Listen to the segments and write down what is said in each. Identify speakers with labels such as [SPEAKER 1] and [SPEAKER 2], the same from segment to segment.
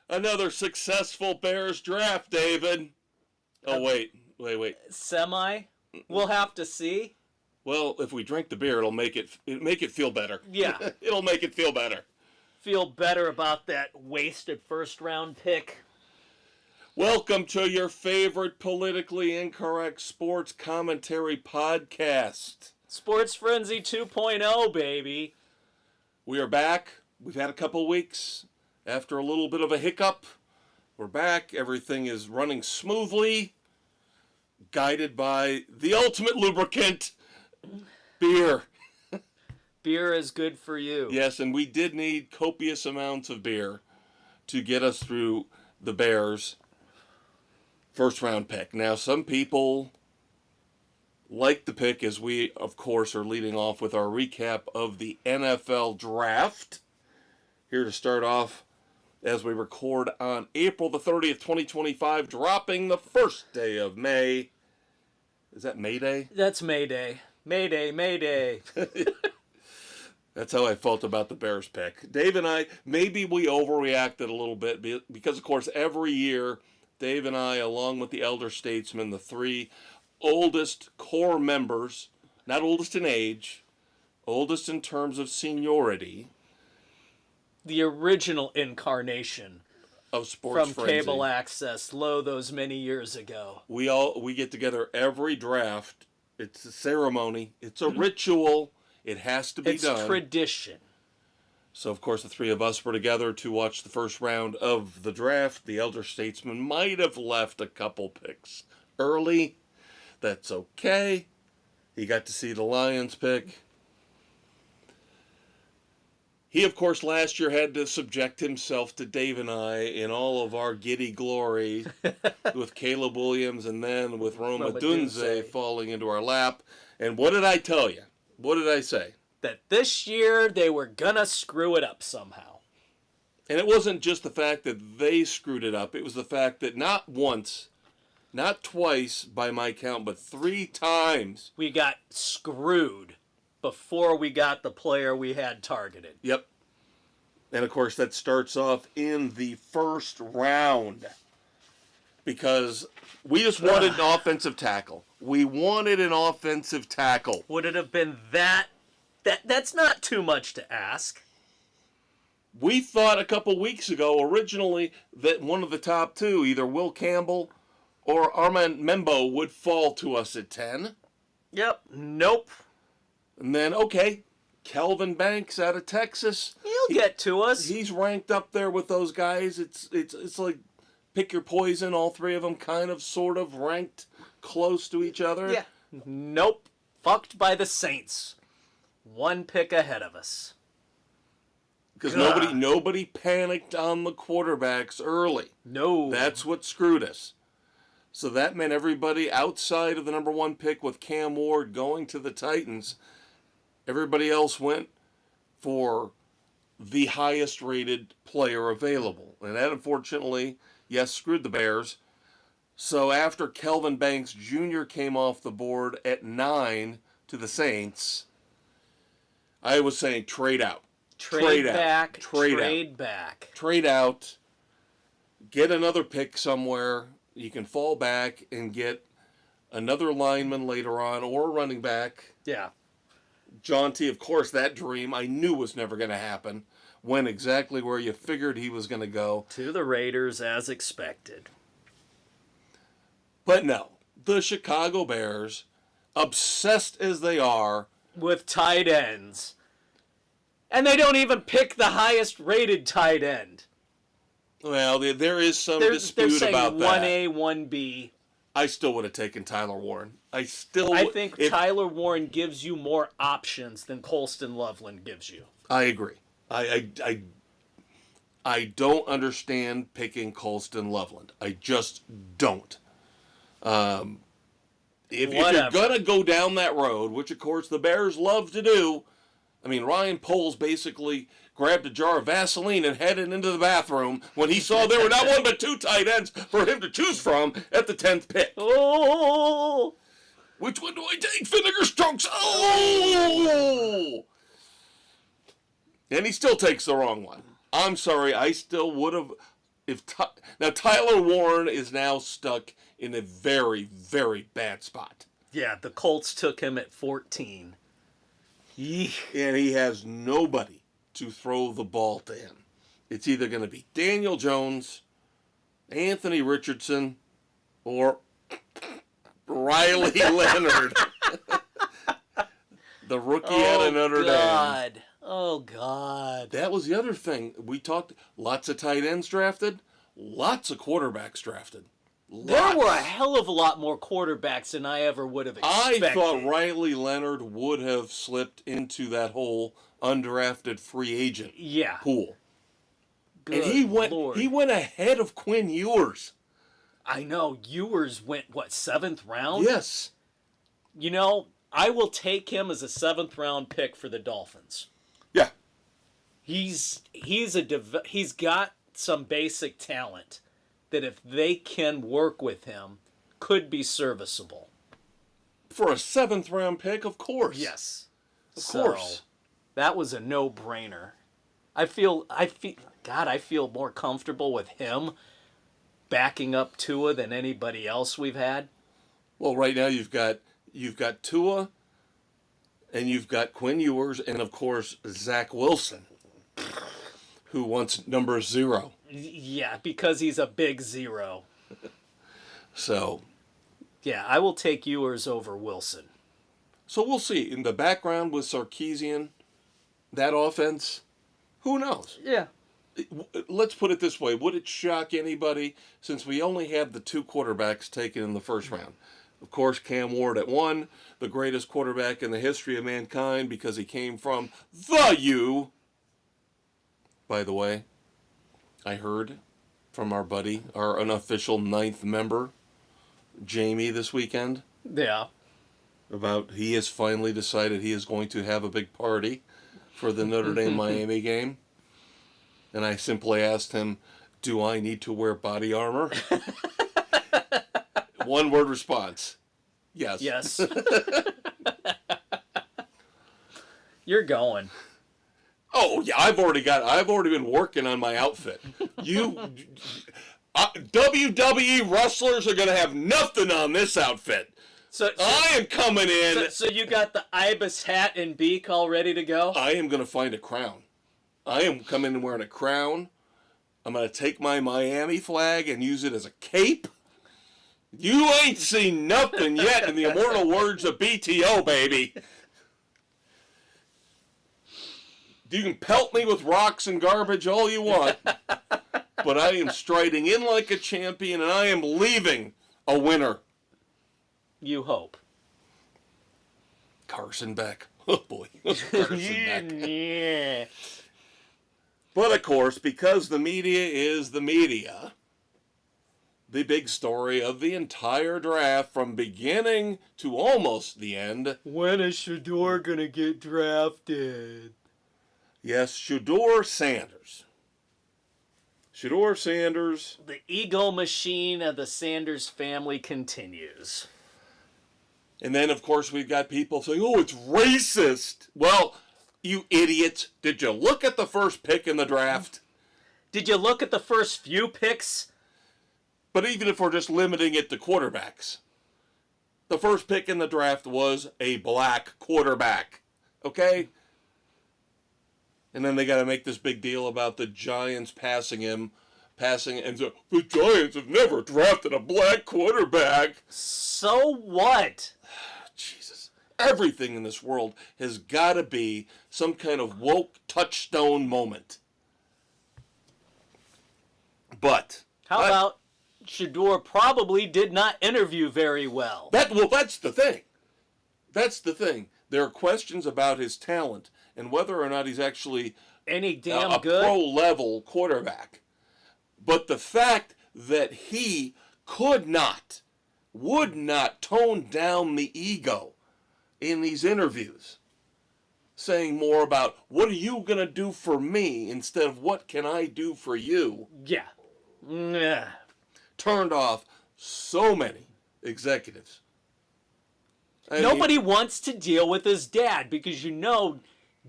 [SPEAKER 1] Another successful Bears draft, David. Oh, wait.
[SPEAKER 2] Semi? We'll have to see.
[SPEAKER 1] Well, if we drink the beer, it'll make it feel better.
[SPEAKER 2] Yeah.
[SPEAKER 1] It'll make it feel better.
[SPEAKER 2] Feel better about that wasted first-round pick.
[SPEAKER 1] Welcome to your favorite politically incorrect sports commentary podcast.
[SPEAKER 2] Sports Frenzy 2.0, baby.
[SPEAKER 1] We are back. We've had a couple weeks. After a little bit of a hiccup, we're back. Everything is running smoothly, guided by the ultimate lubricant, beer.
[SPEAKER 2] Beer is good for you.
[SPEAKER 1] Yes, and we did need copious amounts of beer to get us through the Bears' first-round pick. Now, some people like the pick, as we, of course, are leading off with our recap of the NFL draft. Here to start off, as we record on April the 30th, 2025, dropping the first day of May. Is that May Day?
[SPEAKER 2] That's May Day. May Day.
[SPEAKER 1] That's how I felt about the Bears pick. Dave and I, maybe we overreacted a little bit because, of course, every year, Dave and I, along with the elder statesmen, the three oldest core members, not oldest in age, oldest in terms of seniority,
[SPEAKER 2] the original incarnation
[SPEAKER 1] of Sports
[SPEAKER 2] from
[SPEAKER 1] Frenzy.
[SPEAKER 2] cable access those many years ago.
[SPEAKER 1] We get together every draft. It's a ceremony. It's a ritual. It has to be done.
[SPEAKER 2] It's tradition.
[SPEAKER 1] So, of course, the three of us were together to watch the first round of the draft. The elder statesman might have left a couple picks early. That's okay. He got to see the Lions pick. He, of course, last year had to subject himself to Dave and I in all of our giddy glory with Caleb Williams and then with Roma Dunze falling into our lap. And what did I tell you? What did I say?
[SPEAKER 2] That this year they were gonna screw it up somehow.
[SPEAKER 1] And it wasn't just the fact that they screwed it up. It was the fact that not once, not twice by my count, but 3 times.
[SPEAKER 2] We got screwed before we got the player we had targeted.
[SPEAKER 1] Yep. And, of course, that starts off in the first round. Because we just wanted an offensive tackle. We wanted an offensive tackle.
[SPEAKER 2] Would it have been that's not too much to ask.
[SPEAKER 1] We thought a couple weeks ago, originally, that one of the top two, either Will Campbell or Armand Membo, would fall to us at 10.
[SPEAKER 2] Yep. Nope.
[SPEAKER 1] And then, okay, Kelvin Banks out of Texas.
[SPEAKER 2] He'll get to us.
[SPEAKER 1] He's ranked up there with those guys. It's like pick your poison. All three of them kind of, sort of ranked close to each other.
[SPEAKER 2] Yeah. Nope. Fucked by the Saints. 1 pick ahead of us.
[SPEAKER 1] Because nobody panicked on the quarterbacks early.
[SPEAKER 2] No.
[SPEAKER 1] That's what screwed us. So that meant everybody outside of the number 1 pick with Cam Ward going to the Titans, everybody else went for the highest rated player available. And that, unfortunately, yes, screwed the Bears. So after Kelvin Banks Jr. came off the board at 9 to the Saints, I was saying trade out.
[SPEAKER 2] Trade back.
[SPEAKER 1] Trade out. Get another pick somewhere. You can fall back and get another lineman later on or a running back.
[SPEAKER 2] Yeah.
[SPEAKER 1] Jaunty, of course, that dream I knew was never going to happen. Went exactly where you figured he was going to go.
[SPEAKER 2] To the Raiders as expected.
[SPEAKER 1] But no, the Chicago Bears, obsessed as they are
[SPEAKER 2] with tight ends. And they don't even pick the highest rated tight end.
[SPEAKER 1] Well, there is some dispute about that.
[SPEAKER 2] 1A, 1B.
[SPEAKER 1] I still would have taken Tyler Warren. I
[SPEAKER 2] think Tyler Warren gives you more options than Colston Loveland gives you.
[SPEAKER 1] I agree. I don't understand picking Colston Loveland. I just don't. If you're going to go down that road, which, of course, the Bears love to do, I mean, Ryan Poles basically grabbed a jar of Vaseline and headed into the bathroom when he saw there were not 1 but 2 tight ends for him to choose from at the 10th pick.
[SPEAKER 2] Oh!
[SPEAKER 1] Which one do I take? Vinegar strokes. Oh! And he still takes the wrong one. I'm sorry, I still would have... Now, Tyler Warren is now stuck in a very, very bad spot.
[SPEAKER 2] Yeah, the Colts took him at 14. Yeesh.
[SPEAKER 1] And he has nobody to throw the ball to him. It's either going to be Daniel Jones, Anthony Richardson, or Riley Leonard. The rookie out of Notre Dame.
[SPEAKER 2] Oh, God.
[SPEAKER 1] That was the other thing. We talked, lots of tight ends drafted, lots of quarterbacks drafted. Lots.
[SPEAKER 2] There were a hell of a lot more quarterbacks than I ever would have expected.
[SPEAKER 1] I thought Riley Leonard would have slipped into that whole undrafted free agent pool.
[SPEAKER 2] Good
[SPEAKER 1] and
[SPEAKER 2] Lord.
[SPEAKER 1] he went ahead of Quinn Ewers.
[SPEAKER 2] I know. Ewers went, 7th round?
[SPEAKER 1] Yes.
[SPEAKER 2] You know, I will take him as a 7th round pick for the Dolphins.
[SPEAKER 1] Yeah.
[SPEAKER 2] He's got some basic talent that if they can work with him, could be serviceable.
[SPEAKER 1] For a 7th round pick, of course.
[SPEAKER 2] Yes.
[SPEAKER 1] Of course.
[SPEAKER 2] That was a no-brainer. I feel more comfortable with him backing up Tua than anybody else we've had.
[SPEAKER 1] Well, right now you've got Tua, and you've got Quinn Ewers, and of course Zach Wilson, who wants number 0.
[SPEAKER 2] Yeah, because he's a big 0.
[SPEAKER 1] So.
[SPEAKER 2] Yeah, I will take Ewers over Wilson.
[SPEAKER 1] So we'll see. In the background with Sarkisian, that offense, who knows?
[SPEAKER 2] Yeah.
[SPEAKER 1] Let's put it this way. Would it shock anybody, since we only have the 2 quarterbacks taken in the first round? Of course, Cam Ward at 1, the greatest quarterback in the history of mankind because he came from the U. By the way, I heard from our buddy, our unofficial 9th member, Jamie, this weekend.
[SPEAKER 2] Yeah.
[SPEAKER 1] About he has finally decided he is going to have a big party for the Notre Dame-Miami game. And I simply asked him, do I need to wear body armor? One-word response. Yes.
[SPEAKER 2] Yes. You're going.
[SPEAKER 1] Oh, yeah, I've already been working on my outfit. WWE wrestlers are going to have nothing on this outfit. So I am coming in.
[SPEAKER 2] So you got the ibis hat and beak all ready to go?
[SPEAKER 1] I am going to find a crown. I am coming in wearing a crown. I'm going to take my Miami flag and use it as a cape. You ain't seen nothing yet in the immortal words of BTO, baby. You can pelt me with rocks and garbage all you want, but I am striding in like a champion, and I am leaving a winner.
[SPEAKER 2] You hope.
[SPEAKER 1] Carson Beck. Oh, boy. Carson Beck.
[SPEAKER 2] Yeah.
[SPEAKER 1] But, of course, because the media is the media, the big story of the entire draft from beginning to almost the end.
[SPEAKER 2] When is Shedeur going to get drafted?
[SPEAKER 1] Yes, Shedeur Sanders. Shedeur Sanders.
[SPEAKER 2] The ego machine of the Sanders family continues.
[SPEAKER 1] And then, of course, we've got people saying, oh, it's racist. Well, you idiots, did you look at the first pick in the draft?
[SPEAKER 2] Did you look at the first few picks?
[SPEAKER 1] But even if we're just limiting it to quarterbacks, the first pick in the draft was a black quarterback. Okay? And then they got to make this big deal about the Giants passing, and so the Giants have never drafted a black quarterback.
[SPEAKER 2] So what?
[SPEAKER 1] Jesus. Everything in this world has got to be some kind of woke touchstone moment. But
[SPEAKER 2] how about Shedeur probably did not interview very well?
[SPEAKER 1] That's the thing. That's the thing. There are questions about his talent and whether or not he's actually
[SPEAKER 2] any damn
[SPEAKER 1] a
[SPEAKER 2] good
[SPEAKER 1] pro-level quarterback. But the fact that he would not tone down the ego in these interviews, saying more about what are you going to do for me instead of what can I do for you.
[SPEAKER 2] Yeah.
[SPEAKER 1] Turned off so many executives.
[SPEAKER 2] Nobody wants to deal with his dad because you know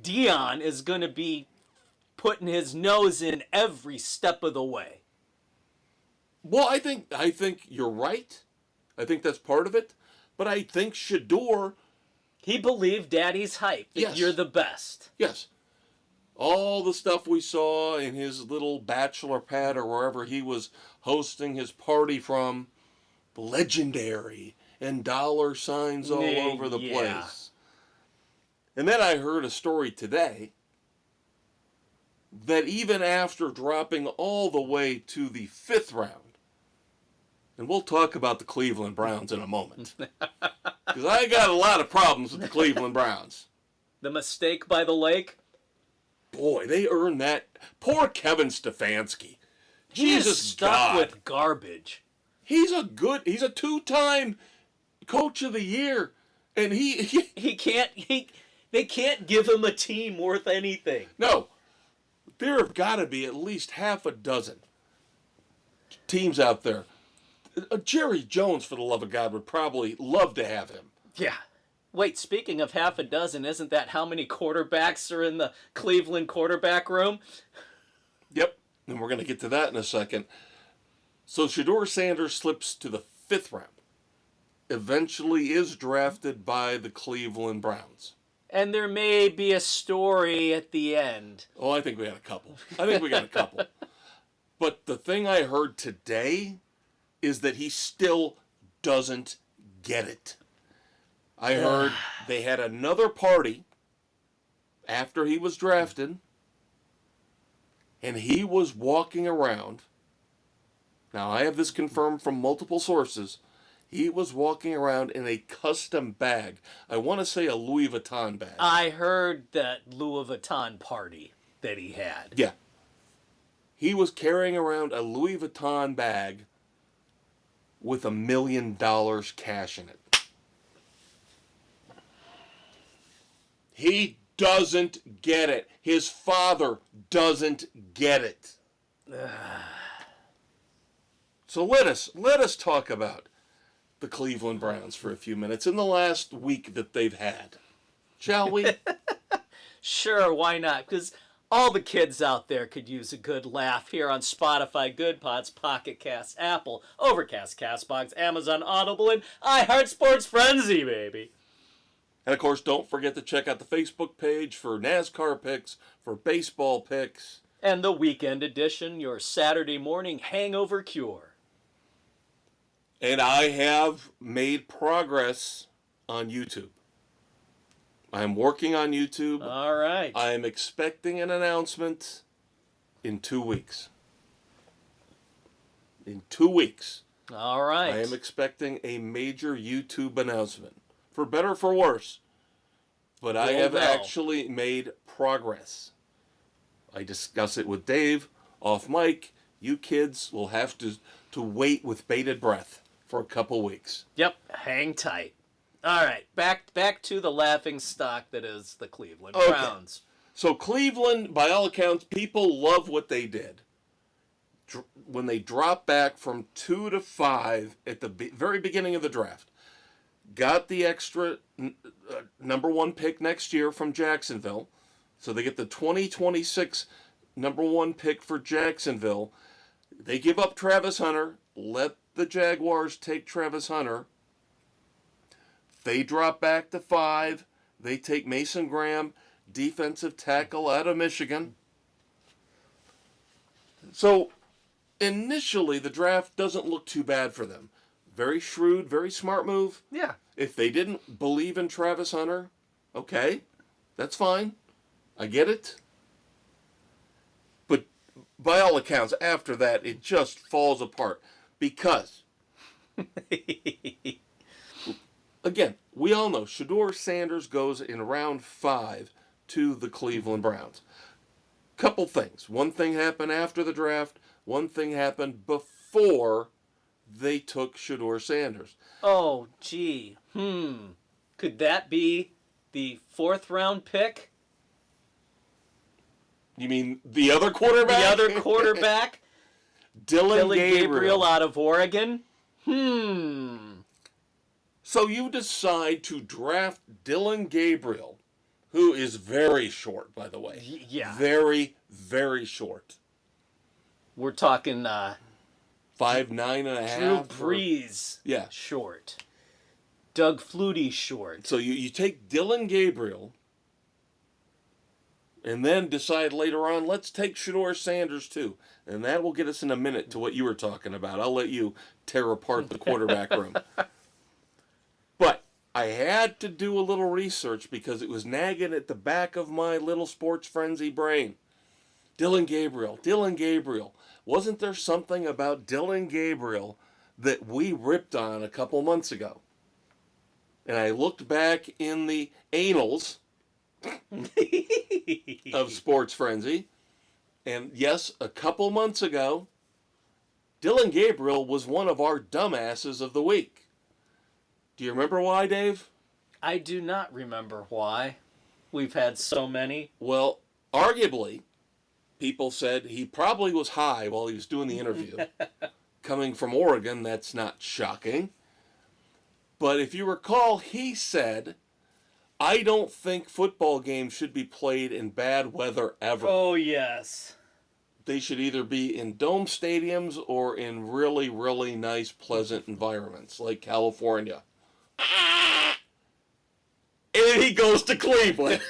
[SPEAKER 2] Dion is going to be putting his nose in every step of the way.
[SPEAKER 1] Well, I think you're right. I think that's part of it. But I think Shedeur...
[SPEAKER 2] He believed Daddy's hype, that
[SPEAKER 1] Yes.
[SPEAKER 2] you're the best.
[SPEAKER 1] Yes. All the stuff we saw in his little bachelor pad or wherever he was hosting his party from, legendary, and dollar signs all over the place. And then I heard a story today that even after dropping all the way to the 5th round, and we'll talk about the Cleveland Browns in a moment, because I got a lot of problems with the Cleveland Browns.
[SPEAKER 2] The mistake by the lake?
[SPEAKER 1] Boy, they earned that. Poor Kevin Stefanski.
[SPEAKER 2] Jesus, stuck
[SPEAKER 1] God.
[SPEAKER 2] with garbage.
[SPEAKER 1] He's a 2-time coach of the year, and
[SPEAKER 2] They can't give him a team worth anything.
[SPEAKER 1] No, there have got to be at least half a dozen teams out there. Jerry Jones, for the love of God, would probably love to have him.
[SPEAKER 2] Yeah. Wait, speaking of half a dozen, isn't that how many quarterbacks are in the Cleveland quarterback room?
[SPEAKER 1] Yep, and we're going to get to that in a second. So Shedeur Sanders slips to the 5th round. Eventually is drafted by the Cleveland Browns.
[SPEAKER 2] And there may be a story at the end.
[SPEAKER 1] Oh, I think we got a couple. But the thing I heard today is that he still doesn't get it. I heard they had another party after he was drafted, and he was walking around. Now, I have this confirmed from multiple sources. He was walking around in a custom bag. I want to say a Louis Vuitton bag.
[SPEAKER 2] I heard that Louis Vuitton party that he had.
[SPEAKER 1] Yeah. He was carrying around a Louis Vuitton bag with $1 million cash in it. He doesn't get it. His father doesn't get it. So let us talk about the Cleveland Browns for a few minutes in the last week that they've had. Shall we?
[SPEAKER 2] Sure, why not? Because all the kids out there could use a good laugh here on Spotify, Good Pods, Pocket Cast, Apple, Overcast, Castbox, Amazon, Audible, and iHeart Sports Frenzy, baby.
[SPEAKER 1] And of course, don't forget to check out the Facebook page for NASCAR picks, for baseball picks.
[SPEAKER 2] And the weekend edition, your Saturday morning hangover cure.
[SPEAKER 1] And I have made progress on YouTube. I'm working on YouTube.
[SPEAKER 2] All right.
[SPEAKER 1] I am expecting an announcement in 2 weeks. In 2 weeks.
[SPEAKER 2] All right.
[SPEAKER 1] I am expecting a major YouTube announcement. For better or for worse. But I have actually made progress. I discuss it with Dave off mic. You kids will have to wait with bated breath for a couple weeks.
[SPEAKER 2] Yep, hang tight. All right, back to the laughing stock that is the Cleveland Browns.
[SPEAKER 1] So Cleveland, by all accounts, people love what they did. When they dropped back from 2 to 5 at the very beginning of the draft, got the extra number 1 pick next year from Jacksonville, so they get the 2026 number 1 pick for Jacksonville. They give up Travis Hunter, let the Jaguars take Travis Hunter. They drop back to 5. They take Mason Graham, defensive tackle out of Michigan. So, initially, the draft doesn't look too bad for them. Very shrewd, very smart move.
[SPEAKER 2] Yeah.
[SPEAKER 1] If they didn't believe in Travis Hunter, okay, that's fine. I get it. But by all accounts, after that, it just falls apart. Because, again, we all know Shedeur Sanders goes in round 5 to the Cleveland Browns. Couple things. One thing happened after the draft. One thing happened before they took Shedeur Sanders.
[SPEAKER 2] Oh, gee. Could that be the 4th round pick?
[SPEAKER 1] You mean the other quarterback?
[SPEAKER 2] The other quarterback?
[SPEAKER 1] Dylan
[SPEAKER 2] Gabriel out of Oregon?
[SPEAKER 1] So you decide to draft Dylan Gabriel, who is very short, by the way.
[SPEAKER 2] Yeah.
[SPEAKER 1] Very, very short.
[SPEAKER 2] We're talking
[SPEAKER 1] 5'9.5".
[SPEAKER 2] Drew Brees
[SPEAKER 1] Yeah.
[SPEAKER 2] short. Doug Flutie short.
[SPEAKER 1] So you take Dylan Gabriel and then decide later on, let's take Shedeur Sanders too. And that will get us in a minute to what you were talking about. I'll let you tear apart the quarterback room. But I had to do a little research because it was nagging at the back of my little sports frenzy brain. Dylan Gabriel. Wasn't there something about Dylan Gabriel that we ripped on a couple months ago? And I looked back in the annals of Sports Frenzy. And yes, a couple months ago, Dylan Gabriel was one of our dumbasses of the week. Do you remember why, Dave?
[SPEAKER 2] I do not remember why. We've had so many.
[SPEAKER 1] Well, arguably, people said he probably was high while he was doing the interview. Coming from Oregon, that's not shocking. But if you recall, he said, I don't think football games should be played in bad weather ever.
[SPEAKER 2] Oh, yes.
[SPEAKER 1] They should either be in dome stadiums or in really, really nice, pleasant environments like California. And he goes to Cleveland.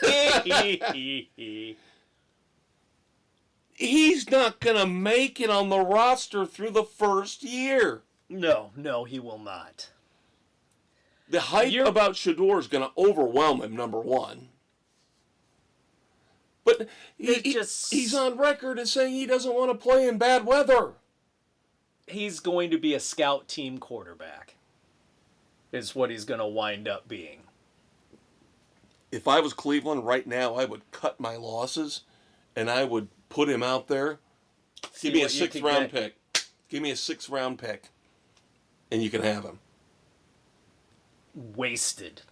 [SPEAKER 1] He's not going to make it on the roster through the first year.
[SPEAKER 2] No, he will not.
[SPEAKER 1] The hype about Shedeur is going to overwhelm him, number one. But he's on record as saying he doesn't want to play in bad weather.
[SPEAKER 2] He's going to be a scout team quarterback, is what he's going to wind up being.
[SPEAKER 1] If I was Cleveland right now, I would cut my losses, and I would put him out there. Give me a sixth-round pick. Give me a sixth-round pick, and you can have him.
[SPEAKER 2] Wasted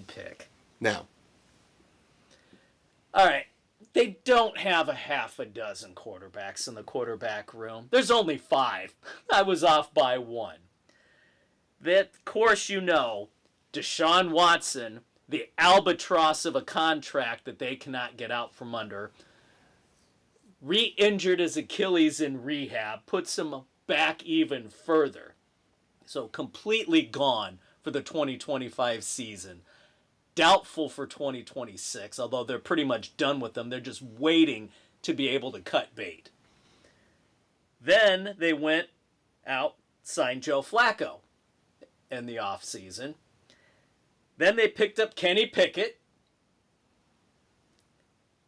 [SPEAKER 2] pick.
[SPEAKER 1] Now.
[SPEAKER 2] All right. They don't have a half a dozen quarterbacks in the quarterback room. There's only 5. I was off by 1. That, of course, you know, Deshaun Watson, the albatross of a contract that they cannot get out from under, re-injured his Achilles in rehab, puts him back even further. So completely gone for the 2025 season. Doubtful for 2026, although they're pretty much done with them. They're just waiting to be able to cut bait. Then they went out, signed Joe Flacco in the offseason. Then they picked up Kenny Pickett.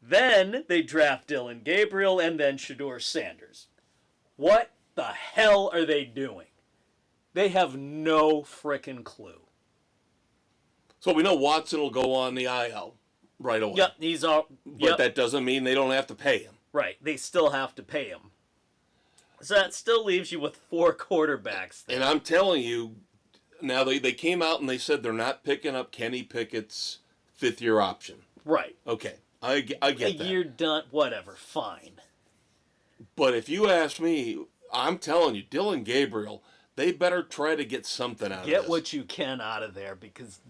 [SPEAKER 2] Then they draft Dylan Gabriel and then Shedeur Sanders. What the hell are they doing? They have no frickin' clue.
[SPEAKER 1] So we know Watson will go on the IL right away.
[SPEAKER 2] Yep, he's all.
[SPEAKER 1] But that doesn't mean they don't have to pay him.
[SPEAKER 2] Right, they still have to pay him. So that still leaves you with 4 quarterbacks there.
[SPEAKER 1] And I'm telling you, now they came out and they said they're not picking up Kenny Pickett's 5th-year option.
[SPEAKER 2] Right.
[SPEAKER 1] Okay, I get that.
[SPEAKER 2] A year done, whatever, fine.
[SPEAKER 1] But if you ask me, I'm telling you, Dylan Gabriel, they better try to get something out of this.
[SPEAKER 2] Get what you can out of there because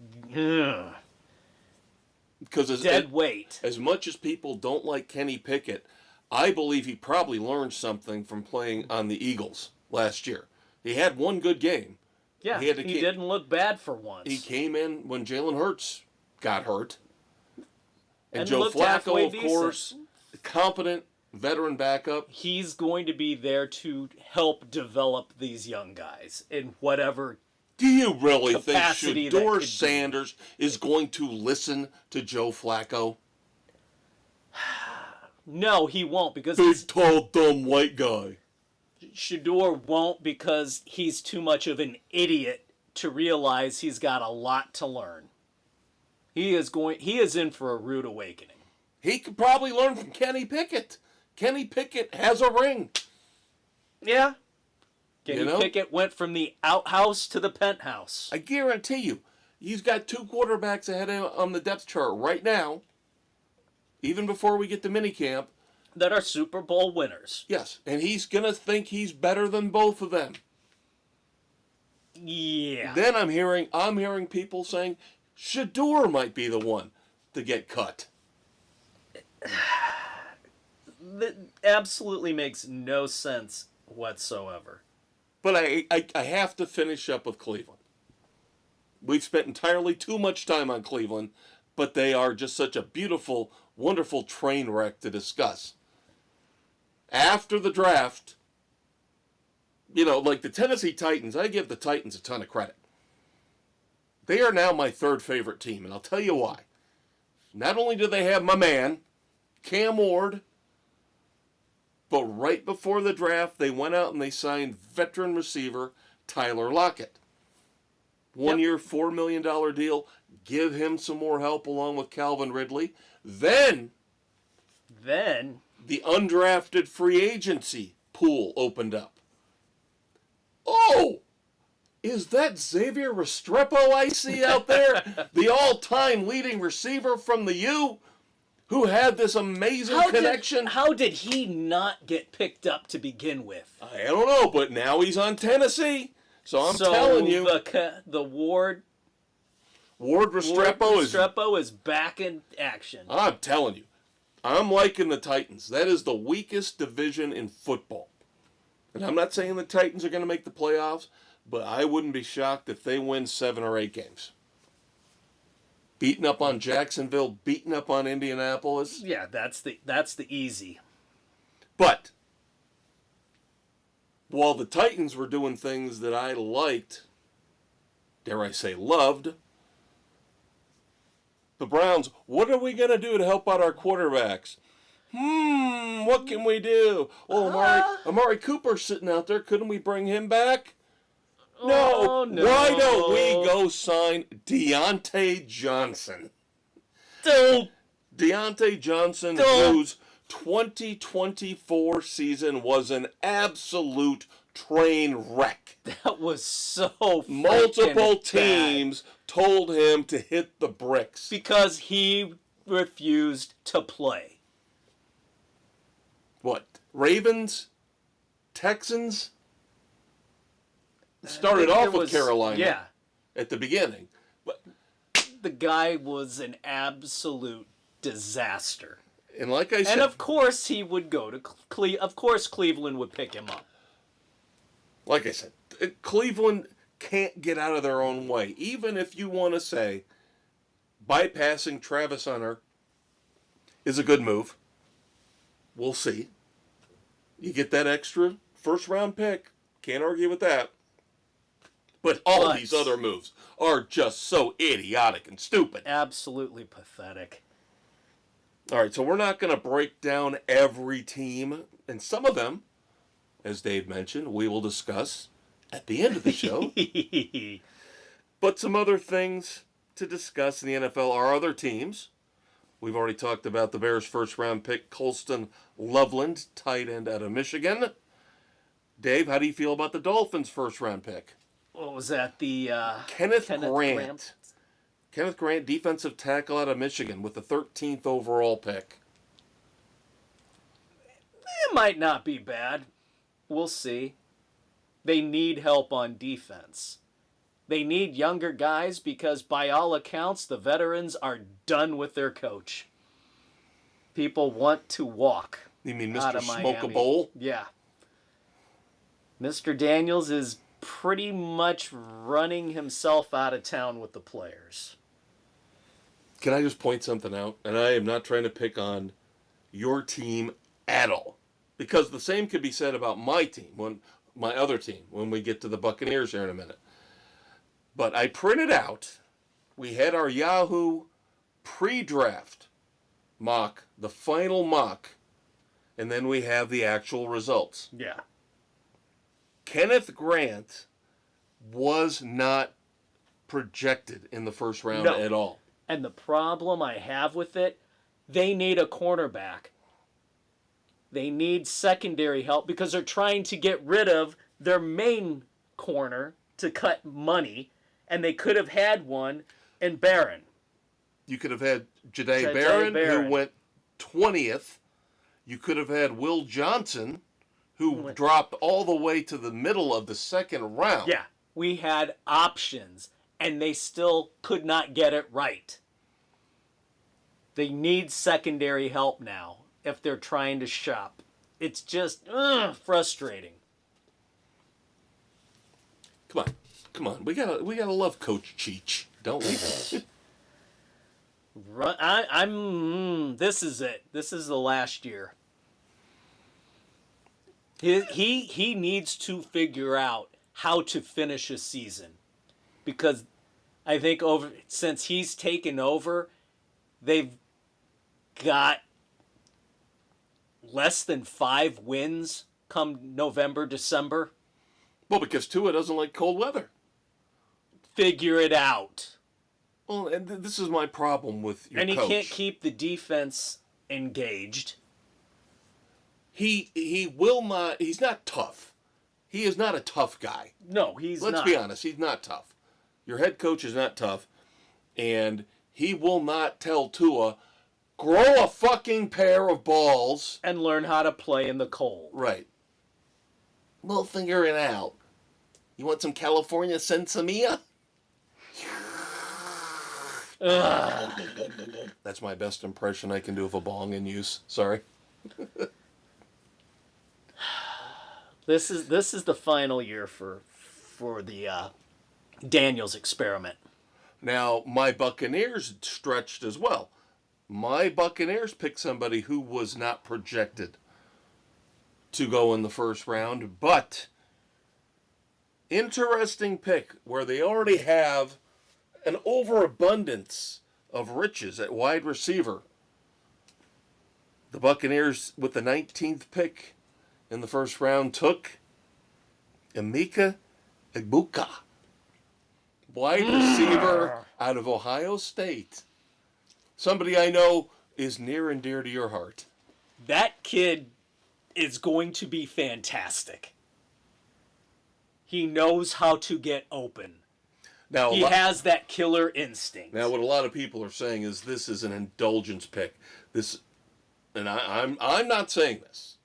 [SPEAKER 2] dead weight.
[SPEAKER 1] As much as people don't like Kenny Pickett, I believe he probably learned something from playing on the Eagles last year. He had one good game.
[SPEAKER 2] Yeah, he didn't look bad for once.
[SPEAKER 1] He came in when Jalen Hurts got hurt. And Joe
[SPEAKER 2] looked
[SPEAKER 1] Flacco, of
[SPEAKER 2] decent.
[SPEAKER 1] course, competent veteran backup.
[SPEAKER 2] He's going to be there to help develop these young guys in whatever.
[SPEAKER 1] Do you really think
[SPEAKER 2] capacity
[SPEAKER 1] Shedeur Sanders is going to listen to Joe Flacco?
[SPEAKER 2] No, he won't because
[SPEAKER 1] Big, tall, dumb white guy.
[SPEAKER 2] Shedeur won't because he's too much of an idiot to realize he's got a lot to learn. He is in for a rude awakening.
[SPEAKER 1] He could probably learn from Kenny Pickett. Kenny Pickett has a ring.
[SPEAKER 2] Yeah. Kenny Pickett went from the outhouse to the penthouse.
[SPEAKER 1] I guarantee you, he's got 2 quarterbacks ahead of him on the depth chart right now, even before we get to minicamp.
[SPEAKER 2] That are Super Bowl winners.
[SPEAKER 1] Yes, and he's going to think he's better than both of them.
[SPEAKER 2] Yeah.
[SPEAKER 1] Then I'm hearing people saying Shedeur might be the one. to get cut.
[SPEAKER 2] That absolutely makes no sense whatsoever.
[SPEAKER 1] But I have to finish up with Cleveland. We've spent entirely too much time on Cleveland, but they are just such a beautiful, wonderful train wreck to discuss. After the draft, like the Tennessee Titans, I give the Titans a ton of credit. They are now my third favorite team, and I'll tell you why. Not only do they have my man, Cam Ward, but right before the draft, they went out and they signed veteran receiver Tyler Lockett. 1 year, $4 million deal. Give him some more help along with Calvin Ridley. Then the undrafted free agency pool opened up. Oh! Is that Xavier Restrepo I see out there? The all-time leading receiver from the U? Who had this amazing connection?
[SPEAKER 2] How did he not get picked up to begin with?
[SPEAKER 1] I don't know, but now he's on Tennessee. So I'm telling you.
[SPEAKER 2] The Ward
[SPEAKER 1] Restrepo
[SPEAKER 2] is back in action.
[SPEAKER 1] I'm telling you. I'm liking the Titans. That is the weakest division in football. And I'm not saying the Titans are going to make the playoffs, but I wouldn't be shocked if they win 7 or 8 games. Beating up on Jacksonville, beating up on Indianapolis.
[SPEAKER 2] Yeah, that's the easy.
[SPEAKER 1] But while the Titans were doing things that I liked, dare I say loved, the Browns, what are we going to do to help out our quarterbacks? What can we do? Well, Amari Cooper's sitting out there. Couldn't we bring him back? No. Why don't we go sign Deontay Johnson? Deontay Johnson, whose 2024 season was an absolute train wreck.
[SPEAKER 2] That was so
[SPEAKER 1] multiple teams told him to hit the bricks
[SPEAKER 2] because he refused to play.
[SPEAKER 1] What? Ravens? Texans? Started off with Carolina at the beginning. But
[SPEAKER 2] the guy was an absolute disaster.
[SPEAKER 1] And like I said...
[SPEAKER 2] And of course he would go to Cleveland. Of course Cleveland would pick him up.
[SPEAKER 1] Like I said, Cleveland can't get out of their own way. Even if you want to say bypassing Travis Hunter is a good move. We'll see. You get that extra first-round pick. Can't argue with that. But all these other moves are just so idiotic and stupid.
[SPEAKER 2] Absolutely pathetic.
[SPEAKER 1] All right, so we're not going to break down every team. And some of them, as Dave mentioned, we will discuss at the end of the show. But some other things to discuss in the NFL are other teams. We've already talked about the Bears' first-round pick, Colston Loveland, tight end out of Michigan. Dave, how do you feel about the Dolphins' first-round pick?
[SPEAKER 2] What was that?
[SPEAKER 1] Kenneth Grant. Kenneth Grant, defensive tackle out of Michigan, with the 13th overall pick.
[SPEAKER 2] It might not be bad. We'll see. They need help on defense. They need younger guys because, by all accounts, the veterans are done with their coach. People want to walk.
[SPEAKER 1] You mean Mr. Smoke a Bowl?
[SPEAKER 2] Yeah. Mr. Daniels is pretty much running himself out of town with the players.
[SPEAKER 1] Can I just point something out? And I am not trying to pick on your team at all. Because the same could be said about my team, my other team, when we get to the Buccaneers here in a minute. But I printed out, we had our Yahoo pre-draft mock, the final mock, and then we have the actual results.
[SPEAKER 2] Yeah.
[SPEAKER 1] Kenneth Grant was not projected in the first round at all.
[SPEAKER 2] And the problem I have with it, they need a cornerback. They need secondary help because they're trying to get rid of their main corner to cut money, and they could have had one in Barron.
[SPEAKER 1] You could have had Jahdae Barron, who went 20th. You could have had Will Johnson, who dropped all the way to the middle of the second round.
[SPEAKER 2] Yeah, we had options, and they still could not get it right. They need secondary help now if they're trying to shop. It's just frustrating.
[SPEAKER 1] Come on. We gotta love Coach Cheech, don't we?
[SPEAKER 2] This is it. This is the last year. He needs to figure out how to finish a season, because I think since he's taken over, they've got less than 5 wins come November, December.
[SPEAKER 1] Well, because Tua doesn't like cold weather.
[SPEAKER 2] Figure it out.
[SPEAKER 1] Well, and this is my problem with your coach.
[SPEAKER 2] And he can't keep the defense engaged.
[SPEAKER 1] He will not. He's not tough. He is not a tough guy.
[SPEAKER 2] No, he's not.
[SPEAKER 1] Let's be honest. He's not tough. Your head coach is not tough, and he will not tell Tua, grow a fucking pair of balls
[SPEAKER 2] and learn how to play in the cold.
[SPEAKER 1] Right. We'll figure it out. You want some California Sensimilla? That's my best impression I can do of a bong in use. Sorry.
[SPEAKER 2] This is the final year for the Daniels experiment.
[SPEAKER 1] Now, my Buccaneers stretched as well. My Buccaneers picked somebody who was not projected to go in the first round, but interesting pick where they already have an overabundance of riches at wide receiver. The Buccaneers, with the 19th pick in the first round, took Emeka Egbuka, wide receiver out of Ohio State. Somebody I know is near and dear to your heart.
[SPEAKER 2] That kid is going to be fantastic. He knows how to get open.
[SPEAKER 1] Now,
[SPEAKER 2] he has that killer instinct.
[SPEAKER 1] Now, what a lot of people are saying is this is an indulgence pick. And I'm not saying this,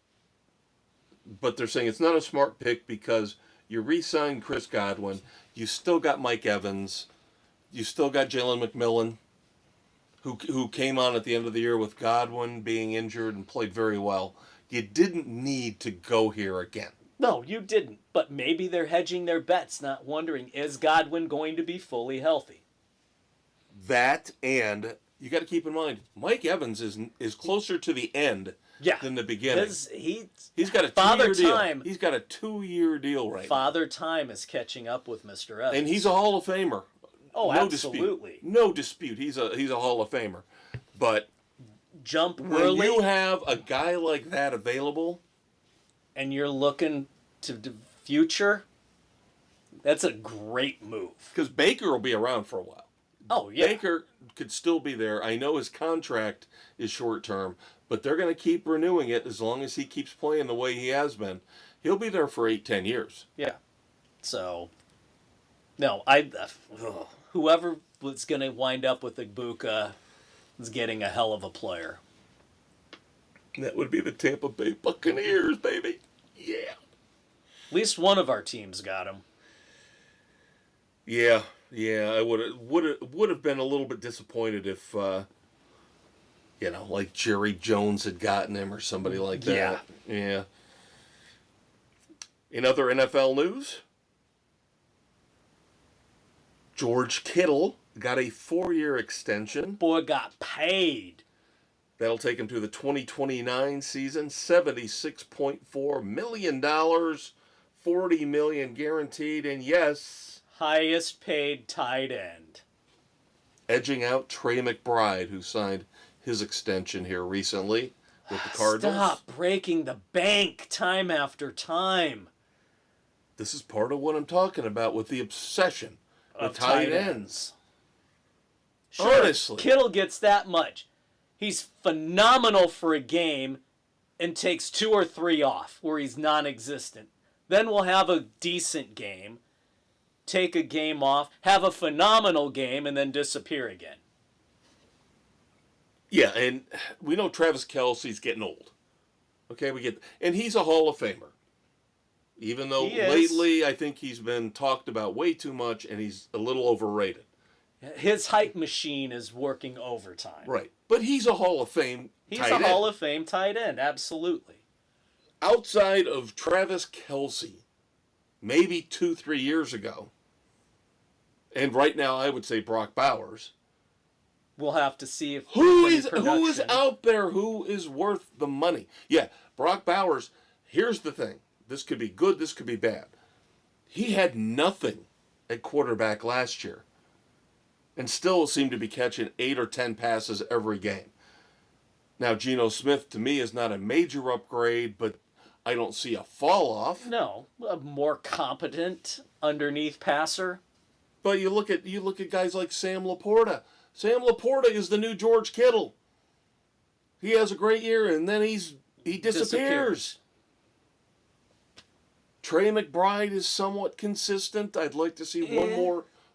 [SPEAKER 1] but they're saying it's not a smart pick because you re-signed Chris Godwin, you still got Mike Evans, you still got Jalen McMillan, who came on at the end of the year with Godwin being injured and played very well. You didn't need to go here again.
[SPEAKER 2] No, you didn't. But maybe they're hedging their bets, not wondering, is Godwin going to be fully healthy?
[SPEAKER 1] That, and you got to keep in mind, Mike Evans is closer to the end than the beginning. He's got a 2-year deal. He's got a 2-year deal right now.
[SPEAKER 2] Father Time is catching up with Mr. Evans.
[SPEAKER 1] And he's a Hall of Famer.
[SPEAKER 2] Oh, no absolutely.
[SPEAKER 1] Dispute. No dispute. He's a Hall of Famer. But
[SPEAKER 2] jump
[SPEAKER 1] when
[SPEAKER 2] early,
[SPEAKER 1] you have a guy like that available,
[SPEAKER 2] and you're looking to the future, that's a great move.
[SPEAKER 1] Because Baker will be around for a while.
[SPEAKER 2] Oh, yeah.
[SPEAKER 1] Baker could still be there. I know his contract is short term, but they're going to keep renewing it as long as he keeps playing the way he has been. He'll be there for 8-10 years.
[SPEAKER 2] Yeah. So, no, whoever was going to wind up with Egbuka is getting a hell of a player.
[SPEAKER 1] That would be the Tampa Bay Buccaneers, baby. Yeah.
[SPEAKER 2] At least one of our teams got him.
[SPEAKER 1] Yeah. I would have been a little bit disappointed if, like Jerry Jones had gotten him or somebody like that. Yeah. In other NFL news, George Kittle got a 4-year extension.
[SPEAKER 2] Boy got paid.
[SPEAKER 1] That'll take him to the 2029 season. $76.4 million, $40 million guaranteed, and yes,
[SPEAKER 2] highest paid tight end.
[SPEAKER 1] Edging out Trey McBride, who signed his extension here recently with the Cardinals.
[SPEAKER 2] Stop breaking the bank time after time.
[SPEAKER 1] This is part of what I'm talking about with the obsession with tight ends.
[SPEAKER 2] Sure,
[SPEAKER 1] honestly,
[SPEAKER 2] Kittle gets that much. He's phenomenal for a game and takes 2 or 3 off where he's non-existent. Then we'll have a decent game, take a game off, have a phenomenal game, and then disappear again.
[SPEAKER 1] Yeah, and we know Travis Kelce's getting old. Okay, and he's a Hall of Famer. Even though lately I think he's been talked about way too much and he's a little overrated.
[SPEAKER 2] His hype machine is working overtime.
[SPEAKER 1] Right. But he's a Hall of Fame
[SPEAKER 2] He's
[SPEAKER 1] tight
[SPEAKER 2] a
[SPEAKER 1] end.
[SPEAKER 2] Hall of Fame tight end, absolutely.
[SPEAKER 1] Outside of Travis Kelce, maybe 2-3 years ago, and right now I would say Brock Bowers.
[SPEAKER 2] We'll have to see if
[SPEAKER 1] who is out there who is worth the money. Yeah, Brock Bowers, here's the thing. This could be good, this could be bad. He had nothing at quarterback last year and still seemed to be catching 8 or 10 passes every game. Now, Geno Smith, to me, is not a major upgrade, but I don't see a fall off.
[SPEAKER 2] No, a more competent underneath passer.
[SPEAKER 1] But you look at guys like Sam Laporta. Sam Laporta is the new George Kittle. He has a great year, and then he disappears. Trey McBride is somewhat consistent. I'd like to see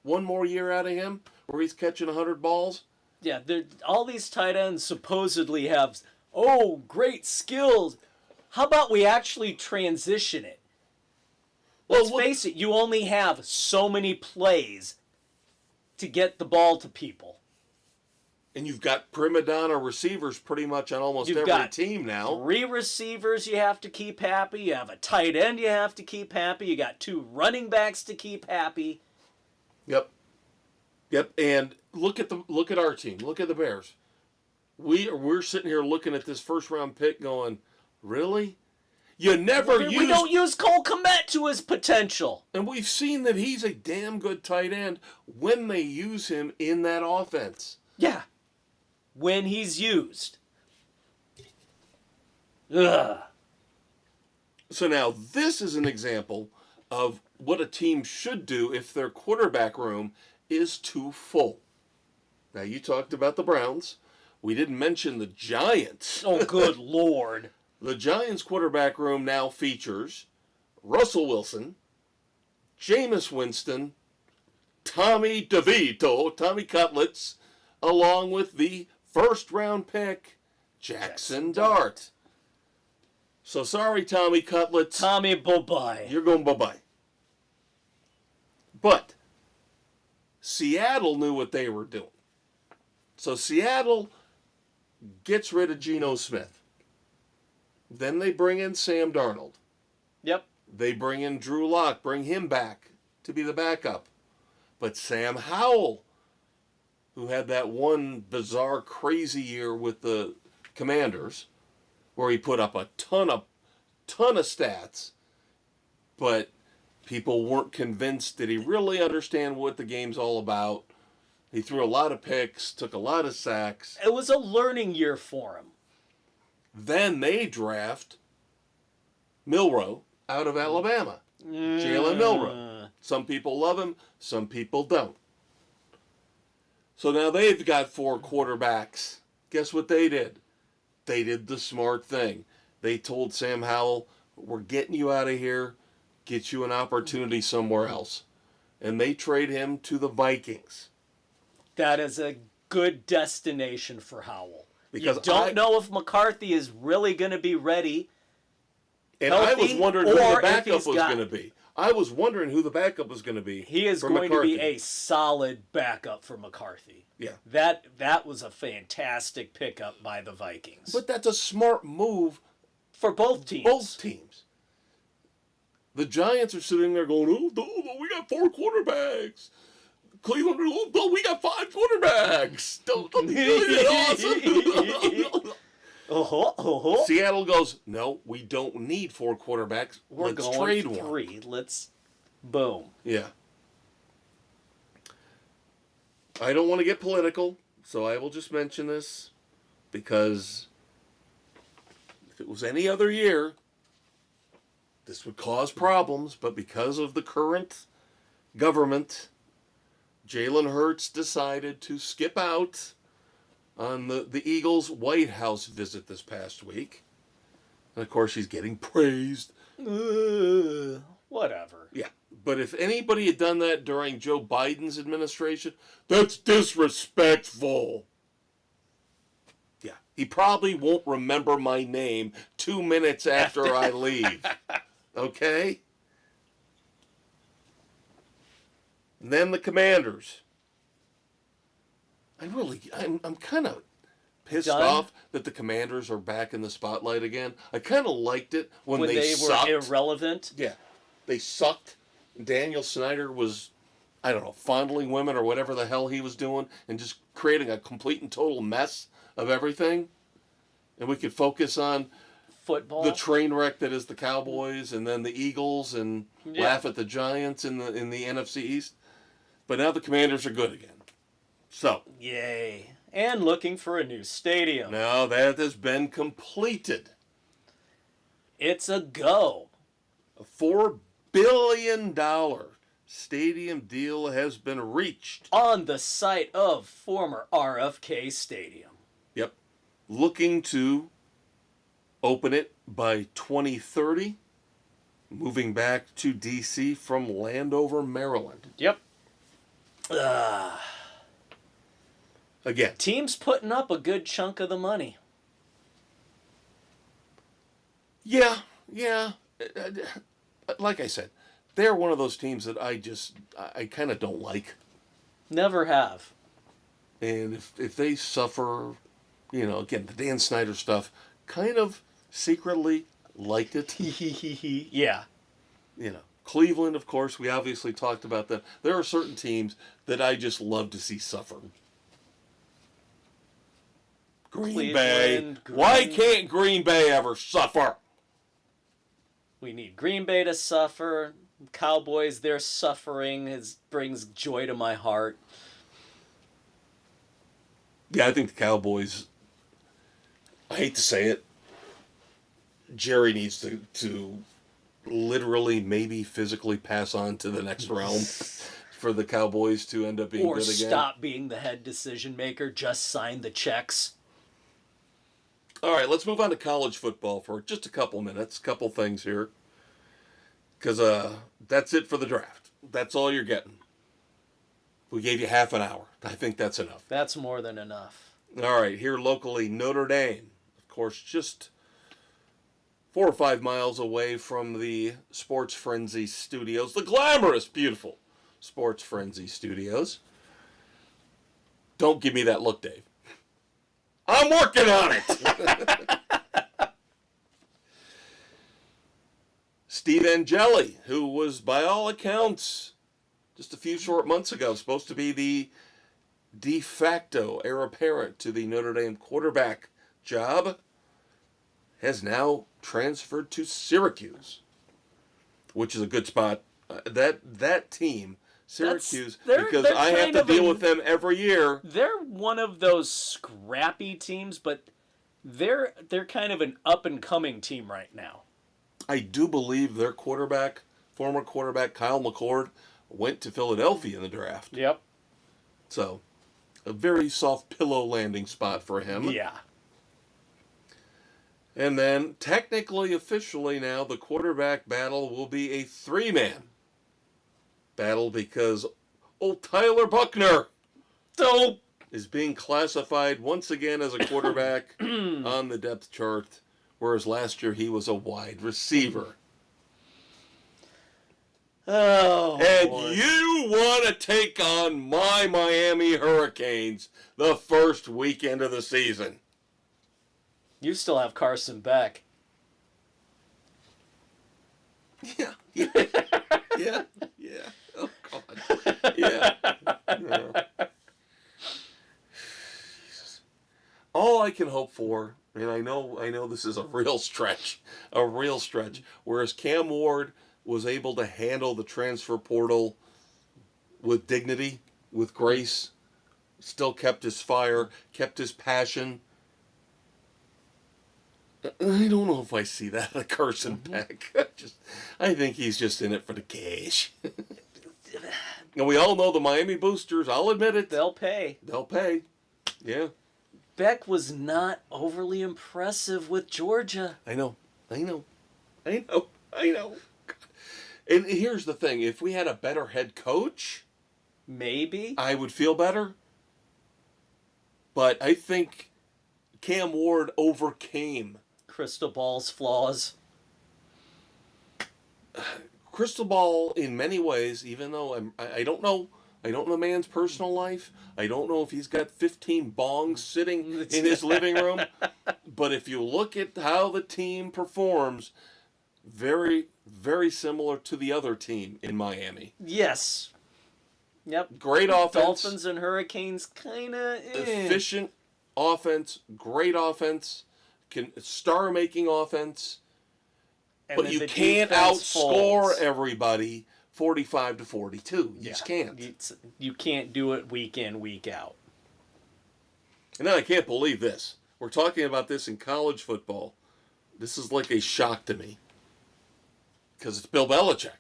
[SPEAKER 1] one more year out of him where he's catching 100 balls.
[SPEAKER 2] Yeah, all these tight ends supposedly have, great skills. How about we actually transition it? Let's face it, you only have so many plays to get the ball to people.
[SPEAKER 1] And you've got prima donna receivers pretty much on almost every team now.
[SPEAKER 2] 3 receivers you have to keep happy. You have a tight end you have to keep happy. You got 2 running backs to keep happy.
[SPEAKER 1] Yep. And look at our team. Look at the Bears. We're sitting here looking at this first round pick going, really? We don't
[SPEAKER 2] use Cole Kmet to his potential.
[SPEAKER 1] And we've seen that he's a damn good tight end when they use him in that offense.
[SPEAKER 2] Yeah. When he's used. Ugh.
[SPEAKER 1] So now this is an example of what a team should do if their quarterback room is too full. Now you talked about the Browns. We didn't mention the Giants.
[SPEAKER 2] Oh, good Lord.
[SPEAKER 1] The Giants quarterback room now features Russell Wilson, Jameis Winston, Tommy DeVito, Tommy Cutlets, along with the first-round pick, Jackson Dart. So sorry, Tommy Cutlets.
[SPEAKER 2] Tommy, bye-bye.
[SPEAKER 1] You're going bye-bye. But Seattle knew what they were doing. So Seattle gets rid of Geno Smith. Then they bring in Sam Darnold.
[SPEAKER 2] Yep.
[SPEAKER 1] They bring in Drew Lock, bring him back to be the backup. But Sam Howell, who had that one bizarre, crazy year with the Commanders, where he put up a ton of stats, but people weren't convinced that he really understand what the game's all about. He threw a lot of picks, took a lot of sacks.
[SPEAKER 2] It was a learning year for him.
[SPEAKER 1] Then they draft Milroe out of Alabama. Jalen Milroe. Some people love him, some people don't. So now they've got 4 quarterbacks. Guess what they did? They did the smart thing. They told Sam Howell, we're getting you out of here, get you an opportunity somewhere else. And they trade him to the Vikings.
[SPEAKER 2] That is a good destination for Howell.
[SPEAKER 1] Because
[SPEAKER 2] you don't know if McCarthy is really going to be ready.
[SPEAKER 1] And I was wondering who the backup was going to be. I was wondering who the backup was going to be.
[SPEAKER 2] He is going to be a solid backup for McCarthy.
[SPEAKER 1] Yeah.
[SPEAKER 2] That was a fantastic pickup by the Vikings.
[SPEAKER 1] But that's a smart move
[SPEAKER 2] for both teams.
[SPEAKER 1] Both teams. The Giants are sitting there going, oh, we got 4 quarterbacks. Cleveland, oh, we got 5 quarterbacks. Don't be awesome. Seattle goes, no, we don't need 4 quarterbacks.
[SPEAKER 2] We're
[SPEAKER 1] Let's
[SPEAKER 2] going
[SPEAKER 1] trade
[SPEAKER 2] 3.
[SPEAKER 1] one.
[SPEAKER 2] Let's, boom.
[SPEAKER 1] Yeah. I don't want to get political, so I will just mention this because if it was any other year, this would cause problems, but because of the current government, Jalen Hurts decided to skip out on the Eagles' White House visit this past week. And, of course, he's getting praised.
[SPEAKER 2] Whatever.
[SPEAKER 1] Yeah. But if anybody had done that during Joe Biden's administration, that's disrespectful. Yeah. He probably won't remember my name 2 minutes after I leave. Okay? And then the Commanders. I'm kind of pissed
[SPEAKER 2] Done?
[SPEAKER 1] off that the Commanders are back in the spotlight again. I kind of liked it when they
[SPEAKER 2] were
[SPEAKER 1] sucked.
[SPEAKER 2] irrelevant.
[SPEAKER 1] Yeah, they sucked. Daniel Snyder was, I don't know, fondling women or whatever the hell he was doing and just creating a complete and total mess of everything. And we could focus on
[SPEAKER 2] Football.
[SPEAKER 1] the train wreck that is the Cowboys and then the Eagles and laugh at the Giants in the NFC East. But now the Commanders are good again. So.
[SPEAKER 2] Yay. And looking for a new stadium.
[SPEAKER 1] Now that has been completed.
[SPEAKER 2] It's a go.
[SPEAKER 1] A $4 billion stadium deal has been reached.
[SPEAKER 2] On the site of former RFK Stadium.
[SPEAKER 1] Yep. Looking to open it by 2030. Moving back to D.C. from Landover, Maryland.
[SPEAKER 2] Yep.
[SPEAKER 1] Again.
[SPEAKER 2] Team's putting up a good chunk of the money.
[SPEAKER 1] Yeah. Like I said, they're one of those teams that I kind of don't like.
[SPEAKER 2] Never have.
[SPEAKER 1] And if they suffer, again, the Dan Snyder stuff, kind of secretly liked it.
[SPEAKER 2] Yeah.
[SPEAKER 1] Cleveland, of course, we obviously talked about that. There are certain teams that I just love to see suffer. Green Bay. Why can't Green Bay ever suffer?
[SPEAKER 2] We need Green Bay to suffer. Cowboys, their suffering brings joy to my heart.
[SPEAKER 1] Yeah, I think the Cowboys, I hate to say it, Jerry needs to literally, maybe physically pass on to the next realm for the Cowboys to end up being good again.
[SPEAKER 2] Or stop being the head decision maker, just sign the checks.
[SPEAKER 1] All right, let's move on to college football for just a couple minutes. Couple things here. Because that's it for the draft. That's all you're getting. We gave you half an hour. I think that's enough.
[SPEAKER 2] That's more than enough.
[SPEAKER 1] All right, here locally, Notre Dame. Of course, just 4 or 5 miles away from the Sports Frenzy Studios. The glamorous, beautiful Sports Frenzy Studios. Don't give me that look, Dave. I'm working on it. Steve Angeli, who was, by all accounts, just a few short months ago, supposed to be the de facto heir apparent to the Notre Dame quarterback job, has now transferred to Syracuse, which is a good spot. That team, Syracuse, because I have to deal with them every year.
[SPEAKER 2] They're one of those scrappy teams, but they're kind of an up-and-coming team right now.
[SPEAKER 1] I do believe their quarterback, former quarterback Kyle McCord, went to Philadelphia in the draft.
[SPEAKER 2] Yep.
[SPEAKER 1] So, a very soft pillow landing spot for him.
[SPEAKER 2] Yeah.
[SPEAKER 1] And then, technically, officially now, the quarterback battle will be a 3-man battle because old Tyler Buckner is being classified once again as a quarterback on the depth chart, whereas last year he was a wide receiver.
[SPEAKER 2] Oh,
[SPEAKER 1] and
[SPEAKER 2] boy.
[SPEAKER 1] You want to take on my Miami Hurricanes the first weekend of the season.
[SPEAKER 2] You still have Carson Beck.
[SPEAKER 1] Yeah. Oh, God. Yeah. Jesus. All I can hope for, and I know this is a real stretch, whereas Cam Ward was able to handle the transfer portal with dignity, with grace, still kept his fire, kept his passion. I don't know if I see that at Carson Beck. I think he's just in it for the cash. And we all know the Miami Boosters, I'll admit it.
[SPEAKER 2] They'll pay.
[SPEAKER 1] Yeah.
[SPEAKER 2] Beck was not overly impressive with Georgia.
[SPEAKER 1] I know. And here's the thing. If we had a better head coach,
[SPEAKER 2] maybe
[SPEAKER 1] I would feel better. But I think Cam Ward overcame
[SPEAKER 2] Crystal Ball's flaws.
[SPEAKER 1] Crystal Ball in many ways, even though I don't know I don't know the man's personal life. I don't know if he's got 15 bongs sitting in his living room. But if you look at how the team performs, very, very similar to the other team in Miami.
[SPEAKER 2] Yes. Yep.
[SPEAKER 1] Great offense.
[SPEAKER 2] Dolphins and Hurricanes kind of
[SPEAKER 1] efficient offense, great offense, star-making offense. And but you can't outscore everybody 45-42. You just can't.
[SPEAKER 2] You can't do it week in, week out.
[SPEAKER 1] And then I can't believe this. We're talking about this in college football. This is like a shock to me. Because it's Bill Belichick.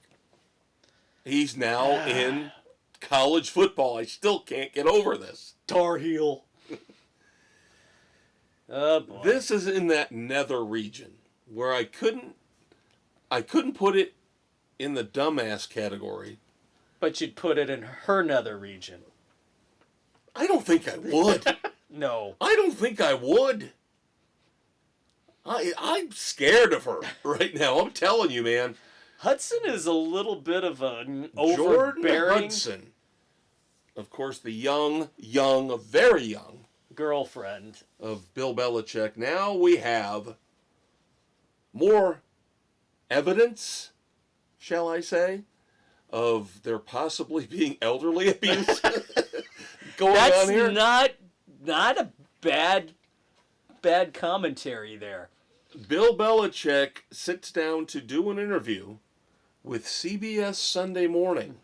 [SPEAKER 1] He's now in college football. I still can't get over this.
[SPEAKER 2] Tar Heel. Oh, boy.
[SPEAKER 1] This is in that nether region where I couldn't put it in the dumbass category.
[SPEAKER 2] But you'd put it in her nether region.
[SPEAKER 1] I don't think I would.
[SPEAKER 2] No.
[SPEAKER 1] I don't think I would. I'm scared of her right now. I'm telling you, man.
[SPEAKER 2] Hudson is a little bit of an
[SPEAKER 1] Jordon
[SPEAKER 2] overbearing...
[SPEAKER 1] Hudson. Of course, the very young
[SPEAKER 2] girlfriend
[SPEAKER 1] of Bill Belichick. Now we have more evidence, shall I say, of there possibly being elderly abuse going on here.
[SPEAKER 2] That's not a bad commentary there.
[SPEAKER 1] Bill Belichick sits down to do an interview with CBS Sunday Morning.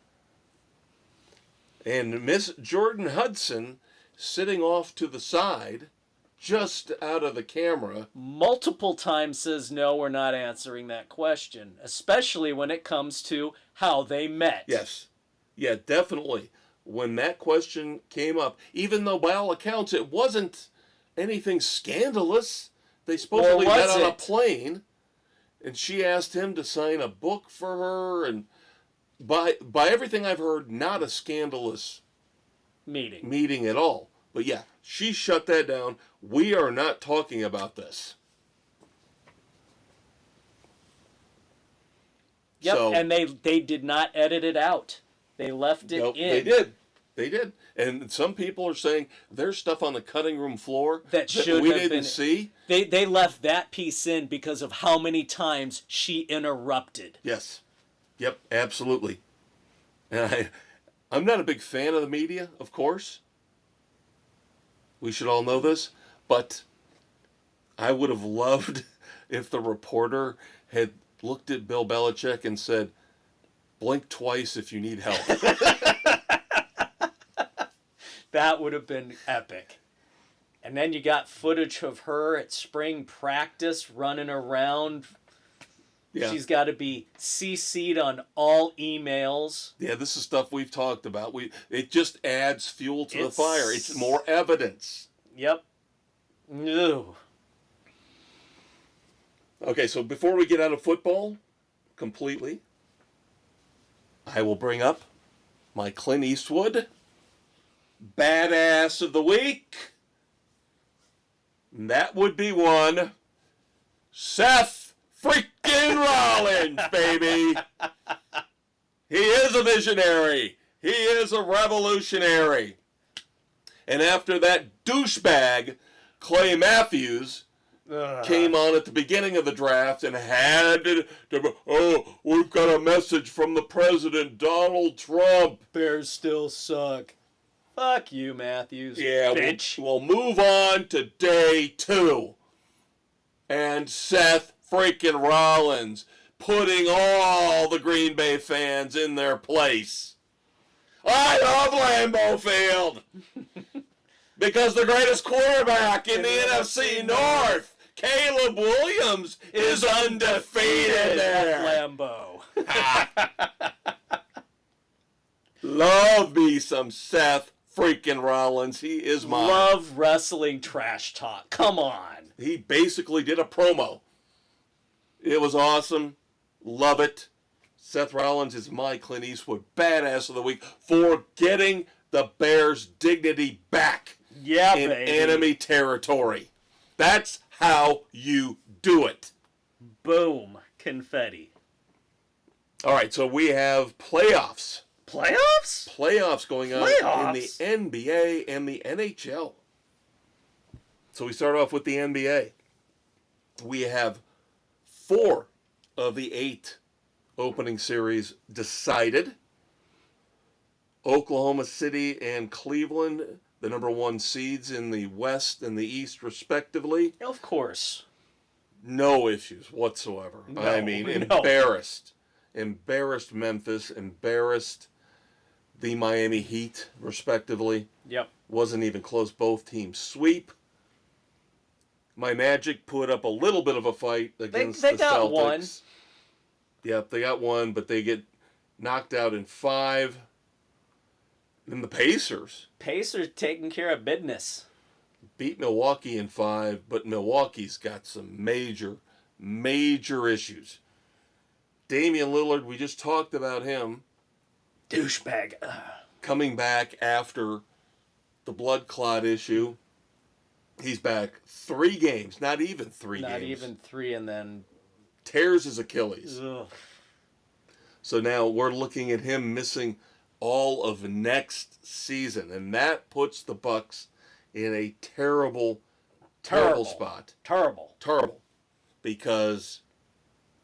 [SPEAKER 1] And Miss Jordon Hudson sitting off to the side, just out of the camera.
[SPEAKER 2] Multiple times says, no, we're not answering that question, especially when it comes to how they met.
[SPEAKER 1] Yes. Yeah, definitely. When that question came up, even though by all accounts it wasn't anything scandalous, they supposedly met on a plane, and she asked him to sign a book for her, and by everything I've heard, not a scandalous meeting at all. But yeah, she shut that down. We are not talking about this.
[SPEAKER 2] Yep, so, and they did not edit it out. They left it in.
[SPEAKER 1] They did. And some people are saying there's stuff on the cutting room floor
[SPEAKER 2] that
[SPEAKER 1] we didn't see.
[SPEAKER 2] They left that piece in because of how many times she interrupted.
[SPEAKER 1] Yes. Yep, absolutely. And I'm not a big fan of the media, of course. We should all know this. But I would have loved if the reporter had looked at Bill Belichick and said, blink twice if you need help.
[SPEAKER 2] That would have been epic. And then you got footage of her at spring practice running around. Yeah. She's got to be CC'd on all emails.
[SPEAKER 1] Yeah, this is stuff we've talked about. It just adds fuel to the fire. It's more evidence.
[SPEAKER 2] Yep. No.
[SPEAKER 1] Okay, so before we get out of football completely, I will bring up my Clint Eastwood Badass of the Week. And that would be one Seth freaking Rollins, baby. He is a visionary. He is a revolutionary. And after that douchebag, Clay Matthews, came on at the beginning of the draft and had to, we've got a message from the president, Donald Trump.
[SPEAKER 2] Bears still suck. Fuck you, Matthews.
[SPEAKER 1] Yeah,
[SPEAKER 2] bitch.
[SPEAKER 1] We'll move on to day 2. And Seth freaking Rollins putting all the Green Bay fans in their place. I love Lambeau Field because the greatest quarterback in the NFC North, Caleb Williams, is undefeated there.
[SPEAKER 2] Lambeau.
[SPEAKER 1] Love me some Seth freaking Rollins. He is mine.
[SPEAKER 2] Love wrestling trash talk. Come on.
[SPEAKER 1] He basically did a promo. It was awesome. Love it. Seth Rollins is my Clint Eastwood Badass of the Week for getting the Bears' dignity back in enemy territory. That's how you do it.
[SPEAKER 2] Boom. Confetti.
[SPEAKER 1] All right, so we have playoffs
[SPEAKER 2] Playoffs?
[SPEAKER 1] Playoffs going on
[SPEAKER 2] Playoffs?
[SPEAKER 1] in the NBA and the NHL. So we start off with the NBA. We have 4 of the 8 opening series decided. Oklahoma City and Cleveland, the number 1 seeds in the West and the East, respectively.
[SPEAKER 2] Of course.
[SPEAKER 1] No issues whatsoever. Embarrassed. Embarrassed Memphis, embarrassed the Miami Heat, respectively.
[SPEAKER 2] Yep.
[SPEAKER 1] Wasn't even close. Both teams sweep. My Magic put up a little bit of a fight against the
[SPEAKER 2] got
[SPEAKER 1] Celtics.
[SPEAKER 2] One.
[SPEAKER 1] Yep, they got 1, but they get knocked out in 5. Then the Pacers
[SPEAKER 2] taking care of business.
[SPEAKER 1] beat Milwaukee in 5, but Milwaukee's got some major, major issues. Damian Lillard, we just talked about him.
[SPEAKER 2] Douchebag.
[SPEAKER 1] Coming back after the blood clot issue. He's back 3 games, not even 3 games.
[SPEAKER 2] Not even 3, and then
[SPEAKER 1] tears his Achilles.
[SPEAKER 2] Ugh.
[SPEAKER 1] So now we're looking at him missing all of next season, and that puts the Bucks in a terrible spot. Terrible. Because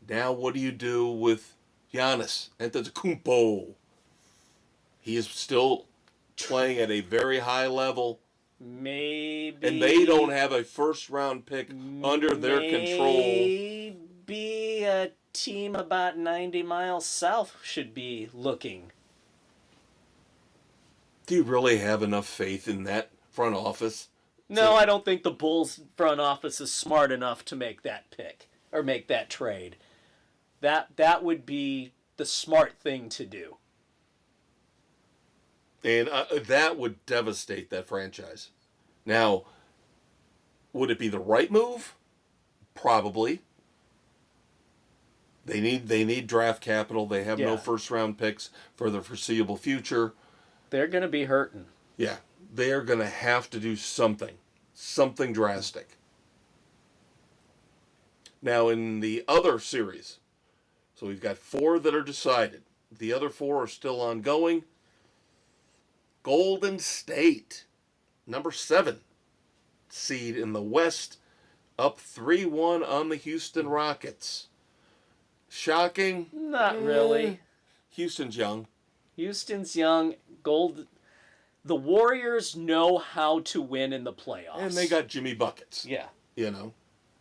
[SPEAKER 1] now what do you do with Giannis Antetokounmpo? He is still playing at a very high level.
[SPEAKER 2] Maybe.
[SPEAKER 1] And they don't have a first-round pick under their control.
[SPEAKER 2] Maybe a team about 90 miles south should be looking.
[SPEAKER 1] Do you really have enough faith in that front office?
[SPEAKER 2] No, I don't think the Bulls front office is smart enough to make that pick or make that trade. That would be the smart thing to do.
[SPEAKER 1] And that would devastate that franchise. Now, would it be the right move? Probably. They need draft capital. They have no first round picks for the foreseeable future.
[SPEAKER 2] They're going to be hurting.
[SPEAKER 1] Yeah, they're going to have to do something drastic. Now, in the other series, so we've got 4 that are decided. The other 4 are still ongoing. Golden State, number 7 seed in the West, up 3-1 on the Houston Rockets. Shocking?
[SPEAKER 2] Not really.
[SPEAKER 1] Houston's young.
[SPEAKER 2] Houston's young. The Warriors know how to win in the playoffs.
[SPEAKER 1] And they got Jimmy Buckets.
[SPEAKER 2] Yeah.
[SPEAKER 1] You know.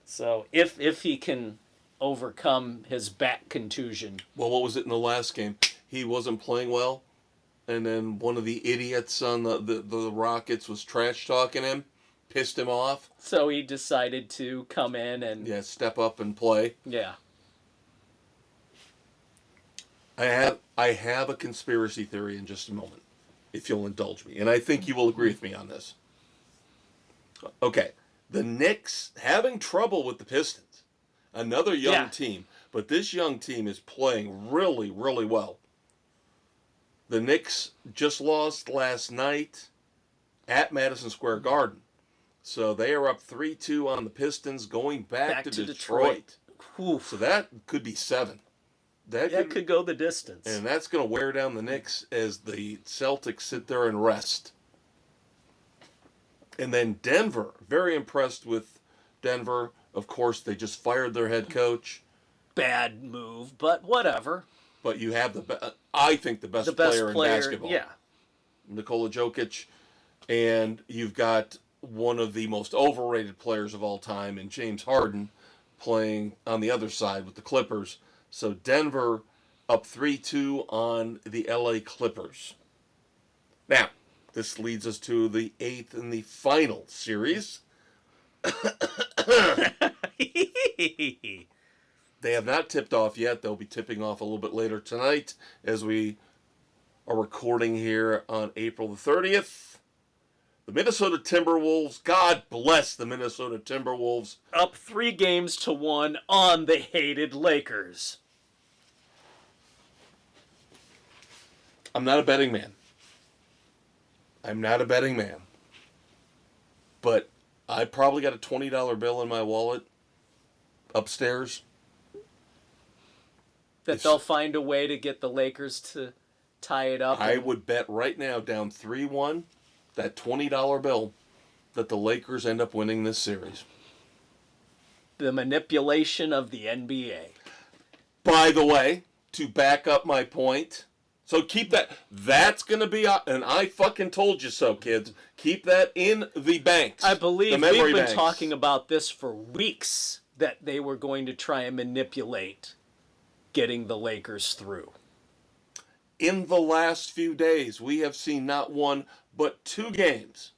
[SPEAKER 2] So if he can overcome his back contusion.
[SPEAKER 1] Well, what was it in the last game? He wasn't playing well. And then one of the idiots on the Rockets was trash-talking him, pissed him off.
[SPEAKER 2] So he decided to come in and...
[SPEAKER 1] Yeah, step up and play.
[SPEAKER 2] Yeah.
[SPEAKER 1] I have a conspiracy theory in just a moment, if you'll indulge me. And I think you will agree with me on this. Okay. The Knicks having trouble with the Pistons. Another young team. But this young team is playing really, really well. The Knicks just lost last night at Madison Square Garden. So they are up 3-2 on the Pistons, going back to Detroit. So that could be 7. That
[SPEAKER 2] could go the distance.
[SPEAKER 1] And that's going to wear down the Knicks as the Celtics sit there and rest. And then Denver, very impressed with Denver. Of course, they just fired their head coach.
[SPEAKER 2] Bad move, but whatever.
[SPEAKER 1] But you have I think the best player in basketball.
[SPEAKER 2] Yeah.
[SPEAKER 1] Nikola Jokic. And you've got one of the most overrated players of all time in James Harden playing on the other side with the Clippers. So Denver up 3-2 on the LA Clippers. Now, this leads us to the 8th and the final series. They have not tipped off yet. They'll be tipping off a little bit later tonight as we are recording here on April the 30th. The Minnesota Timberwolves, God bless the Minnesota Timberwolves.
[SPEAKER 2] Up 3-1 on the hated Lakers.
[SPEAKER 1] I'm not a betting man. But I probably got a $20 bill in my wallet upstairs.
[SPEAKER 2] That they'll find a way to get the Lakers to tie it up.
[SPEAKER 1] I would bet right now, down 3-1, that $20 bill, that the Lakers end up winning this series.
[SPEAKER 2] The manipulation of the NBA.
[SPEAKER 1] By the way, to back up my point, so keep that. That's going to be, and I fucking told you so, kids. Keep that in the banks.
[SPEAKER 2] I believe
[SPEAKER 1] the
[SPEAKER 2] we've been
[SPEAKER 1] banks.
[SPEAKER 2] talking about this for weeks, that they were going to try and manipulate getting the Lakers through.
[SPEAKER 1] In the last few days, we have seen not one, but 2 games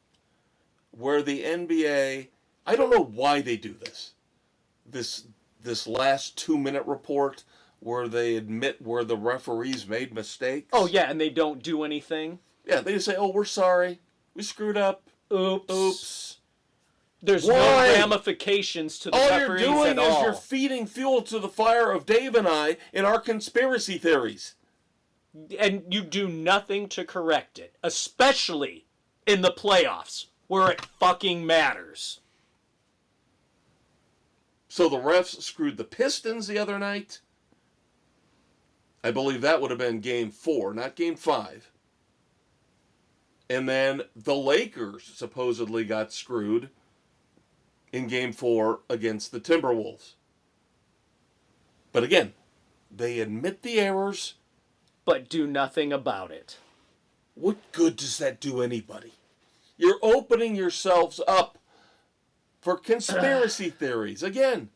[SPEAKER 1] where the NBA, I don't know why they do this. This last 2-minute report where they admit where the referees made mistakes.
[SPEAKER 2] Oh, yeah, and they don't do anything?
[SPEAKER 1] Yeah, they just say, oh, we're sorry. We screwed up.
[SPEAKER 2] Oops. There's
[SPEAKER 1] Why?
[SPEAKER 2] no ramifications to the
[SPEAKER 1] All you're
[SPEAKER 2] referees
[SPEAKER 1] doing
[SPEAKER 2] at all.
[SPEAKER 1] is you're feeding fuel to the fire of Dave and I in our conspiracy theories.
[SPEAKER 2] And you do nothing to correct it, especially in the playoffs, where it fucking matters.
[SPEAKER 1] So the refs screwed the Pistons the other night. I believe that would have been game 4, not game 5. And then the Lakers supposedly got screwed in game 4 against the Timberwolves. But again, they admit the errors.
[SPEAKER 2] But do nothing about it.
[SPEAKER 1] What good does that do anybody? You're opening yourselves up for conspiracy theories. Again.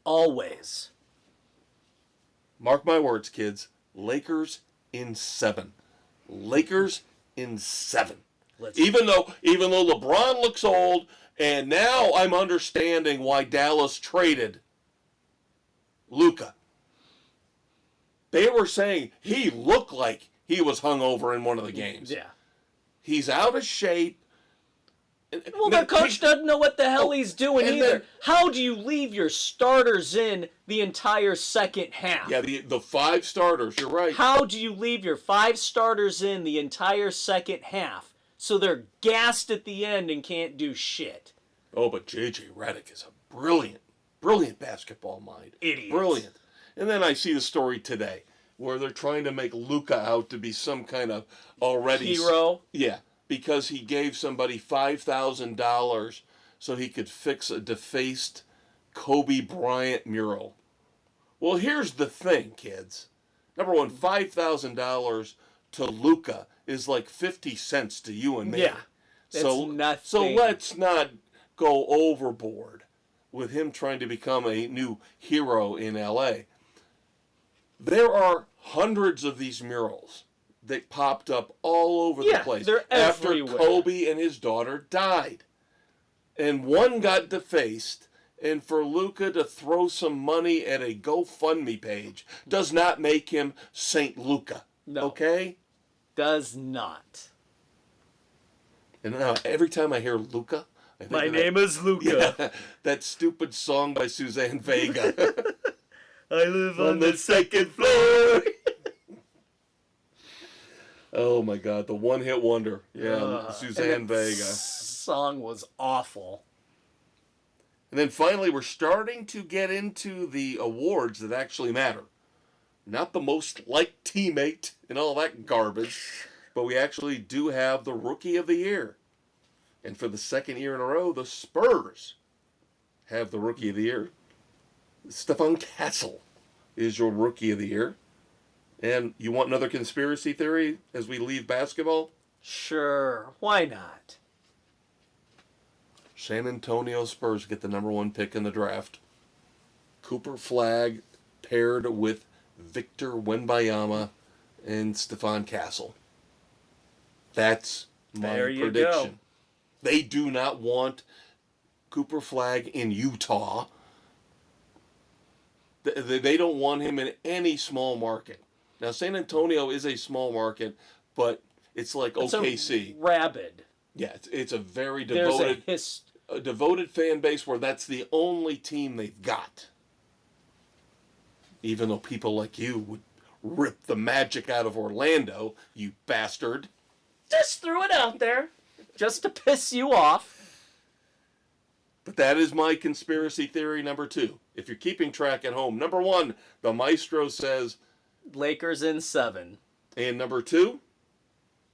[SPEAKER 2] Always.
[SPEAKER 1] Mark my words, kids. Lakers in 7. Lakers in 7. Even though LeBron looks old, and now I'm understanding why Dallas traded Luka. They were saying he looked like he was hungover in one of the games.
[SPEAKER 2] Yeah.
[SPEAKER 1] He's out of shape.
[SPEAKER 2] Well, the coach doesn't know what the hell he's doing either. Then, how do you leave your starters in the entire second half?
[SPEAKER 1] Yeah, the 5 starters, you're right.
[SPEAKER 2] How do you leave your 5 starters in the entire second half so they're gassed at the end and can't do shit?
[SPEAKER 1] Oh, but J.J. Redick is a brilliant basketball mind.
[SPEAKER 2] Idiot.
[SPEAKER 1] Brilliant. And then I see the story today where they're trying to make Luka out to be some kind of already...
[SPEAKER 2] hero?
[SPEAKER 1] Yeah, because he gave somebody $5,000 so he could fix a defaced Kobe Bryant mural. Well, here's the thing, kids. Number one, $5,000 to Luka is like 50 cents to you and me.
[SPEAKER 2] Yeah, that's nothing.
[SPEAKER 1] So let's not go overboard with him trying to become a new hero in L.A. There are hundreds of these murals that popped up all over the place
[SPEAKER 2] they're
[SPEAKER 1] after
[SPEAKER 2] everywhere.
[SPEAKER 1] Kobe and his daughter died. And one got defaced, and for Luka to throw some money at a GoFundMe page does not make him Saint Luka.
[SPEAKER 2] No.
[SPEAKER 1] Okay?
[SPEAKER 2] Does not.
[SPEAKER 1] And now every time I hear Luka, I think
[SPEAKER 2] My name is Luka.
[SPEAKER 1] Yeah, that stupid song by Suzanne Vega.
[SPEAKER 2] I live on the second floor.
[SPEAKER 1] Oh my God, the one-hit wonder. Yeah, Suzanne Vega.
[SPEAKER 2] Song was awful.
[SPEAKER 1] And then finally, we're starting to get into the awards that actually matter. Not the most liked teammate and all that garbage, but we actually do have the Rookie of the Year. And for the second year in a row, the Spurs have the Rookie of the Year. Stephon Castle is your Rookie of the Year. And you want another conspiracy theory as we leave basketball?
[SPEAKER 2] Sure, why not?
[SPEAKER 1] San Antonio Spurs get the number 1 pick in the draft. Cooper Flagg paired with Victor Wembanyama and Stephon Castle. That's my prediction.
[SPEAKER 2] Go.
[SPEAKER 1] They do not want Cooper Flagg in Utah. They don't want him in any small market. Now, San Antonio is a small market, but it's like OKC.
[SPEAKER 2] It's rabid.
[SPEAKER 1] Yeah, it's a very devoted, a devoted fan base where that's the only team they've got. Even though people like you would rip the magic out of Orlando, you bastard.
[SPEAKER 2] Just threw it out there, just to piss you off.
[SPEAKER 1] But that is my conspiracy theory number 2. If you're keeping track at home, number 1, the maestro says...
[SPEAKER 2] Lakers in 7.
[SPEAKER 1] And number 2,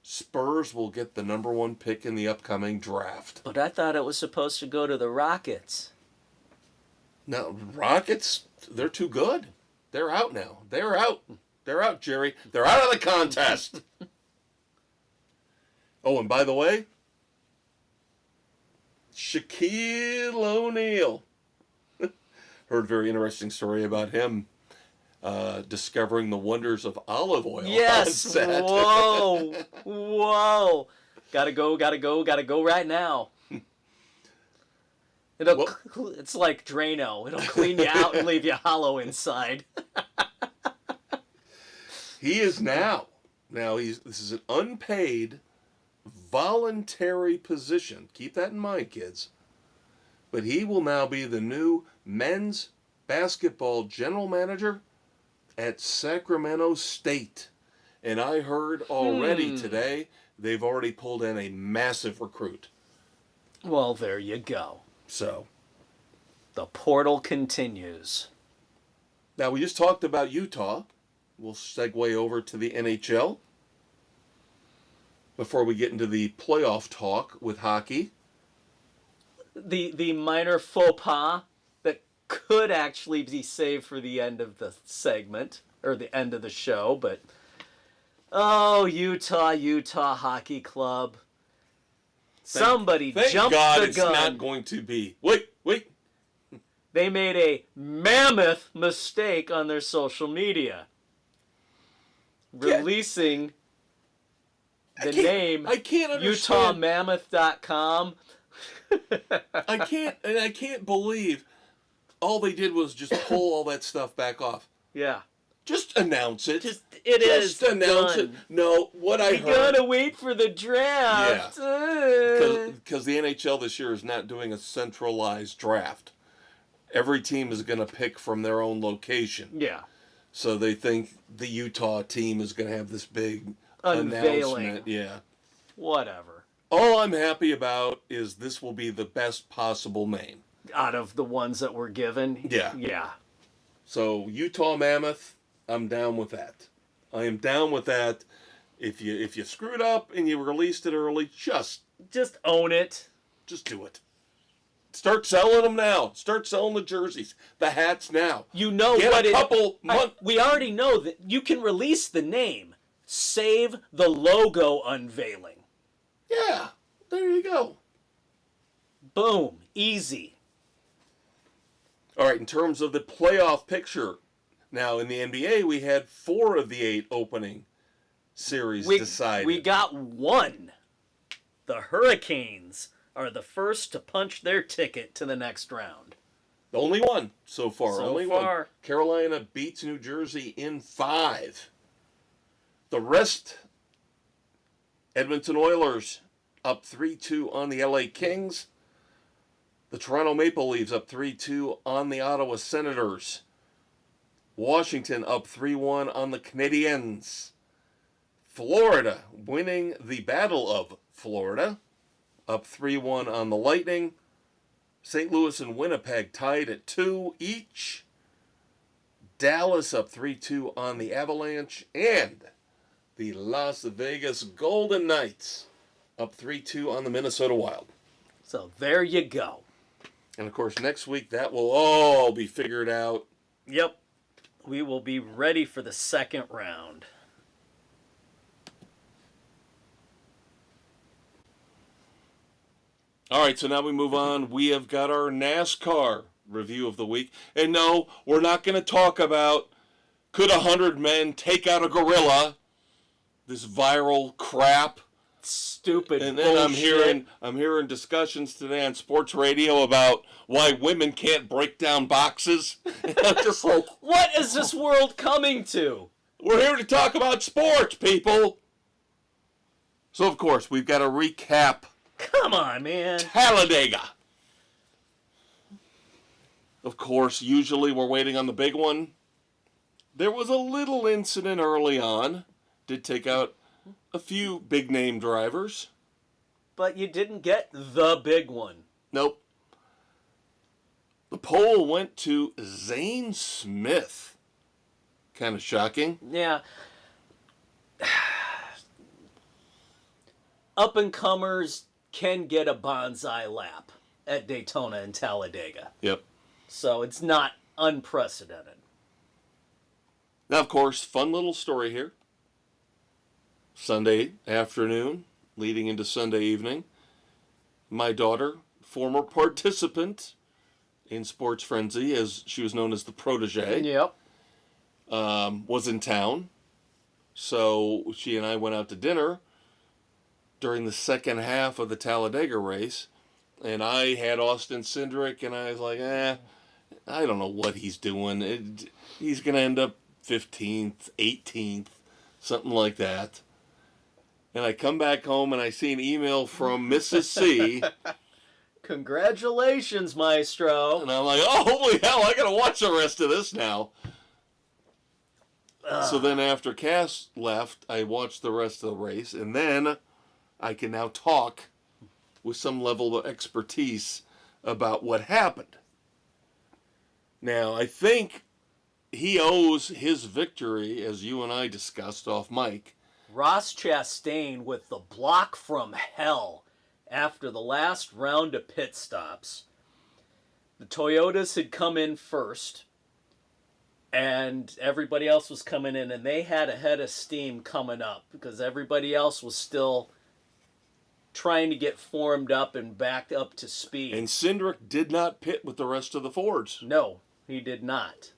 [SPEAKER 1] Spurs will get the number 1 pick in the upcoming draft.
[SPEAKER 2] But I thought it was supposed to go to the Rockets.
[SPEAKER 1] Now, Rockets, they're too good. They're out now. They're out. They're out, Jerry. They're out of the contest. Oh, and by the way, Shaquille O'Neal. Heard a very interesting story about him discovering the wonders of olive oil.
[SPEAKER 2] Yes.
[SPEAKER 1] On set.
[SPEAKER 2] Whoa. Whoa. Gotta go right now. It's like Drano. It'll clean you out and leave you hollow inside.
[SPEAKER 1] He is now. This is an unpaid, voluntary position. Keep that in mind, kids. But he will now be the new men's basketball general manager at Sacramento State. And I heard already today they've already pulled in a massive recruit.
[SPEAKER 2] Well, there you go.
[SPEAKER 1] So,
[SPEAKER 2] the portal continues.
[SPEAKER 1] now we just talked about Utah. We'll segue over to the NHL before we get into the playoff talk with hockey.
[SPEAKER 2] The minor faux pas that could actually be saved for the end of the segment, or the end of the show, but Utah Hockey Club. Somebody jumped
[SPEAKER 1] God
[SPEAKER 2] the
[SPEAKER 1] it's
[SPEAKER 2] gun.
[SPEAKER 1] not going to be. Wait.
[SPEAKER 2] They made a mammoth mistake on their social media. Releasing the name
[SPEAKER 1] I can't understand.
[SPEAKER 2] UtahMammoth.com.
[SPEAKER 1] I can't believe all they did was just pull all that stuff back off.
[SPEAKER 2] Yeah.
[SPEAKER 1] Just announce it.
[SPEAKER 2] Just announce
[SPEAKER 1] it. No, what I heard.
[SPEAKER 2] We gotta wait for the draft.
[SPEAKER 1] Because the NHL this year is not doing a centralized draft. Every team is going to pick from their own location.
[SPEAKER 2] Yeah.
[SPEAKER 1] So they think the Utah team is going to have this big
[SPEAKER 2] Unveiling.
[SPEAKER 1] announcement. Yeah.
[SPEAKER 2] Whatever.
[SPEAKER 1] All I'm happy about is this will be the best possible name.
[SPEAKER 2] Out of the ones that were given?
[SPEAKER 1] Yeah.
[SPEAKER 2] Yeah.
[SPEAKER 1] So Utah Mammoth, I'm down with that. I am down with that. If you screwed up and you released it early, just
[SPEAKER 2] own it.
[SPEAKER 1] Just do it. Start selling them now. Start selling the jerseys, the hats now.
[SPEAKER 2] You know
[SPEAKER 1] Get
[SPEAKER 2] what?
[SPEAKER 1] A couple months.
[SPEAKER 2] We already know that you can release the name. Save the logo unveiling.
[SPEAKER 1] Yeah, there you go.
[SPEAKER 2] Boom, easy.
[SPEAKER 1] All right. In terms of the playoff picture, now in the NBA we had 4 of the 8 opening series decided.
[SPEAKER 2] We got 1. The Hurricanes are the first to punch their ticket to the next round.
[SPEAKER 1] Only 1 so far. Only 1.
[SPEAKER 2] Far.
[SPEAKER 1] Carolina beats New Jersey in 5. The rest, Edmonton Oilers up 3-2 on the LA Kings. The Toronto Maple Leafs up 3-2 on the Ottawa Senators. Washington up 3-1 on the Canadiens. Florida winning the Battle of Florida, up 3-1 on the Lightning. St. Louis and Winnipeg tied at 2 each. Dallas up 3-2 on the Avalanche. And the Las Vegas Golden Knights up 3-2 on the Minnesota Wild.
[SPEAKER 2] So there you go.
[SPEAKER 1] And of course, next week that will all be figured out.
[SPEAKER 2] Yep. We will be ready for the second round.
[SPEAKER 1] All right, so now we move on. We have got our NASCAR review of the week. And no, we're not going to talk about could 100 men take out a gorilla, this viral crap.
[SPEAKER 2] Stupid
[SPEAKER 1] and then
[SPEAKER 2] bullshit.
[SPEAKER 1] I'm hearing discussions today on sports radio about why women can't break down boxes. And I'm just like,
[SPEAKER 2] what is this world coming to?
[SPEAKER 1] We're here to talk about sports, people. So of course we've got to recap.
[SPEAKER 2] Come on, man.
[SPEAKER 1] Talladega. Of course, usually we're waiting on the big one. There was a little incident early on. Did take out a few big-name drivers.
[SPEAKER 2] But you didn't get the big one.
[SPEAKER 1] Nope. The pole went to Zane Smith. Kind of shocking.
[SPEAKER 2] Yeah. up-and-comers can get a bonsai lap at Daytona and Talladega.
[SPEAKER 1] Yep.
[SPEAKER 2] So it's not unprecedented.
[SPEAKER 1] Now, of course, fun little story here. Sunday afternoon, leading into Sunday evening, my daughter, former participant in Sports Frenzy, as she was known as the protege,
[SPEAKER 2] Yep.
[SPEAKER 1] was in town. So she and I went out to dinner during the second half of the Talladega race. And I had Austin Cindric, and I was like, I don't know what he's doing. He's going to end up 15th, 18th, something like that. And I come back home, and I see an email from Mrs. C.
[SPEAKER 2] Congratulations, Maestro.
[SPEAKER 1] And I'm like, oh, holy hell, I got to watch the rest of this now. So then after Cass left, I watched the rest of the race, and then I can now talk with some level of expertise about what happened. Now, I think he owes his victory, as you and I discussed off mic.
[SPEAKER 2] Ross Chastain with the block from hell after the last round of pit stops. The Toyotas had come in first, and everybody else was coming in, and they had a head of steam coming up because everybody else was still trying to get formed up and back up to speed.
[SPEAKER 1] And Cindric did not pit with the rest of the Fords.
[SPEAKER 2] No, he did not.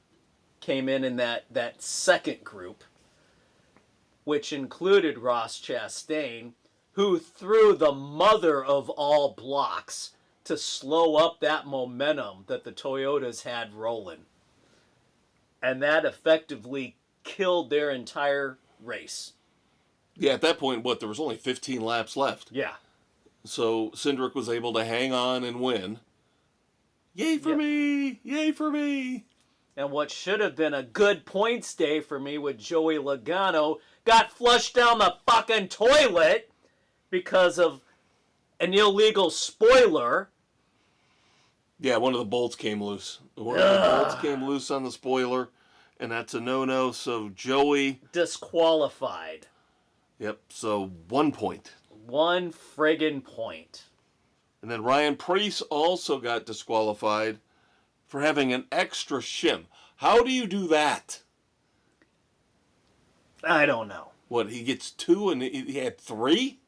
[SPEAKER 2] Came in that second group, which included Ross Chastain, who threw the mother of all blocks to slow up that momentum that the Toyotas had rolling. And that effectively killed their entire race.
[SPEAKER 1] Yeah, at that point, there was only 15 laps left.
[SPEAKER 2] Yeah.
[SPEAKER 1] So Cindric was able to hang on and win. Yay for me! Yay for me!
[SPEAKER 2] And what should have been a good points day for me with Joey Logano got flushed down the fucking toilet because of an illegal spoiler.
[SPEAKER 1] Yeah, one of the bolts came loose. One of the bolts came loose on the spoiler, and that's a no-no. So Joey
[SPEAKER 2] disqualified.
[SPEAKER 1] Yep, so 1 point.
[SPEAKER 2] 1 friggin' point.
[SPEAKER 1] And then Ryan Preece also got disqualified for having an extra shim. How do you do that?
[SPEAKER 2] I don't know.
[SPEAKER 1] What, he gets 2 and he had 3?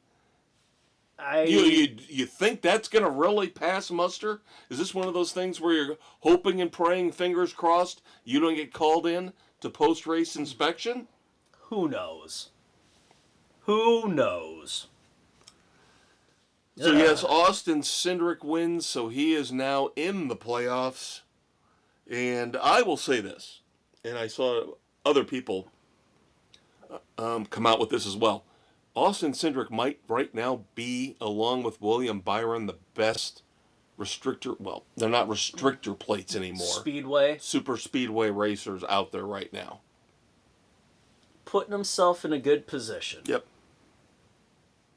[SPEAKER 1] You think that's going to really pass muster? Is this one of those things where you're hoping and praying, fingers crossed, you don't get called in to post-race inspection?
[SPEAKER 2] Who knows? Who knows?
[SPEAKER 1] So yes, Austin Cindric wins, so he is now in the playoffs. And I will say this, and I saw other people come out with this as well. Austin Cindric might right now be, along with William Byron, the best restrictor. Well, they're not restrictor plates anymore.
[SPEAKER 2] Speedway.
[SPEAKER 1] Super speedway racers out there right now.
[SPEAKER 2] Putting himself in a good position.
[SPEAKER 1] Yep.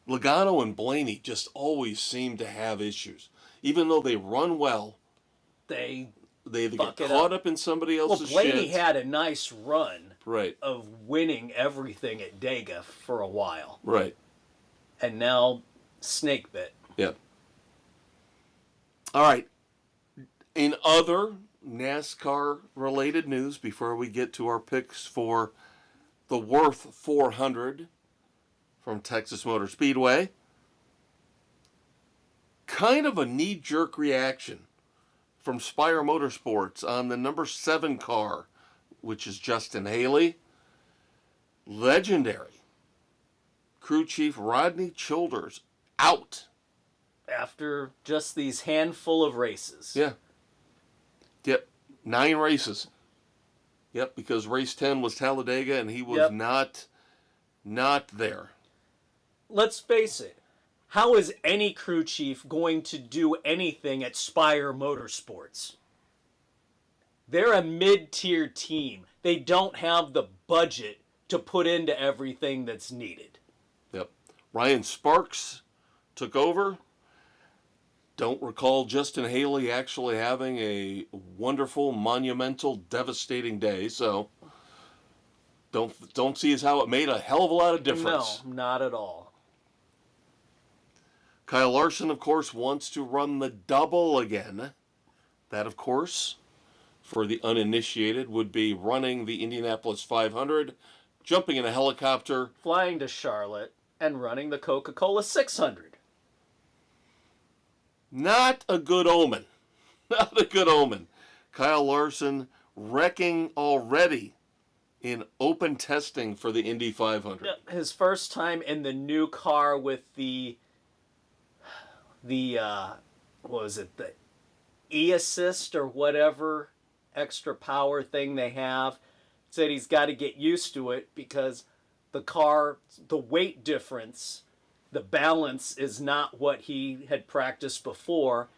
[SPEAKER 1] Logano and Blaney just always seem to have issues. Even though they run well, they get caught up in somebody else's shit.
[SPEAKER 2] Well, Blaney had a nice run
[SPEAKER 1] right.
[SPEAKER 2] of winning everything at Dega for a while.
[SPEAKER 1] Right.
[SPEAKER 2] And now snake bit.
[SPEAKER 1] Yep. All right. In other NASCAR-related news, before we get to our picks for the Worth 400 from Texas Motor Speedway, kind of a knee-jerk reaction from Spire Motorsports on the number 7 car, which is Justin Haley. Legendary crew chief Rodney Childers out.
[SPEAKER 2] After just these handful of races.
[SPEAKER 1] Yeah. Yep. 9 races. Yep, because race 10 was Talladega and he was not there.
[SPEAKER 2] Let's face it. How is any crew chief going to do anything at Spire Motorsports? They're a mid-tier team. They don't have the budget to put into everything that's needed.
[SPEAKER 1] Yep. Ryan Sparks took over. Don't recall Justin Haley actually having a wonderful, monumental, devastating day. So Don't see as how it made a hell of a lot of difference.
[SPEAKER 2] No, not at all.
[SPEAKER 1] Kyle Larson, of course, wants to run the double again. That, of course, for the uninitiated, would be running the Indianapolis 500, jumping in a helicopter,
[SPEAKER 2] flying to Charlotte, and running the Coca-Cola 600.
[SPEAKER 1] Not a good omen. Not a good omen. Kyle Larson wrecking already in open testing for the Indy 500.
[SPEAKER 2] His first time in the new car with the what was it, the e-assist or whatever extra power thing they have. Said he's got to get used to it because the car, the weight difference, the balance is not what he had practiced before,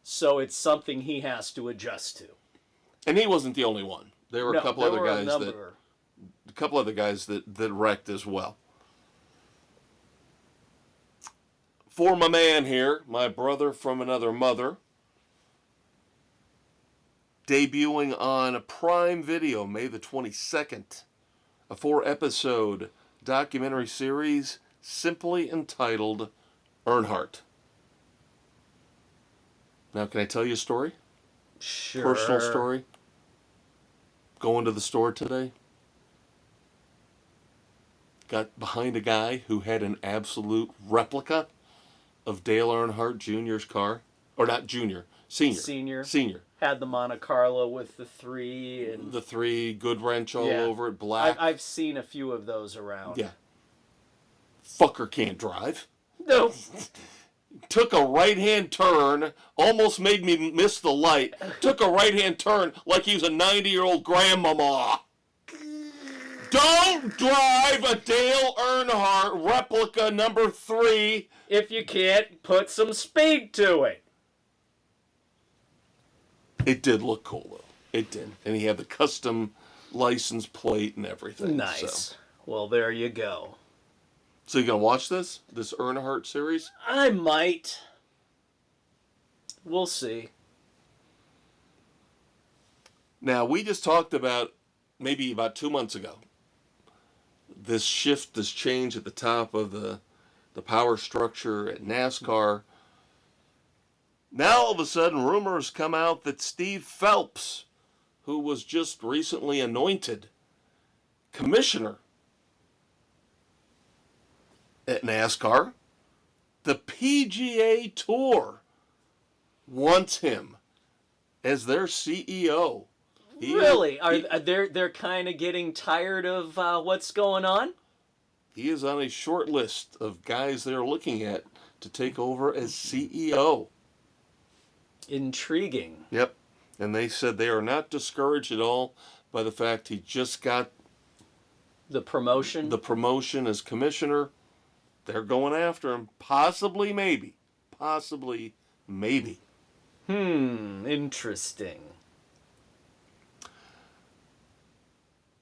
[SPEAKER 2] so it's something he has to adjust to.
[SPEAKER 1] And he wasn't the only one. There were a couple other guys that wrecked as well. For my man here, my brother from another mother, debuting on Prime Video May the 22nd, a 4-episode documentary series simply entitled Earnhardt. Now, can I tell you a story?
[SPEAKER 2] Sure.
[SPEAKER 1] Personal story. Going to the store today. Got behind a guy who had an absolute replica of Dale Earnhardt Jr.'s car. Or not junior, senior. Senior.
[SPEAKER 2] Had the Monte Carlo with the 3 and
[SPEAKER 1] the 3, good wrench all over it, black.
[SPEAKER 2] I've seen a few of those around.
[SPEAKER 1] Yeah. Fucker can't drive.
[SPEAKER 2] No.
[SPEAKER 1] Took a right-hand turn, almost made me miss the light. Took a right-hand turn like he was a 90-year-old grandmama. Don't drive a Dale Earnhardt replica number 3.
[SPEAKER 2] If you can't put some speed to it.
[SPEAKER 1] It did look cool, though. It did. And he had the custom license plate and everything.
[SPEAKER 2] Nice.
[SPEAKER 1] So.
[SPEAKER 2] Well, there you go.
[SPEAKER 1] So you going to watch this Earnhardt series?
[SPEAKER 2] I might. We'll see.
[SPEAKER 1] Now, we just talked about, maybe about 2 months ago, this shift, this change at the top of the power structure at NASCAR. Now, all of a sudden, rumors come out that Steve Phelps, who was just recently anointed commissioner at NASCAR, the PGA Tour wants him as their CEO.
[SPEAKER 2] Really? They're kind of getting tired of what's going on?
[SPEAKER 1] He is on a short list of guys they're looking at to take over as CEO.
[SPEAKER 2] Intriguing.
[SPEAKER 1] Yep. And they said they are not discouraged at all by the fact he just got
[SPEAKER 2] the promotion.
[SPEAKER 1] The promotion as commissioner. They're going after him. Possibly, maybe.
[SPEAKER 2] Interesting.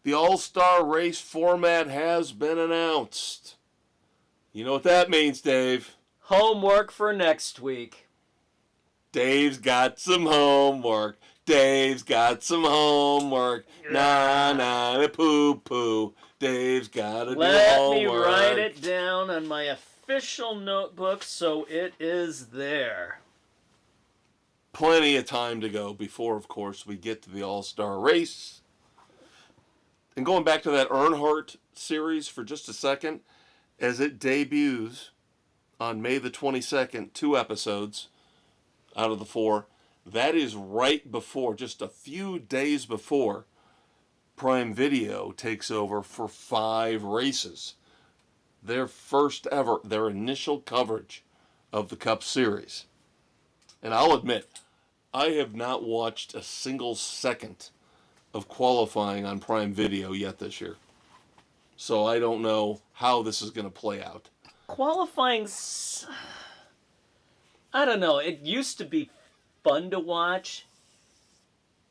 [SPEAKER 1] The All-Star Race format has been announced. You know what that means, Dave?
[SPEAKER 2] Homework for next week.
[SPEAKER 1] Dave's got some homework. Nah, poo-poo. Dave's got to do homework.
[SPEAKER 2] Let me write it down on my official notebook so it is there.
[SPEAKER 1] Plenty of time to go before, of course, we get to the All-Star Race. And going back to that Earnhardt series for just a second, as it debuts on May the 22nd, 2 episodes out of the 4, that is right before, just a few days before, Prime Video takes over for 5 races. Their first ever, their initial coverage of the Cup Series. And I'll admit, I have not watched a single second of qualifying on Prime Video yet this year. So I don't know how this is going to play out.
[SPEAKER 2] Qualifying's... I don't know. It used to be fun to watch.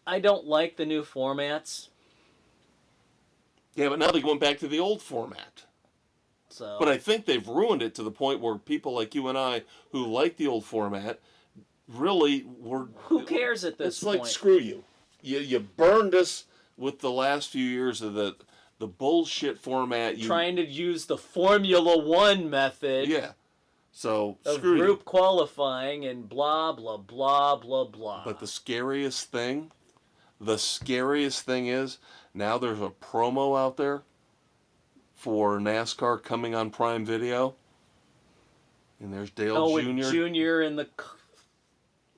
[SPEAKER 2] I don't like the new formats.
[SPEAKER 1] Yeah, but now they're going back to the old format.
[SPEAKER 2] So.
[SPEAKER 1] But I think they've ruined it to the point where people like you and I who like the old format really were...
[SPEAKER 2] Who cares at this point?
[SPEAKER 1] It's like, screw you. You burned us with the last few years of the the bullshit format.
[SPEAKER 2] Trying to use the Formula One method.
[SPEAKER 1] Yeah. So,
[SPEAKER 2] of
[SPEAKER 1] screw
[SPEAKER 2] group
[SPEAKER 1] you.
[SPEAKER 2] qualifying and blah, blah, blah, blah, blah.
[SPEAKER 1] But the scariest thing is now there's a promo out there for NASCAR coming on Prime Video. And there's Dale Jr.
[SPEAKER 2] Jr. in the...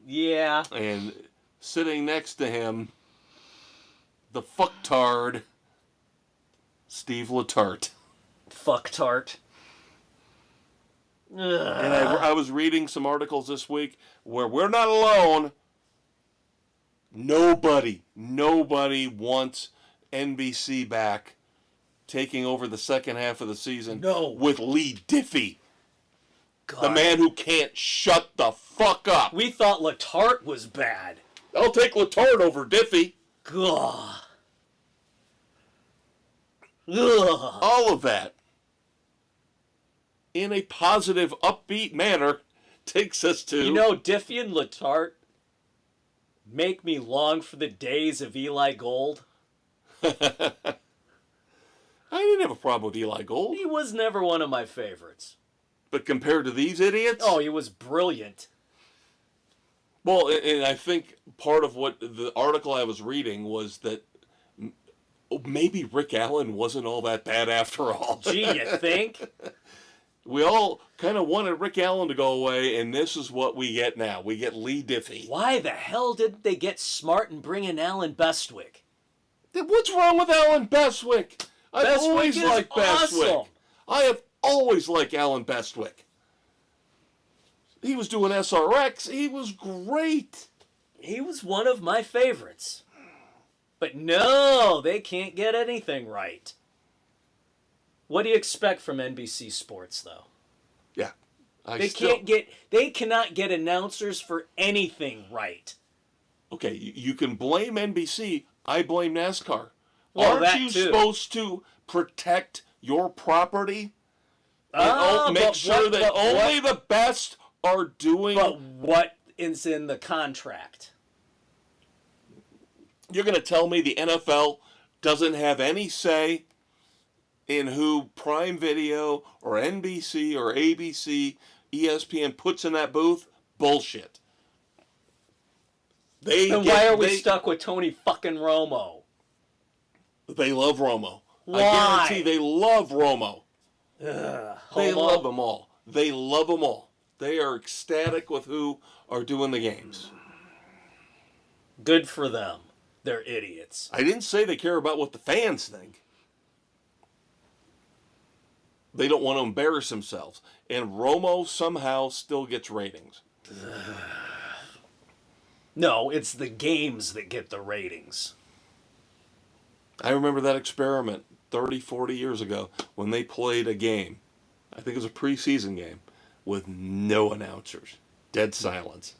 [SPEAKER 2] Yeah.
[SPEAKER 1] And sitting next to him, the fucktard, Steve Letarte.
[SPEAKER 2] Fucktard.
[SPEAKER 1] And I was reading some articles this week where we're not alone. Nobody wants NBC back taking over the second half of the season with Lee Diffie. God. The man who can't shut the fuck up.
[SPEAKER 2] We thought Letarte was bad.
[SPEAKER 1] I'll take Letarte over Diffie.
[SPEAKER 2] Ugh.
[SPEAKER 1] All of that, in a positive, upbeat manner, takes us to...
[SPEAKER 2] You know, Diffie and Letarte make me long for the days of Eli Gold.
[SPEAKER 1] I didn't have a problem with Eli Gold.
[SPEAKER 2] He was never one of my favorites.
[SPEAKER 1] But compared to these idiots?
[SPEAKER 2] Oh, he was brilliant.
[SPEAKER 1] Well, and I think part of what the article I was reading was that maybe Rick Allen wasn't all that bad after all.
[SPEAKER 2] Gee, you think?
[SPEAKER 1] We all kind of wanted Rick Allen to go away, and this is what we get now. We get Lee Diffie.
[SPEAKER 2] Why the hell didn't they get smart and bring in Alan Bestwick?
[SPEAKER 1] What's wrong with Alan Bestwick? I've always liked Bestwick.
[SPEAKER 2] Awesome.
[SPEAKER 1] I have always liked Alan Bestwick. He was doing SRX. He was great.
[SPEAKER 2] He was one of my favorites. But no, they can't get anything right. What do you expect from NBC Sports, though?
[SPEAKER 1] Yeah.
[SPEAKER 2] They cannot get announcers for anything right.
[SPEAKER 1] Okay, you can blame NBC. I blame NASCAR.
[SPEAKER 2] Well,
[SPEAKER 1] Aren't you supposed to protect your property? Make sure that only the best are doing...
[SPEAKER 2] But what is in the contract?
[SPEAKER 1] You're going to tell me the NFL doesn't have any say in who Prime Video or NBC or ABC, ESPN puts in that booth? Bullshit.
[SPEAKER 2] Then why are we stuck with Tony fucking Romo?
[SPEAKER 1] They love Romo.
[SPEAKER 2] Why?
[SPEAKER 1] I guarantee they love Romo. They love them all. They love them all. They are ecstatic with who are doing the games.
[SPEAKER 2] Good for them. They're idiots.
[SPEAKER 1] I didn't say they care about what the fans think. They don't want to embarrass themselves. And Romo somehow still gets ratings.
[SPEAKER 2] No, it's the games that get the ratings.
[SPEAKER 1] I remember that experiment 30, 40 years ago when they played a game. I think it was a preseason game with no announcers. Dead silence.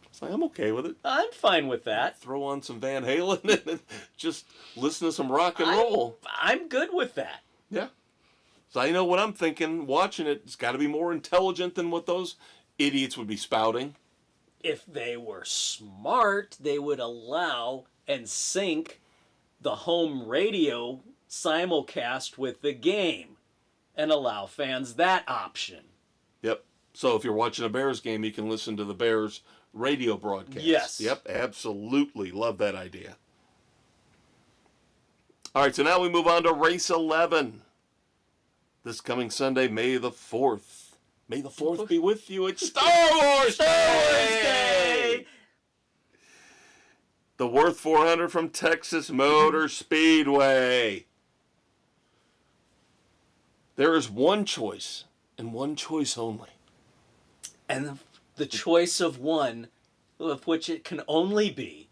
[SPEAKER 1] It's like, I'm okay with it.
[SPEAKER 2] I'm fine with that.
[SPEAKER 1] Throw on some Van Halen and just listen to some rock and roll.
[SPEAKER 2] I'm good with that.
[SPEAKER 1] Yeah. So I know what I'm thinking. Watching it, it's got to be more intelligent than what those idiots would be spouting.
[SPEAKER 2] If they were smart, they would allow and sync the home radio simulcast with the game and allow fans that option.
[SPEAKER 1] Yep. So if you're watching a Bears game, you can listen to the Bears radio broadcast.
[SPEAKER 2] Yes.
[SPEAKER 1] Yep, absolutely. Love that idea. All right, so now we move on to Race 11. This coming Sunday, May the 4th. May the 4th be with you. It's Star Wars Day! The Worth 400 from Texas Motor Speedway. There is one choice, and one choice only.
[SPEAKER 2] And the choice of one, of which it can only be,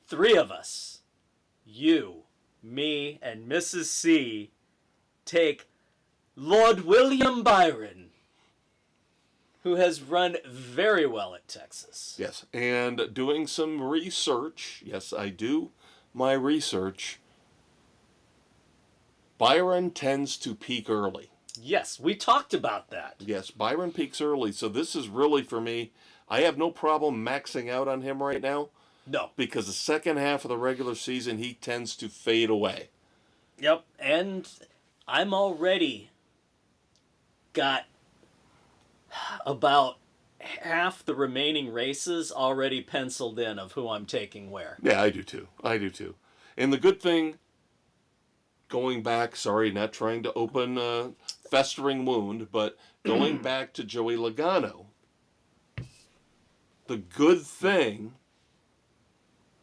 [SPEAKER 2] three of us, you, me, and Mrs. C, take Lord William Byron, who has run very well at Texas.
[SPEAKER 1] Yes, and doing some research, yes, I do my research, Byron tends to peak early.
[SPEAKER 2] Yes, we talked about that.
[SPEAKER 1] Yes, Byron peaks early, so this is really, for me, I have no problem maxing out on him right now.
[SPEAKER 2] No.
[SPEAKER 1] Because the second half of the regular season, he tends to fade away.
[SPEAKER 2] Yep, and I'm already got about half the remaining races already penciled in of who I'm taking where.
[SPEAKER 1] Yeah, I do too. And the good thing, going back, sorry, not trying to open a festering wound, but going back to Joey Logano, the good thing,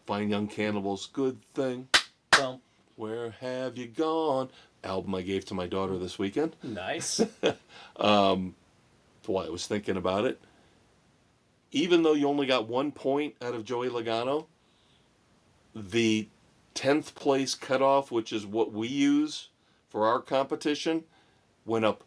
[SPEAKER 1] Fine Young Cannibals, good thing,
[SPEAKER 2] Well,
[SPEAKER 1] where have you gone? Album I gave to my daughter this weekend.
[SPEAKER 2] nice.
[SPEAKER 1] Boy, I was thinking about it. Even though you only got 1 point out of Joey Logano, the 10th place cutoff, which is what we use for our competition, went up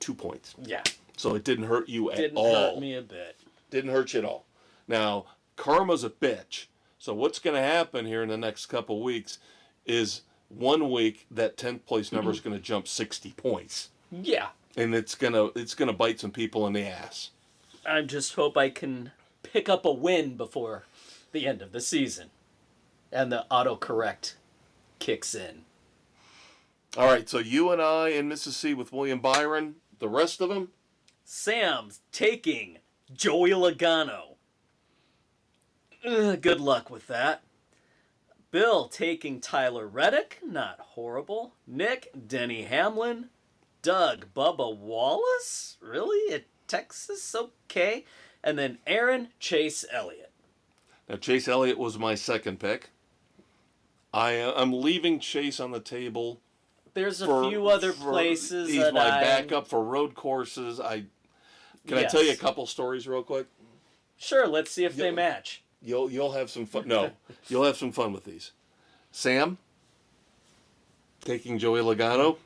[SPEAKER 1] 2 points.
[SPEAKER 2] Yeah.
[SPEAKER 1] So it didn't hurt you at
[SPEAKER 2] Didn't
[SPEAKER 1] all.
[SPEAKER 2] hurt me a bit.
[SPEAKER 1] Didn't hurt you at all. Now, karma's a bitch. So what's going to happen here in the next couple weeks is 1 week that 10th place number is going to jump 60 points.
[SPEAKER 2] Yeah.
[SPEAKER 1] And it's gonna bite some people in the ass.
[SPEAKER 2] I just hope I can pick up a win before the end of the season. And the autocorrect kicks in.
[SPEAKER 1] All right, so you and I in Mississippi with William Byron. The rest of them?
[SPEAKER 2] Sam's taking Joey Logano. Good luck with that. Bill taking Tyler Reddick. Not horrible. Nick, Denny Hamlin. Doug, Bubba Wallace? Really? At Texas? Okay. And then Aaron, Chase Elliott.
[SPEAKER 1] Now, Chase Elliott was my second pick. I'm leaving Chase on the table.
[SPEAKER 2] There's a few other places
[SPEAKER 1] he's
[SPEAKER 2] that
[SPEAKER 1] my backup for road courses. Can I tell you a couple stories real quick?
[SPEAKER 2] Sure, let's see if they match.
[SPEAKER 1] You'll have some fun. No, you'll have some fun with these. Sam taking Joey Logano.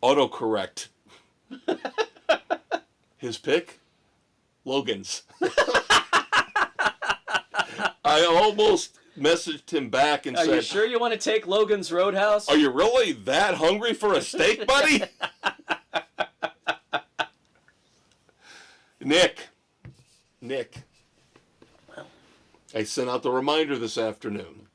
[SPEAKER 1] Autocorrect. His pick, Logan's. I almost messaged him back and said,
[SPEAKER 2] Are you sure you want to take Logan's Roadhouse?
[SPEAKER 1] Are you really that hungry for a steak, buddy? Nick. I sent out the reminder this afternoon.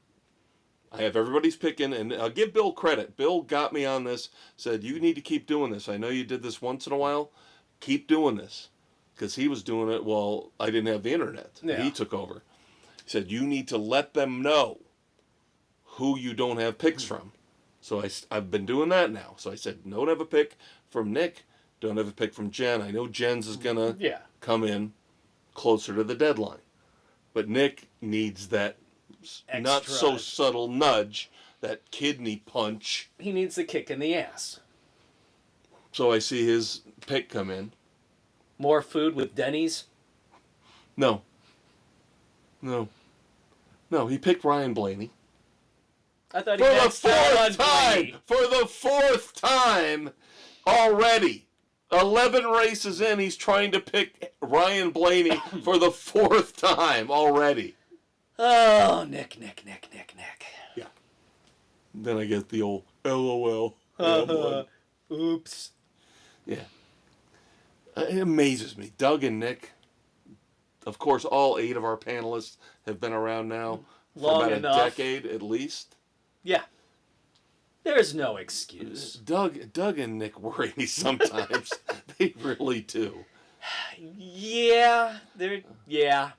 [SPEAKER 1] I have everybody's picking, and I'll give Bill credit. Bill got me on this, said, you need to keep doing this. I know you did this once in a while. Keep doing this. Because he was doing it while I didn't have the internet.
[SPEAKER 2] Yeah.
[SPEAKER 1] He took over. He said, you need to let them know who you don't have picks from. So I've been doing that now. So I said, don't have a pick from Nick. Don't have a pick from Jen. I know Jen's is going to come in closer to the deadline. But Nick needs that not so subtle nudge, that kidney punch.
[SPEAKER 2] He needs the kick in the ass.
[SPEAKER 1] So I see his pick come in.
[SPEAKER 2] More food with Denny's?
[SPEAKER 1] No, he picked Ryan Blaney.
[SPEAKER 2] I thought he had
[SPEAKER 1] For the fourth time already. 11 races in, he's trying to pick Ryan Blaney for the fourth time already.
[SPEAKER 2] Oh, Nick.
[SPEAKER 1] Yeah. Then I get the old LOL.
[SPEAKER 2] Oops.
[SPEAKER 1] Yeah. It amazes me. Doug and Nick, of course, all 8 of our panelists have been around now for about a decade at least.
[SPEAKER 2] Yeah. There's no excuse.
[SPEAKER 1] Doug and Nick worry me sometimes. They really do.
[SPEAKER 2] Yeah.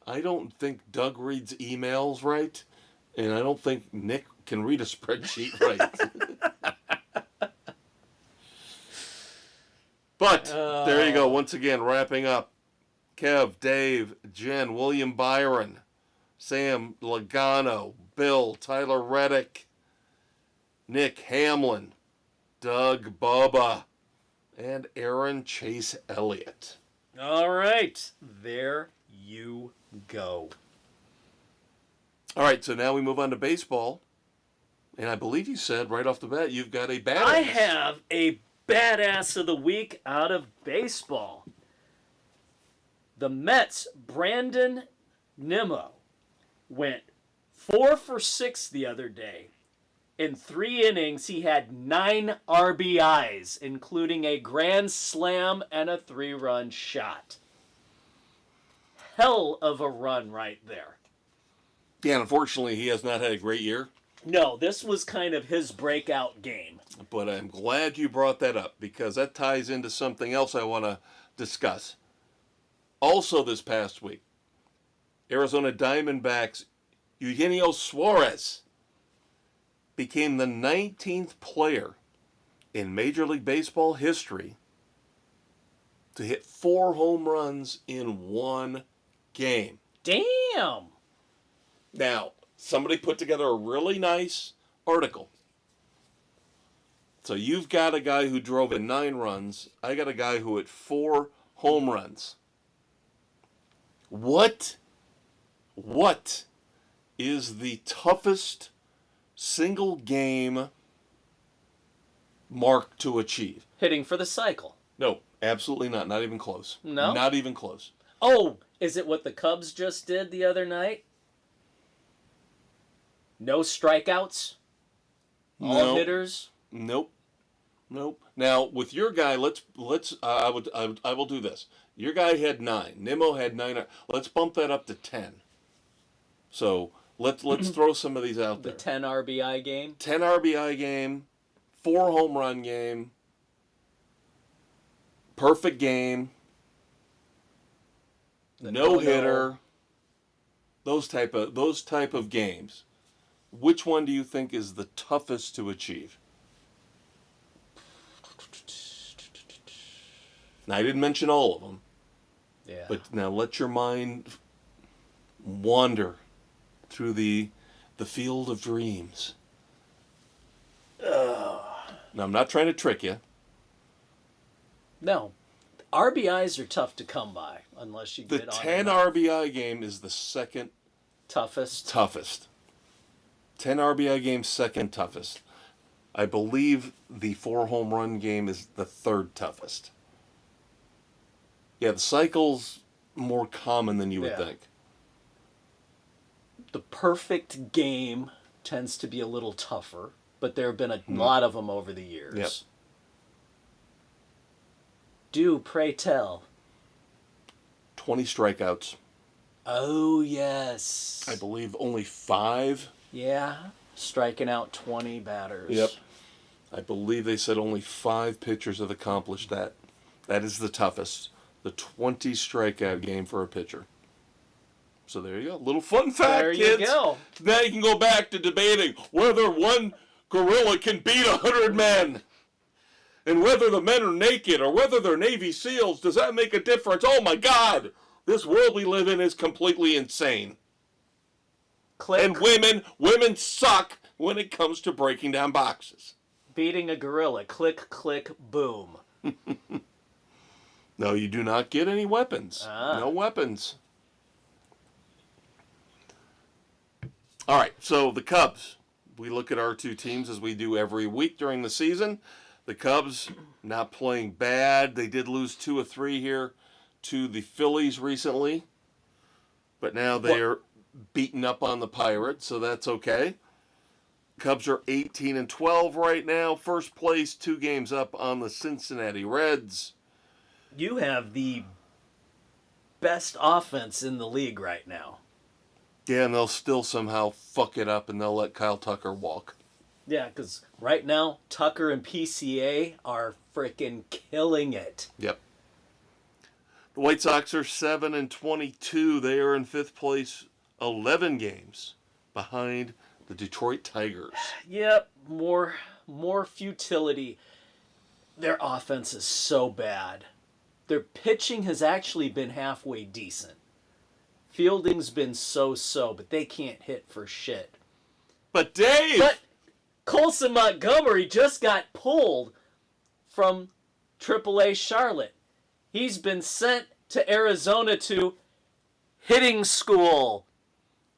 [SPEAKER 1] I don't think Doug reads emails right, and I don't think Nick can read a spreadsheet right. But there you go. Once again, wrapping up. Kev, Dave, Jen, William Byron, Sam Logano, Bill, Tyler Reddick, Nick Hamlin, Doug Bubba, and Aaron Chase Elliott.
[SPEAKER 2] All right. There you go.
[SPEAKER 1] All right, so now we move on to baseball. And I believe you said right off the bat you've got a badass.
[SPEAKER 2] I have a badass of the week out of baseball. The Mets' Brandon Nimmo went 4 for 6 the other day. In 3 innings, he had 9 RBIs, including a grand slam and a 3-run shot. Hell of a run right there.
[SPEAKER 1] Yeah, unfortunately, he has not had a great year.
[SPEAKER 2] No, this was kind of his breakout game.
[SPEAKER 1] But I'm glad you brought that up because that ties into something else I want to discuss. Also this past week, Arizona Diamondbacks' Eugenio Suarez became the 19th player in Major League Baseball history to hit 4 home runs in one game.
[SPEAKER 2] Damn!
[SPEAKER 1] Now, somebody put together a really nice article. So you've got a guy who drove in 9 runs. I got a guy who hit 4 home runs. What is the toughest single game mark to achieve?
[SPEAKER 2] Hitting for the cycle.
[SPEAKER 1] No, absolutely not. Not even close.
[SPEAKER 2] No?
[SPEAKER 1] Not even close.
[SPEAKER 2] Oh, is it what the Cubs just did the other night? No strikeouts? All hitters?
[SPEAKER 1] Nope. Now with your guy, I will do this. Your guy had 9. Nimmo had 9. Let's bump that up to 10. So let's throw some of these out there.
[SPEAKER 2] The 10 RBI game?
[SPEAKER 1] 10 RBI game, 4 home run game, perfect game, no hitter. Those type of games. Which one do you think is the toughest to achieve? Now, I didn't mention all of them.
[SPEAKER 2] Yeah.
[SPEAKER 1] But now let your mind wander through the field of dreams. Now, I'm not trying to trick you.
[SPEAKER 2] No. RBIs are tough to come by unless you get
[SPEAKER 1] The
[SPEAKER 2] on
[SPEAKER 1] 10 RBI game is the second
[SPEAKER 2] toughest.
[SPEAKER 1] 10 RBI game, second toughest. I believe the 4 home run game is the third toughest. Yeah, the cycle's more common than you would think.
[SPEAKER 2] The perfect game tends to be a little tougher, but there have been a lot of them over the years.
[SPEAKER 1] Yep.
[SPEAKER 2] Do pray tell.
[SPEAKER 1] 20 strikeouts.
[SPEAKER 2] Oh, yes.
[SPEAKER 1] I believe only 5.
[SPEAKER 2] Yeah, striking out 20 batters.
[SPEAKER 1] Yep. I believe they said only 5 pitchers have accomplished that. That is the toughest. The 20 strikeout game for a pitcher. So there you go. Little fun fact,
[SPEAKER 2] there
[SPEAKER 1] kids.
[SPEAKER 2] You go.
[SPEAKER 1] Now you can go back to debating whether one gorilla can beat 100 men. And whether the men are naked or whether they're Navy SEALs, does that make a difference? Oh my God! This world we live in is completely insane.
[SPEAKER 2] Click.
[SPEAKER 1] And women suck when it comes to breaking down boxes.
[SPEAKER 2] Beating a gorilla. Click, click, boom.
[SPEAKER 1] No, you do not get any weapons. No weapons. All right, so the Cubs. We look at our 2 teams as we do every week during the season. The Cubs not playing bad. They did lose 2 of 3 here to the Phillies recently. But now they are beaten up on the Pirates, so that's okay. Cubs are 18-12 right now. First place, 2 games up on the Cincinnati Reds.
[SPEAKER 2] You have the best offense in the league right now.
[SPEAKER 1] Yeah, and they'll still somehow fuck it up and they'll let Kyle Tucker walk.
[SPEAKER 2] Yeah, because right now, Tucker and PCA are freaking killing it.
[SPEAKER 1] Yep. The White Sox are 7-22. They are in 5th place, 11 games behind the Detroit Tigers.
[SPEAKER 2] Yep, more futility. Their offense is so bad. Their pitching has actually been halfway decent. Fielding's been so-so, but they can't hit for shit.
[SPEAKER 1] But Dave!
[SPEAKER 2] But Colson Montgomery just got pulled from AAA Charlotte. He's been sent to Arizona to hitting school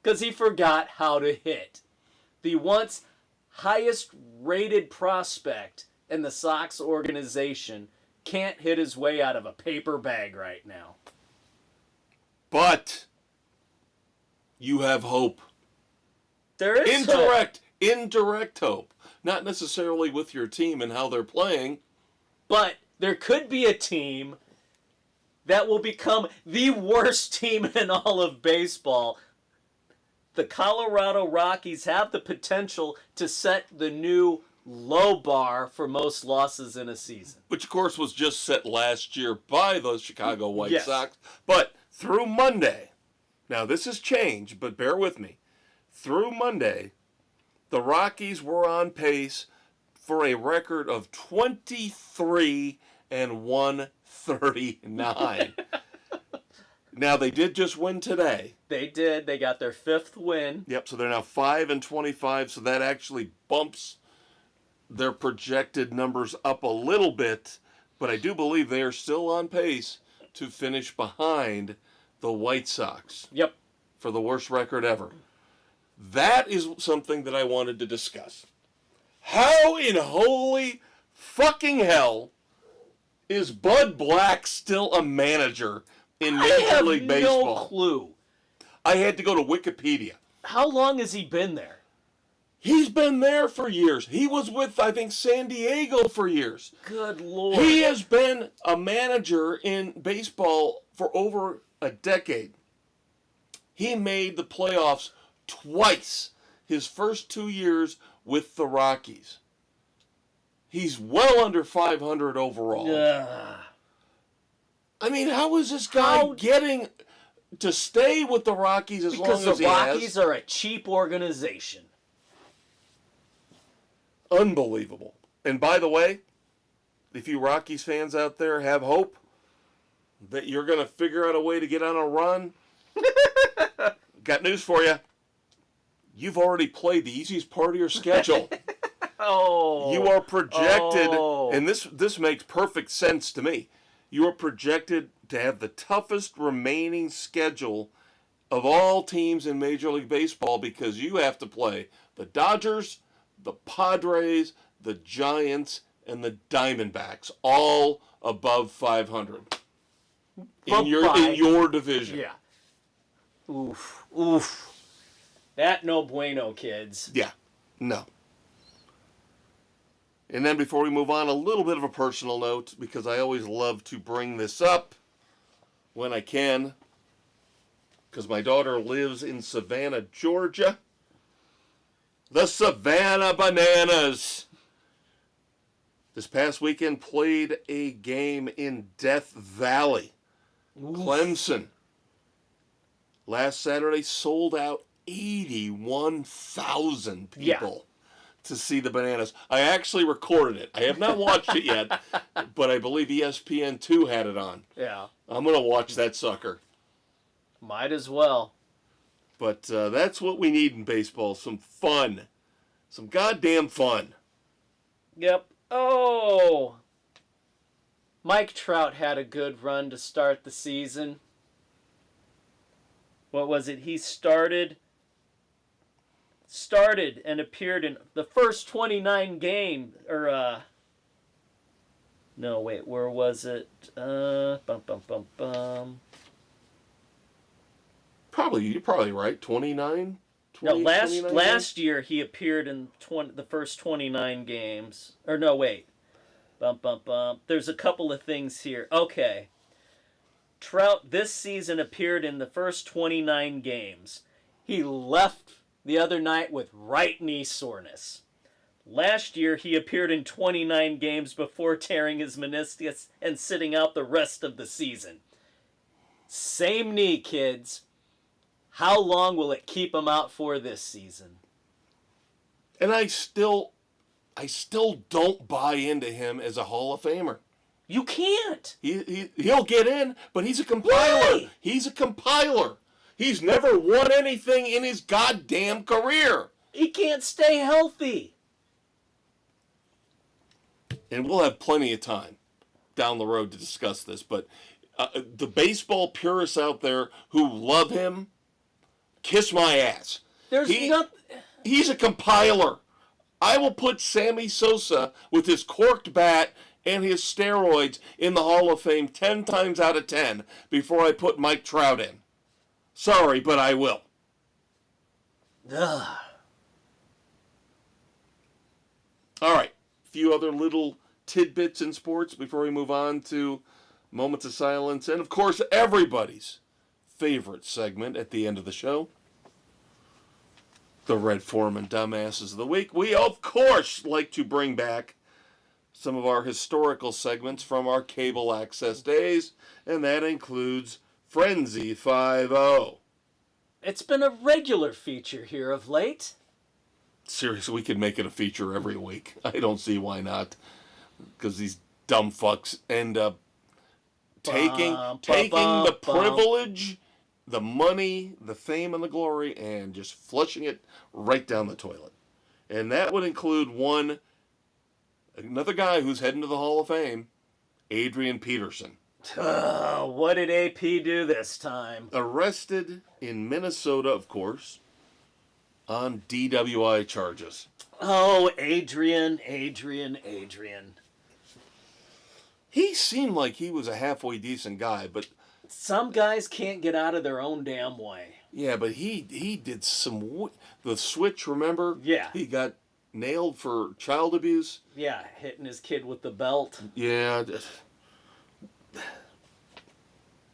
[SPEAKER 2] because he forgot how to hit. The once highest rated prospect in the Sox organization can't hit his way out of a paper bag right now.
[SPEAKER 1] But you have hope.
[SPEAKER 2] There is hope.
[SPEAKER 1] Indirect hope. Not necessarily with your team and how they're playing.
[SPEAKER 2] But there could be a team that will become the worst team in all of baseball the Colorado Rockies have the potential to set the new low bar for most losses in a season.
[SPEAKER 1] Which, of course, was just set last year by the Chicago White
[SPEAKER 2] Yes.
[SPEAKER 1] Sox. But through Monday, now this has changed, but bear with me. Through Monday, the Rockies were on pace for a record of 23 and 139. Now, they did just win today.
[SPEAKER 2] They did. They got their 5th win.
[SPEAKER 1] Yep, so they're now 5 and 25, so that actually bumps their projected numbers up a little bit, but I do believe they are still on pace to finish behind the White Sox.
[SPEAKER 2] Yep.
[SPEAKER 1] For the worst record ever. That is something that I wanted to discuss. How in holy fucking hell is Bud Black still a manager in Major League Baseball?
[SPEAKER 2] No clue.
[SPEAKER 1] I had to go to Wikipedia.
[SPEAKER 2] How long has he been there?
[SPEAKER 1] He's been there for years. He was with, I think, San Diego for years.
[SPEAKER 2] Good Lord.
[SPEAKER 1] He has been a manager in baseball for over a decade. He made the playoffs twice his first 2 years with the Rockies. He's well under 500 overall. I mean, how is this guy getting to stay with the Rockies as long as he has?
[SPEAKER 2] Because the Rockies are a cheap organization.
[SPEAKER 1] Unbelievable. And by the way, if you Rockies fans out there have hope that you're going to figure out a way to get on a run, got news for you. You've already played the easiest part of your schedule. You are projected, and this makes perfect sense to me. You are projected to have the toughest remaining schedule of all teams in Major League Baseball because you have to play the Dodgers, the Padres, the Giants, and the Diamondbacks, all above 500 in your division.
[SPEAKER 2] Yeah. Oof. That no bueno, kids.
[SPEAKER 1] Yeah. No. And then before we move on, a little bit of a personal note, because I always love to bring this up when I can, because my daughter lives in Savannah, Georgia. The Savannah Bananas. This past weekend played a game in Death Valley. Oof. Clemson. Last Saturday sold out 81,000 people to see the Bananas. I actually recorded it. I have not watched it yet, but I believe ESPN2 had it on.
[SPEAKER 2] Yeah.
[SPEAKER 1] I'm going to watch that sucker.
[SPEAKER 2] Might as well.
[SPEAKER 1] But that's what we need in baseball. Some fun. Some goddamn fun.
[SPEAKER 2] Yep. Oh. Mike Trout had a good run to start the season. What was it? He started and appeared in the first 29 games. No, wait, where was it?
[SPEAKER 1] You're probably right. 29?
[SPEAKER 2] No, last year he appeared in the first 29 games. Or no, wait. There's a couple of things here. Okay. Trout this season appeared in the first 29 games. He left the other night with right knee soreness. Last year he appeared in 29 games before tearing his meniscus and sitting out the rest of the season. Same knee, kids. How long will it keep him out for this season?
[SPEAKER 1] And I still don't buy into him as a Hall of Famer.
[SPEAKER 2] You can't.
[SPEAKER 1] He'll get in, but he's a compiler.
[SPEAKER 2] Why?
[SPEAKER 1] He's a compiler. He's never won anything in his goddamn career.
[SPEAKER 2] He can't stay healthy.
[SPEAKER 1] And we'll have plenty of time down the road to discuss this, but the baseball purists out there who love him, kiss my ass. He's a compiler. I will put Sammy Sosa with his corked bat and his steroids in the Hall of Fame 10 times out of 10 before I put Mike Trout in. Sorry, but I will.
[SPEAKER 2] Ugh.
[SPEAKER 1] All right. A few other little tidbits in sports before we move on to moments of silence. And, of course, everybody's favorite segment at the end of the show. the Red Foreman Dumbasses of the Week, we of course like to bring back some of our historical segments from our cable access days, and that includes Frenzy 5-0.
[SPEAKER 2] It's been a regular feature here of late.
[SPEAKER 1] Seriously, we could make it a feature every week. I don't see why not. Because these dumb fucks end up taking the privilege, the money, the fame, and the glory, and just flushing it right down the toilet. And that would include another guy who's heading to the Hall of Fame, Adrian Peterson.
[SPEAKER 2] What did AP do this time?
[SPEAKER 1] Arrested in Minnesota, of course, on DWI charges.
[SPEAKER 2] Oh, Adrian.
[SPEAKER 1] He seemed like he was a halfway decent guy, but
[SPEAKER 2] some guys can't get out of their own damn way.
[SPEAKER 1] Yeah, but he did the switch, remember?
[SPEAKER 2] Yeah.
[SPEAKER 1] He got nailed for child abuse.
[SPEAKER 2] Yeah, hitting his kid with the belt.
[SPEAKER 1] Yeah.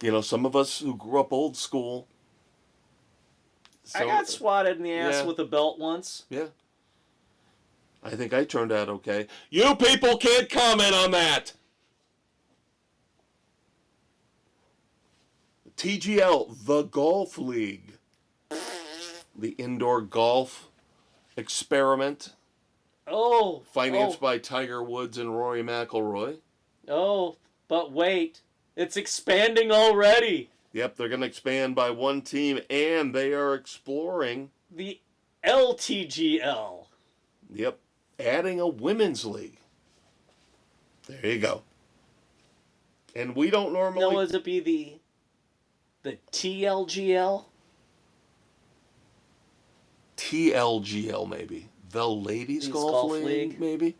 [SPEAKER 1] You know, some of us who grew up old school.
[SPEAKER 2] I got swatted in the ass with a belt once.
[SPEAKER 1] Yeah. I think I turned out okay. You people can't comment on that! TGL, the Golf League. The indoor golf experiment. Financed by Tiger Woods and Rory McIlroy.
[SPEAKER 2] Oh, but wait. It's expanding already.
[SPEAKER 1] Yep, they're going to expand by one team, and they are exploring
[SPEAKER 2] the LTGL.
[SPEAKER 1] Yep, adding a women's league. There you go. And we don't normally...
[SPEAKER 2] No, would it be the TLGL?
[SPEAKER 1] TLGL, maybe. The Ladies Golf League, maybe?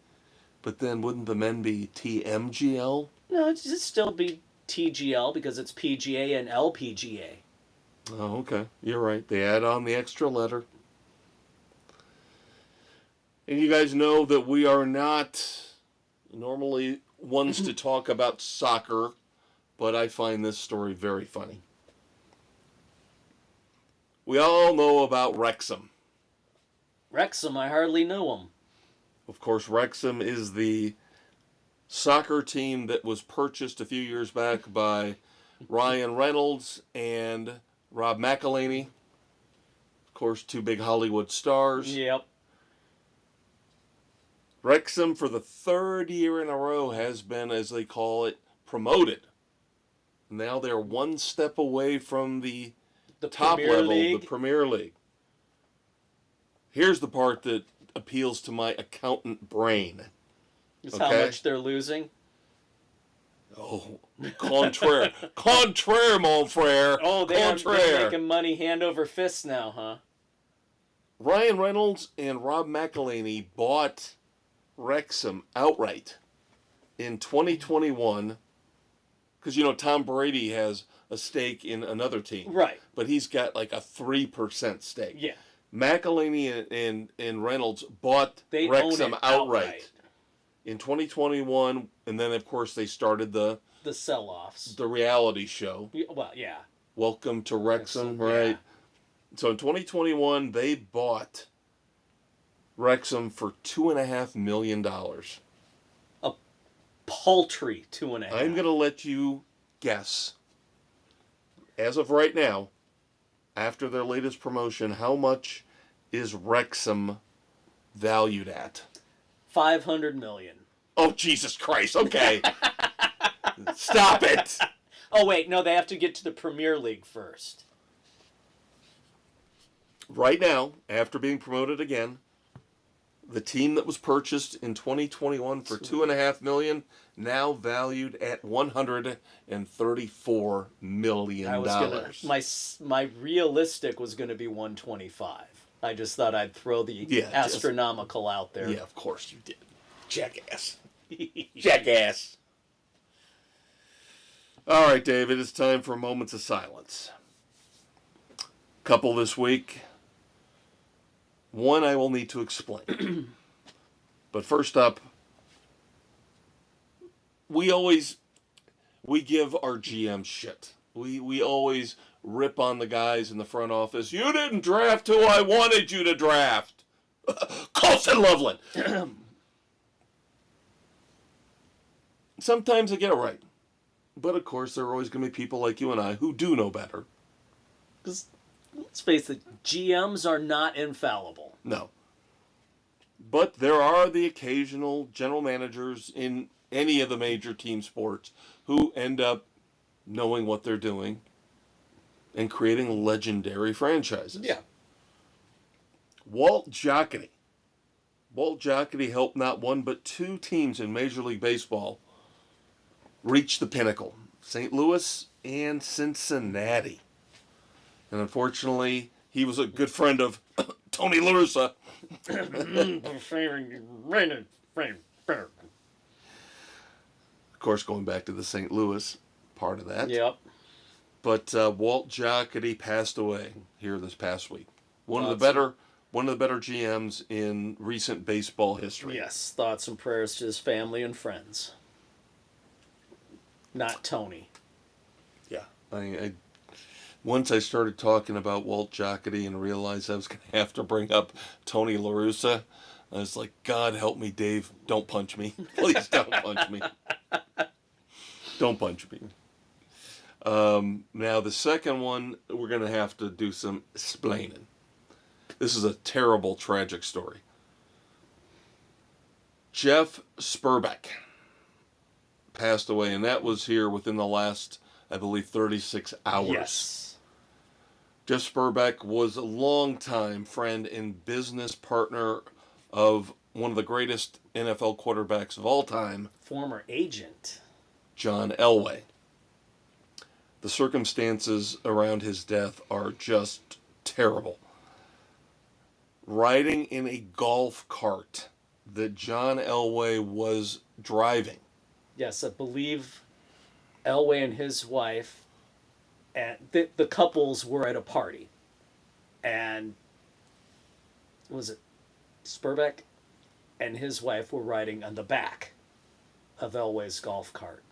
[SPEAKER 1] But then wouldn't the men be TMGL?
[SPEAKER 2] No, it'd just still be TGL because it's PGA and LPGA.
[SPEAKER 1] Oh, okay. You're right. They add on the extra letter. And you guys know that we are not normally ones to talk about soccer, but I find this story very funny. We all know about Wrexham.
[SPEAKER 2] Wrexham, I hardly knew him.
[SPEAKER 1] Of course, Wrexham is the soccer team that was purchased a few years back by Ryan Reynolds and Rob McElhenney. Of course, two big Hollywood stars.
[SPEAKER 2] Yep.
[SPEAKER 1] Wrexham, for the third year in a row, has been, as they call it, promoted. Now they're one step away from the top
[SPEAKER 2] Premier
[SPEAKER 1] level,
[SPEAKER 2] League.
[SPEAKER 1] the Premier League. Here's the part that appeals to my accountant brain.
[SPEAKER 2] Is how much they're losing?
[SPEAKER 1] Oh, contraire. Contraire, mon frere.
[SPEAKER 2] Oh, they're making money hand over fist now, huh?
[SPEAKER 1] Ryan Reynolds and Rob McElhenney bought Wrexham outright in 2021 because, you know, Tom Brady has a stake in another team.
[SPEAKER 2] Right.
[SPEAKER 1] But he's got like a 3% stake.
[SPEAKER 2] Yeah.
[SPEAKER 1] McElhenney and Reynolds bought Wrexham outright in 2021, and then, of course, they started the
[SPEAKER 2] sell-offs.
[SPEAKER 1] The reality show.
[SPEAKER 2] Well, yeah.
[SPEAKER 1] Welcome to Wrexham, right? Yeah. So in 2021, they bought Wrexham for $2.5 million.
[SPEAKER 2] A paltry $2.5.
[SPEAKER 1] I'm going to let you guess, as of right now, after their latest promotion, how much is Wrexham valued at?
[SPEAKER 2] $500 million.
[SPEAKER 1] Oh, Jesus Christ. Okay. Stop it.
[SPEAKER 2] Oh, wait. No, they have to get to the Premier League first.
[SPEAKER 1] Right now, after being promoted again, the team that was purchased in 2021 for $2.5 million, now valued at $134 million.
[SPEAKER 2] My realistic was gonna be 125. I just thought I'd throw the astronomical out there.
[SPEAKER 1] Yeah, of course you did. Jackass. Jackass. All right, David, it's time for moments of silence. Couple this week. One I will need to explain. But first up, we give our GM shit. We always rip on the guys in the front office. You didn't draft who I wanted you to draft. Colson Loveland. Sometimes they get it right. But, of course, there are always going to be people like you and I who do know better.
[SPEAKER 2] Because, let's face it, GMs are not infallible.
[SPEAKER 1] No. But there are the occasional general managers in any of the major team sports who end up knowing what they're doing and creating legendary franchises.
[SPEAKER 2] Yeah.
[SPEAKER 1] Walt Jocketty. Walt Jocketty helped not one but two teams in Major League Baseball reach the pinnacle. St. Louis and Cincinnati. And unfortunately, he was a good friend of Tony La Russa. Of course, going back to the St. Louis part of that.
[SPEAKER 2] Yep.
[SPEAKER 1] But Walt Jocketty passed away here this past week. One of the better GMs in recent baseball history.
[SPEAKER 2] Yes, thoughts and prayers to his family and friends. Not Tony.
[SPEAKER 1] Yeah. I once I started talking about Walt Jocketty and realized I was going to have to bring up Tony La Russa, I was like, God help me, Dave. Don't punch me. Please don't punch me. Don't punch me. Now, the second one, we're going to have to do some explaining. This is a terrible, tragic story. Jeff Sperbeck passed away, and that was here within the last, I believe, 36 hours.
[SPEAKER 2] Yes.
[SPEAKER 1] Jeff Sperbeck was a longtime friend and business partner of one of the greatest NFL quarterbacks of all time.
[SPEAKER 2] Former agent.
[SPEAKER 1] John Elway. The circumstances around his death are just terrible. Riding in a golf cart that John Elway was driving.
[SPEAKER 2] Yes, I believe Elway and his wife, and the couples were at a party. And was it Sperbeck and his wife were riding on the back of Elway's golf cart.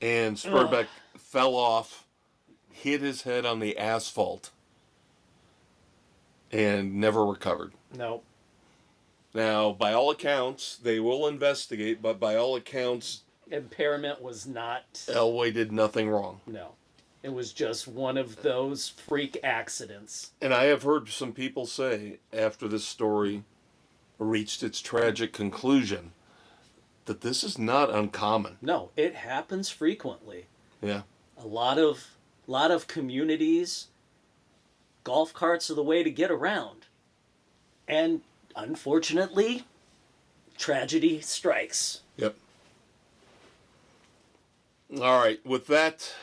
[SPEAKER 1] And Sperbeck fell off, hit his head on the asphalt, and never recovered.
[SPEAKER 2] Nope.
[SPEAKER 1] Now, by all accounts, they will investigate, but by all accounts,
[SPEAKER 2] impairment was not...
[SPEAKER 1] Elway did nothing wrong.
[SPEAKER 2] No. It was just one of those freak accidents.
[SPEAKER 1] And I have heard some people say, after this story reached its tragic conclusion, that this is not uncommon.
[SPEAKER 2] No, it happens frequently.
[SPEAKER 1] Yeah.
[SPEAKER 2] A lot of communities, golf carts are the way to get around. And unfortunately, tragedy strikes.
[SPEAKER 1] Yep. All right. With that,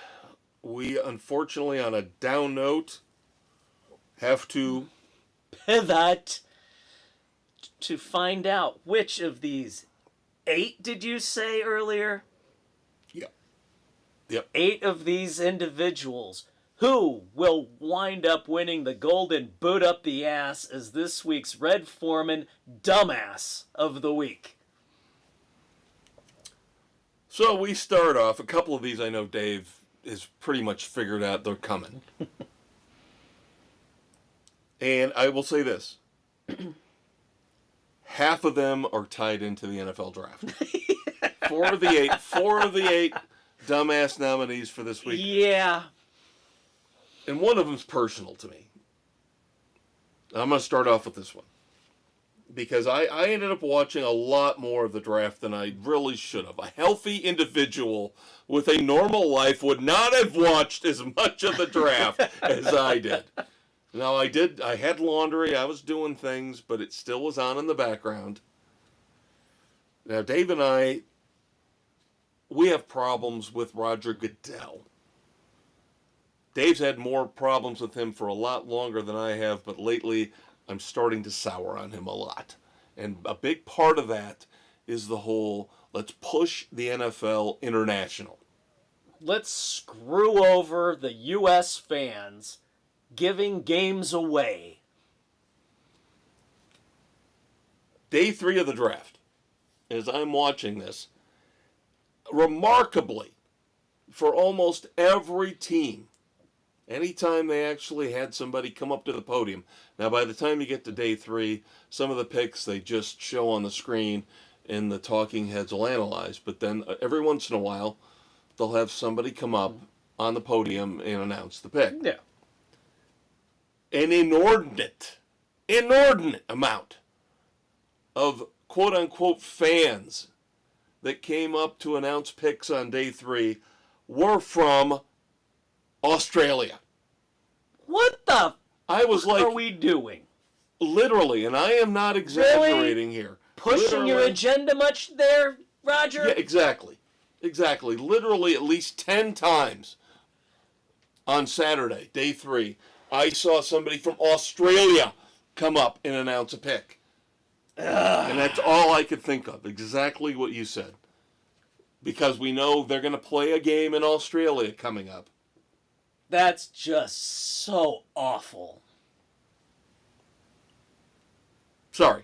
[SPEAKER 1] we unfortunately, on a down note, have to
[SPEAKER 2] pivot to find out which of these 8 did you say earlier?
[SPEAKER 1] Yep.
[SPEAKER 2] 8 of these individuals who will wind up winning the Golden Boot Up the Ass as this week's Red Foreman Dumbass of the Week.
[SPEAKER 1] So we start off, a couple of these I know Dave has pretty much figured out they're coming. And I will say this. Half of them are tied into the NFL draft. Four of the eight dumbass nominees for this week.
[SPEAKER 2] Yeah.
[SPEAKER 1] And one of them's personal to me. I'm going to start off with this one. Because I ended up watching a lot more of the draft than I really should have. A healthy individual with a normal life would not have watched as much of the draft as I did. Now, I had laundry, I was doing things, but it still was on in the background. Now, Dave and I, we have problems with Roger Goodell. Dave's had more problems with him for a lot longer than I have, but lately I'm starting to sour on him a lot. And a big part of that is the whole, let's push the NFL international.
[SPEAKER 2] Let's screw over the U.S. fans giving games away.
[SPEAKER 1] Day 3 of the draft, as I'm watching this, remarkably, for almost every team, anytime they actually had somebody come up to the podium. Now, by the time you get to day 3, some of the picks they just show on the screen and the talking heads will analyze. But then every once in a while, they'll have somebody come up on the podium and announce the pick.
[SPEAKER 2] Yeah.
[SPEAKER 1] An inordinate amount of quote-unquote fans that came up to announce picks on day 3 were from Australia.
[SPEAKER 2] What the
[SPEAKER 1] I was like,
[SPEAKER 2] are we doing?
[SPEAKER 1] Literally, and I am not exaggerating here.
[SPEAKER 2] Pushing your agenda much there, Roger?
[SPEAKER 1] Yeah, exactly. Exactly. Literally at least 10 times on Saturday, day 3, I saw somebody from Australia come up and announce a pick. And that's all I could think of. Exactly what you said. Because we know they're going to play a game in Australia coming up.
[SPEAKER 2] That's just so awful.
[SPEAKER 1] Sorry.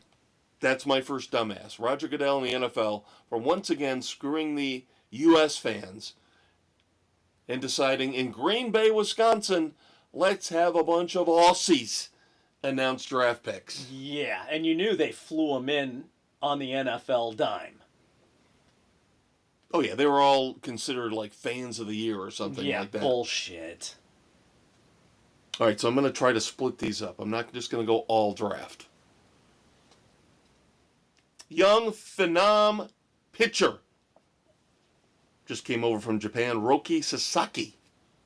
[SPEAKER 1] That's my first dumbass. Roger Goodell and the NFL for once again screwing the U.S. fans and deciding in Green Bay, Wisconsin, let's have a bunch of Aussies announce draft picks.
[SPEAKER 2] Yeah, and you knew they flew them in on the NFL dime.
[SPEAKER 1] Oh, yeah, they were all considered like fans of the year or something like that.
[SPEAKER 2] Yeah, bullshit.
[SPEAKER 1] All right, so I'm going to try to split these up. I'm not just going to go all draft. Young phenom pitcher. Just came over from Japan, Roki Sasaki.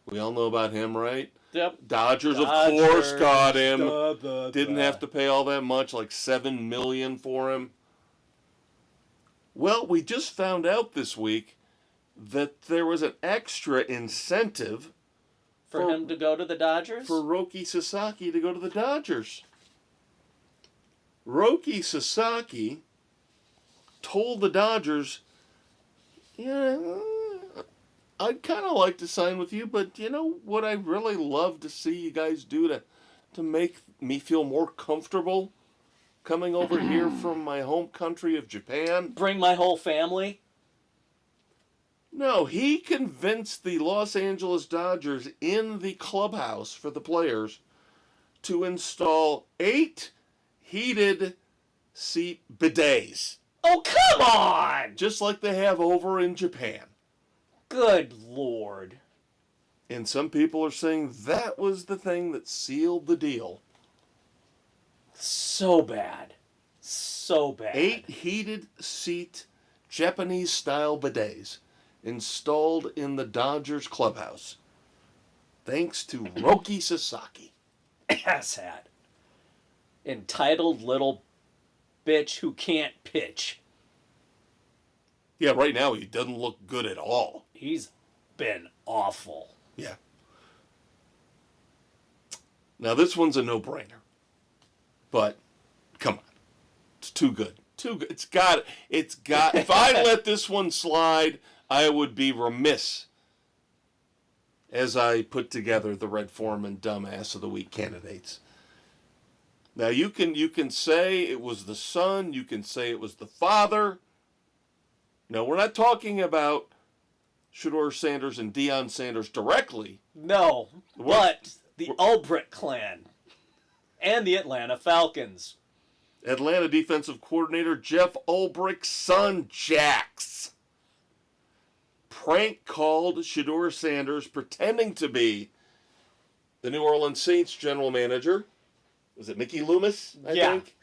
[SPEAKER 1] We all know about him, right?
[SPEAKER 2] Yep.
[SPEAKER 1] Dodgers, of course, got him. Didn't have to pay all that much, like $7 million for him. Well, we just found out this week that there was an extra incentive
[SPEAKER 2] for him to go to the Dodgers?
[SPEAKER 1] For Roki Sasaki to go to the Dodgers. Roki Sasaki told the Dodgers, yeah, I'd kind of like to sign with you, but you know what I'd really love to see you guys do to make me feel more comfortable coming over here from my home country of Japan?
[SPEAKER 2] Bring my whole family?
[SPEAKER 1] No, he convinced the Los Angeles Dodgers in the clubhouse for the players to install 8 heated seat bidets.
[SPEAKER 2] Oh, come on!
[SPEAKER 1] Just like they have over in Japan.
[SPEAKER 2] Good Lord.
[SPEAKER 1] And some people are saying that was the thing that sealed the deal.
[SPEAKER 2] So bad. So bad.
[SPEAKER 1] 8 heated seat Japanese-style bidets installed in the Dodgers clubhouse. Thanks to Roki Sasaki.
[SPEAKER 2] Asshat. Entitled little bitch who can't pitch.
[SPEAKER 1] Yeah, right now he doesn't look good at all.
[SPEAKER 2] He's been awful.
[SPEAKER 1] Yeah. Now this one's a no-brainer. But, come on. It's too good. Too good. It's got, if I let this one slide, I would be remiss as I put together the Red Foreman Dumbass of the Week candidates. Now, you can say it was the son. You can say it was the father. No, we're not talking about Shedeur Sanders and Deion Sanders directly.
[SPEAKER 2] No, but the Ulbrich clan and the Atlanta Falcons.
[SPEAKER 1] Atlanta defensive coordinator Jeff Ulbrich's son, Jax, prank called Shedeur Sanders pretending to be the New Orleans Saints general manager. Was it Mickey Loomis, I think?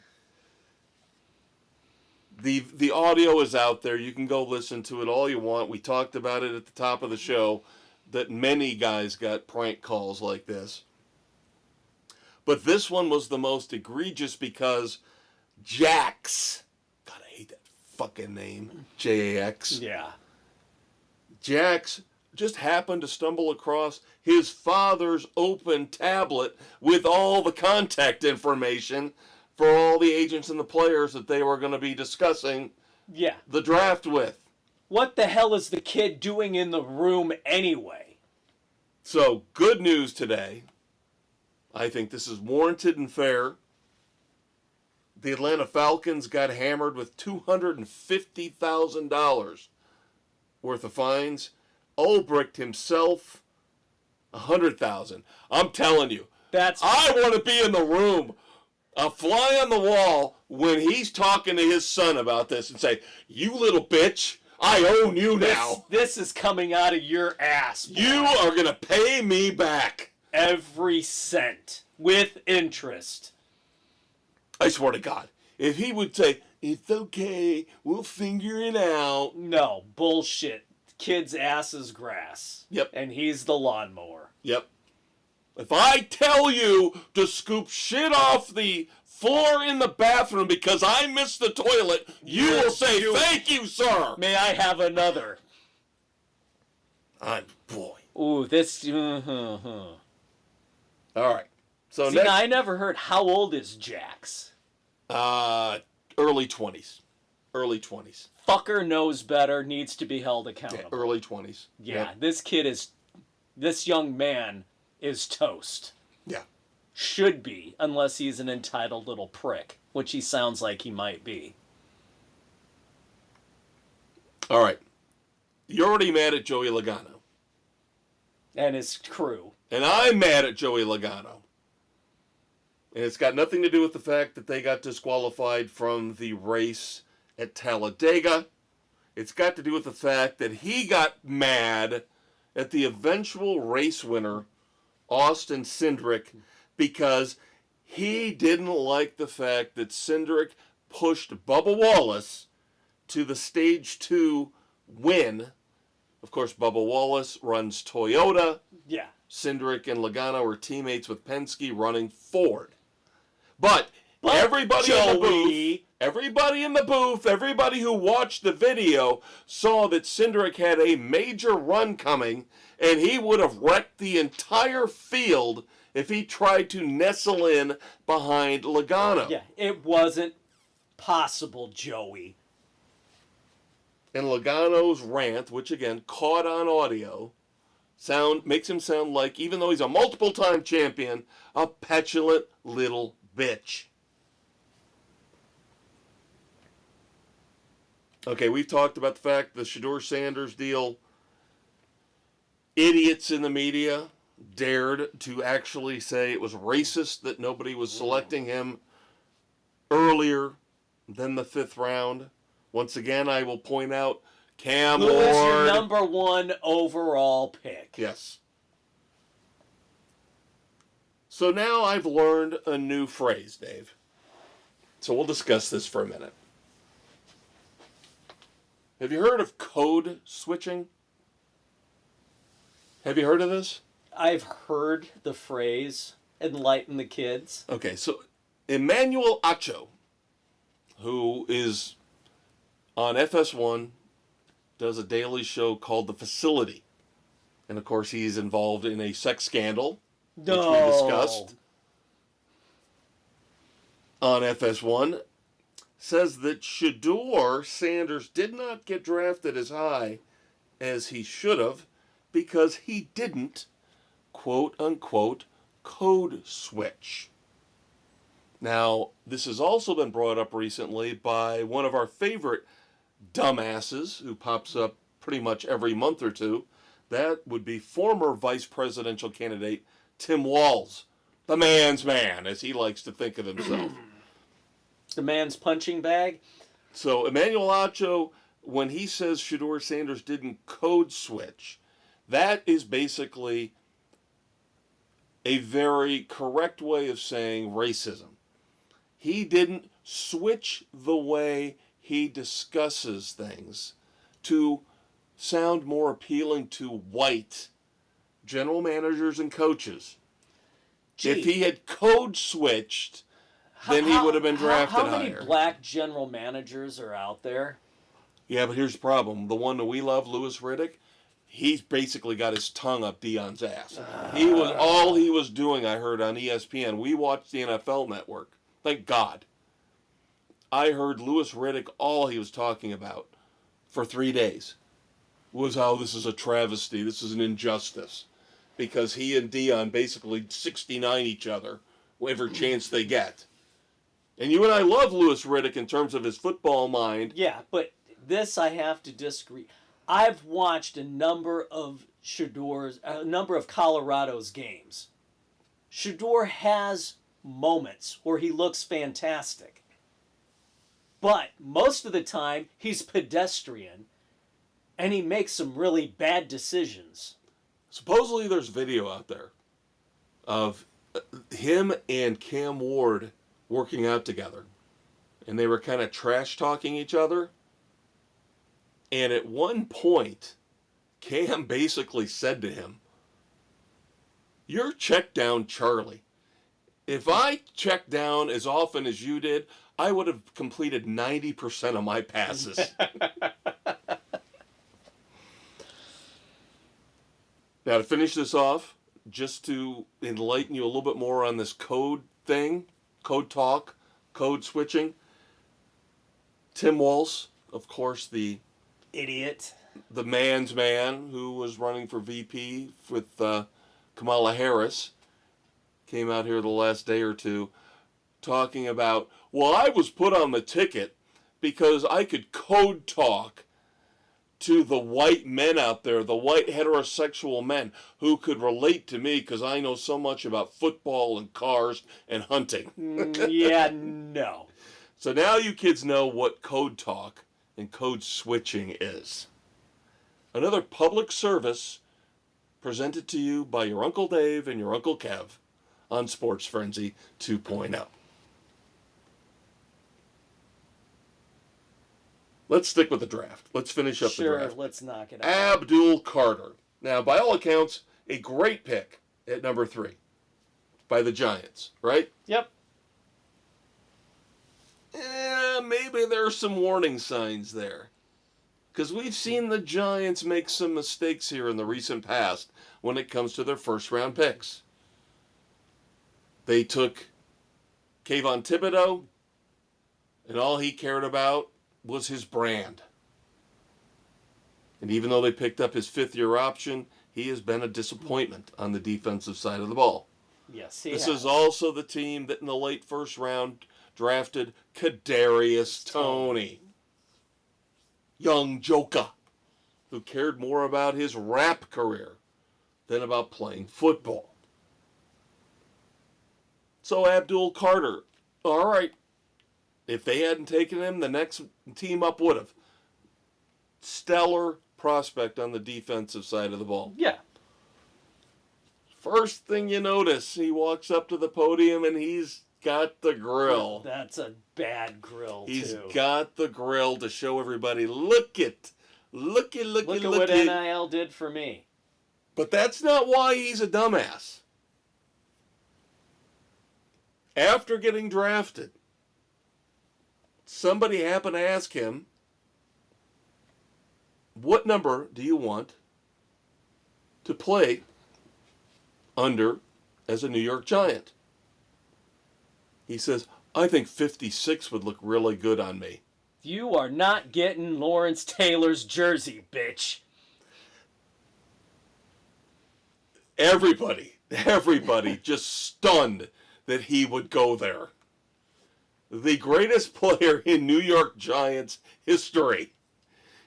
[SPEAKER 1] The audio is out there. You can go listen to it all you want. We talked about it at the top of the show, that many guys got prank calls like this. But this one was the most egregious because Jax, God, I hate that fucking name, Jax.
[SPEAKER 2] Yeah.
[SPEAKER 1] Jax just happened to stumble across his father's open tablet with all the contact information for all the agents and the players that they were going to be discussing the draft with.
[SPEAKER 2] What the hell is the kid doing in the room anyway?
[SPEAKER 1] So, good news today. I think this is warranted and fair. The Atlanta Falcons got hammered with $250,000 worth of fines Ulbricht himself, 100,000. I'm telling you,
[SPEAKER 2] That's
[SPEAKER 1] I want to be in the room, a fly on the wall, when he's talking to his son about this and say, "You little bitch, I own you now.
[SPEAKER 2] This is coming out of your ass. Boy.
[SPEAKER 1] You are going to pay me back.
[SPEAKER 2] Every cent with interest."
[SPEAKER 1] I swear to God, if he would say, "It's okay, we'll figure it out."
[SPEAKER 2] No, bullshit. Kid's ass is grass.
[SPEAKER 1] Yep.
[SPEAKER 2] And he's the lawnmower.
[SPEAKER 1] Yep. If I tell you to scoop shit off the floor in the bathroom because I missed the toilet, you will say, "Thank you, sir."
[SPEAKER 2] May I have another?
[SPEAKER 1] Boy.
[SPEAKER 2] Ooh, this...
[SPEAKER 1] All right. So
[SPEAKER 2] See,
[SPEAKER 1] next,
[SPEAKER 2] now, I never heard, how old is Jax?
[SPEAKER 1] early 20s. Early 20s.
[SPEAKER 2] Fucker knows better, needs to be held accountable.
[SPEAKER 1] Yeah, early 20s.
[SPEAKER 2] Yeah,
[SPEAKER 1] Yep.
[SPEAKER 2] this young man is toast.
[SPEAKER 1] Yeah.
[SPEAKER 2] Should be, unless he's an entitled little prick, which he sounds like he might be.
[SPEAKER 1] All right. You're already mad at Joey Logano.
[SPEAKER 2] And his crew.
[SPEAKER 1] And I'm mad at Joey Logano. And it's got nothing to do with the fact that they got disqualified from the race at Talladega. It's got to do with the fact that he got mad at the eventual race winner, Austin Cindric, because he didn't like the fact that Cindric pushed Bubba Wallace to the Stage 2 win. Of course, Bubba Wallace runs Toyota.
[SPEAKER 2] Yeah.
[SPEAKER 1] Cindric and Logano are teammates with Penske running Ford. But everybody in the booth, everybody who watched the video saw that Cindric had a major run coming, and he would have wrecked the entire field if he tried to nestle in behind Logano.
[SPEAKER 2] Yeah, it wasn't possible, Joey.
[SPEAKER 1] And Logano's rant, which again caught on audio, makes him sound like, even though he's a multiple-time champion, a petulant little bitch. Okay, we've talked about the fact the Shedeur Sanders deal. Idiots in the media dared to actually say it was racist that nobody was selecting him earlier than the 5th round. Once again, I will point out Cam
[SPEAKER 2] Who
[SPEAKER 1] Ward.
[SPEAKER 2] is your number 1 overall pick?
[SPEAKER 1] Yes. So now I've learned a new phrase, Dave. So we'll discuss this for a minute. Have you heard of code switching? Have you heard of this?
[SPEAKER 2] I've heard the phrase, enlighten the kids.
[SPEAKER 1] Okay, so Emmanuel Acho, who is on FS1, does a daily show called The Futility. And of course, he's involved in a sex scandal, which we discussed on FS1, says that Shedeur Sanders did not get drafted as high as he should have because he didn't, quote unquote, code switch. Now, this has also been brought up recently by one of our favorite dumbasses who pops up pretty much every month or two. That would be former vice presidential candidate Tim Walz, the man's man, as he likes to think of himself.
[SPEAKER 2] The man's punching bag?
[SPEAKER 1] So Emmanuel Acho, when he says Shedeur Sanders didn't code switch, that is basically a very correct way of saying racism. He didn't switch the way he discusses things to sound more appealing to white general managers and coaches.
[SPEAKER 2] Gee.
[SPEAKER 1] If he had code switched, then he would have been drafted
[SPEAKER 2] higher. How many
[SPEAKER 1] higher.
[SPEAKER 2] black general managers are out there?
[SPEAKER 1] Yeah, but here's the problem. The one that we love, Louis Riddick, he's basically got his tongue up Dion's ass. All he was doing, I heard on ESPN. We watched the NFL Network. Thank God. I heard Louis Riddick, all he was talking about for 3 days was how this is a travesty, this is an injustice. Because he and Dion basically 69 each other every chance they get. And you and I love Louis Riddick in terms of his football mind.
[SPEAKER 2] Yeah, but this I have to disagree. I've watched a number of Colorado's games. Shedeur has moments where he looks fantastic. But most of the time, he's pedestrian, and he makes some really bad decisions.
[SPEAKER 1] Supposedly there's video out there of him and Cam Ward working out together. And they were kind of trash-talking each other. And at one point, Cam basically said to him, "You're check down Charlie. If I checked down as often as you did, I would have completed 90% of my passes." Now, to finish this off, just to enlighten you a little bit more on this code thing, code talk, code switching, Tim Walz, of course, the
[SPEAKER 2] Idiot.
[SPEAKER 1] The man's man who was running for VP with Kamala Harris, came out here the last day or two talking about, well, I was put on the ticket because I could code talk to the white men out there, the white heterosexual men who could relate to me because I know so much about football and cars and hunting.
[SPEAKER 2] Yeah, no.
[SPEAKER 1] So now you kids know what code talk and code switching is. Another public service presented to you by your Uncle Dave and your Uncle Kev on Sports Frenzy 2.0. Let's stick with the draft. Let's finish up the draft.
[SPEAKER 2] Sure, let's knock it out.
[SPEAKER 1] Abdul Carter. Now, by all accounts, a great pick at number 3 by the Giants, right?
[SPEAKER 2] Yep.
[SPEAKER 1] Maybe there's some warning signs there. Because we've seen the Giants make some mistakes here in the recent past when it comes to their first-round picks. They took Kayvon Thibodeau, and all he cared about was his brand. And even though they picked up his fifth-year option, he has been a disappointment on the defensive side of the ball.
[SPEAKER 2] Yes,
[SPEAKER 1] This is also the team that in the late first round drafted Kadarius Toney. Young Joker, who cared more about his rap career than about playing football. So Abdul Carter, all right, if they hadn't taken him, the next team up would have. Stellar prospect on the defensive side of the ball.
[SPEAKER 2] Yeah.
[SPEAKER 1] First thing you notice, he walks up to the podium and he's got the grill.
[SPEAKER 2] That's a bad grill,
[SPEAKER 1] He's
[SPEAKER 2] too.
[SPEAKER 1] got the grill to show everybody, look at
[SPEAKER 2] what NIL did for me.
[SPEAKER 1] But that's not why he's a dumbass. After getting drafted, somebody happened to ask him, what number do you want to play under as a New York Giant? He says, I think 56 would look really good on me.
[SPEAKER 2] You are not getting Lawrence Taylor's jersey, bitch.
[SPEAKER 1] Everybody just stunned that he would go there. The greatest player in New York Giants history.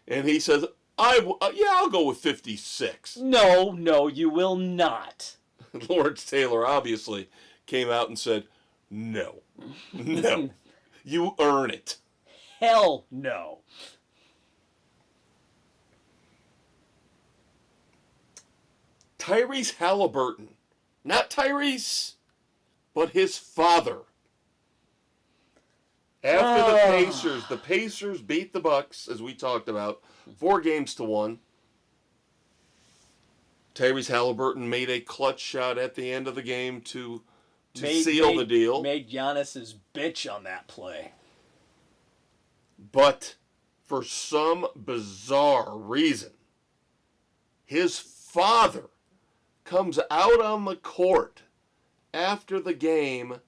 [SPEAKER 1] And he says, I'll go with 56.
[SPEAKER 2] No, you will not.
[SPEAKER 1] Lawrence Taylor obviously came out and said, no, you earn it.
[SPEAKER 2] Hell no.
[SPEAKER 1] Tyrese Halliburton. Not Tyrese, but his father. After the Pacers beat the Bucks, as we talked about, 4-1. Tyrese Halliburton made a clutch shot at the end of the game to seal the deal.
[SPEAKER 2] Made Giannis's bitch on that play.
[SPEAKER 1] But for some bizarre reason, his father comes out on the court after the game,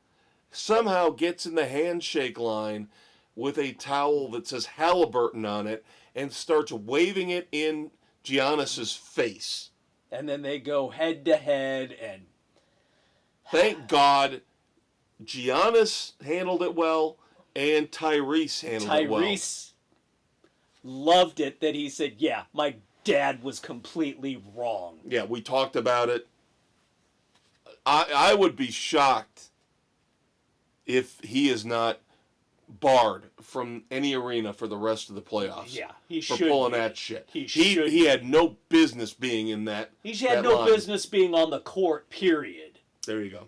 [SPEAKER 1] somehow gets in the handshake line with a towel that says Halliburton on it and starts waving it in Giannis's face.
[SPEAKER 2] And then they go head to head, and
[SPEAKER 1] thank God Giannis handled it well and Tyrese handled it well.
[SPEAKER 2] Tyrese loved it that he said, yeah, my dad was completely wrong.
[SPEAKER 1] Yeah, we talked about it. I would be shocked if he is not barred from any arena for the rest of the playoffs.
[SPEAKER 2] Yeah, he
[SPEAKER 1] for
[SPEAKER 2] should
[SPEAKER 1] pulling
[SPEAKER 2] be.
[SPEAKER 1] that shit.
[SPEAKER 2] He
[SPEAKER 1] had no business being in that.
[SPEAKER 2] He had
[SPEAKER 1] that
[SPEAKER 2] no
[SPEAKER 1] line.
[SPEAKER 2] business being on the court, period.
[SPEAKER 1] There you go.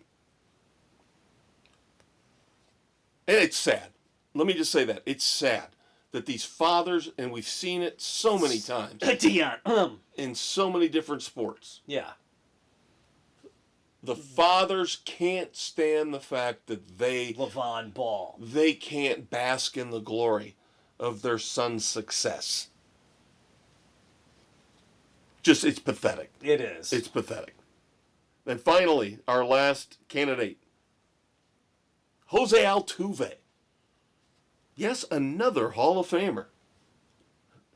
[SPEAKER 1] And it's sad. Let me just say that. It's sad that these fathers, and we've seen it so many times
[SPEAKER 2] Dion.
[SPEAKER 1] in so many different sports.
[SPEAKER 2] Yeah.
[SPEAKER 1] The fathers can't stand the fact that
[SPEAKER 2] LeVon Ball.
[SPEAKER 1] they can't bask in the glory of their son's success. Just, it's pathetic.
[SPEAKER 2] It is.
[SPEAKER 1] It's pathetic. And finally, our last candidate, Jose Altuve. Yes, another Hall of Famer.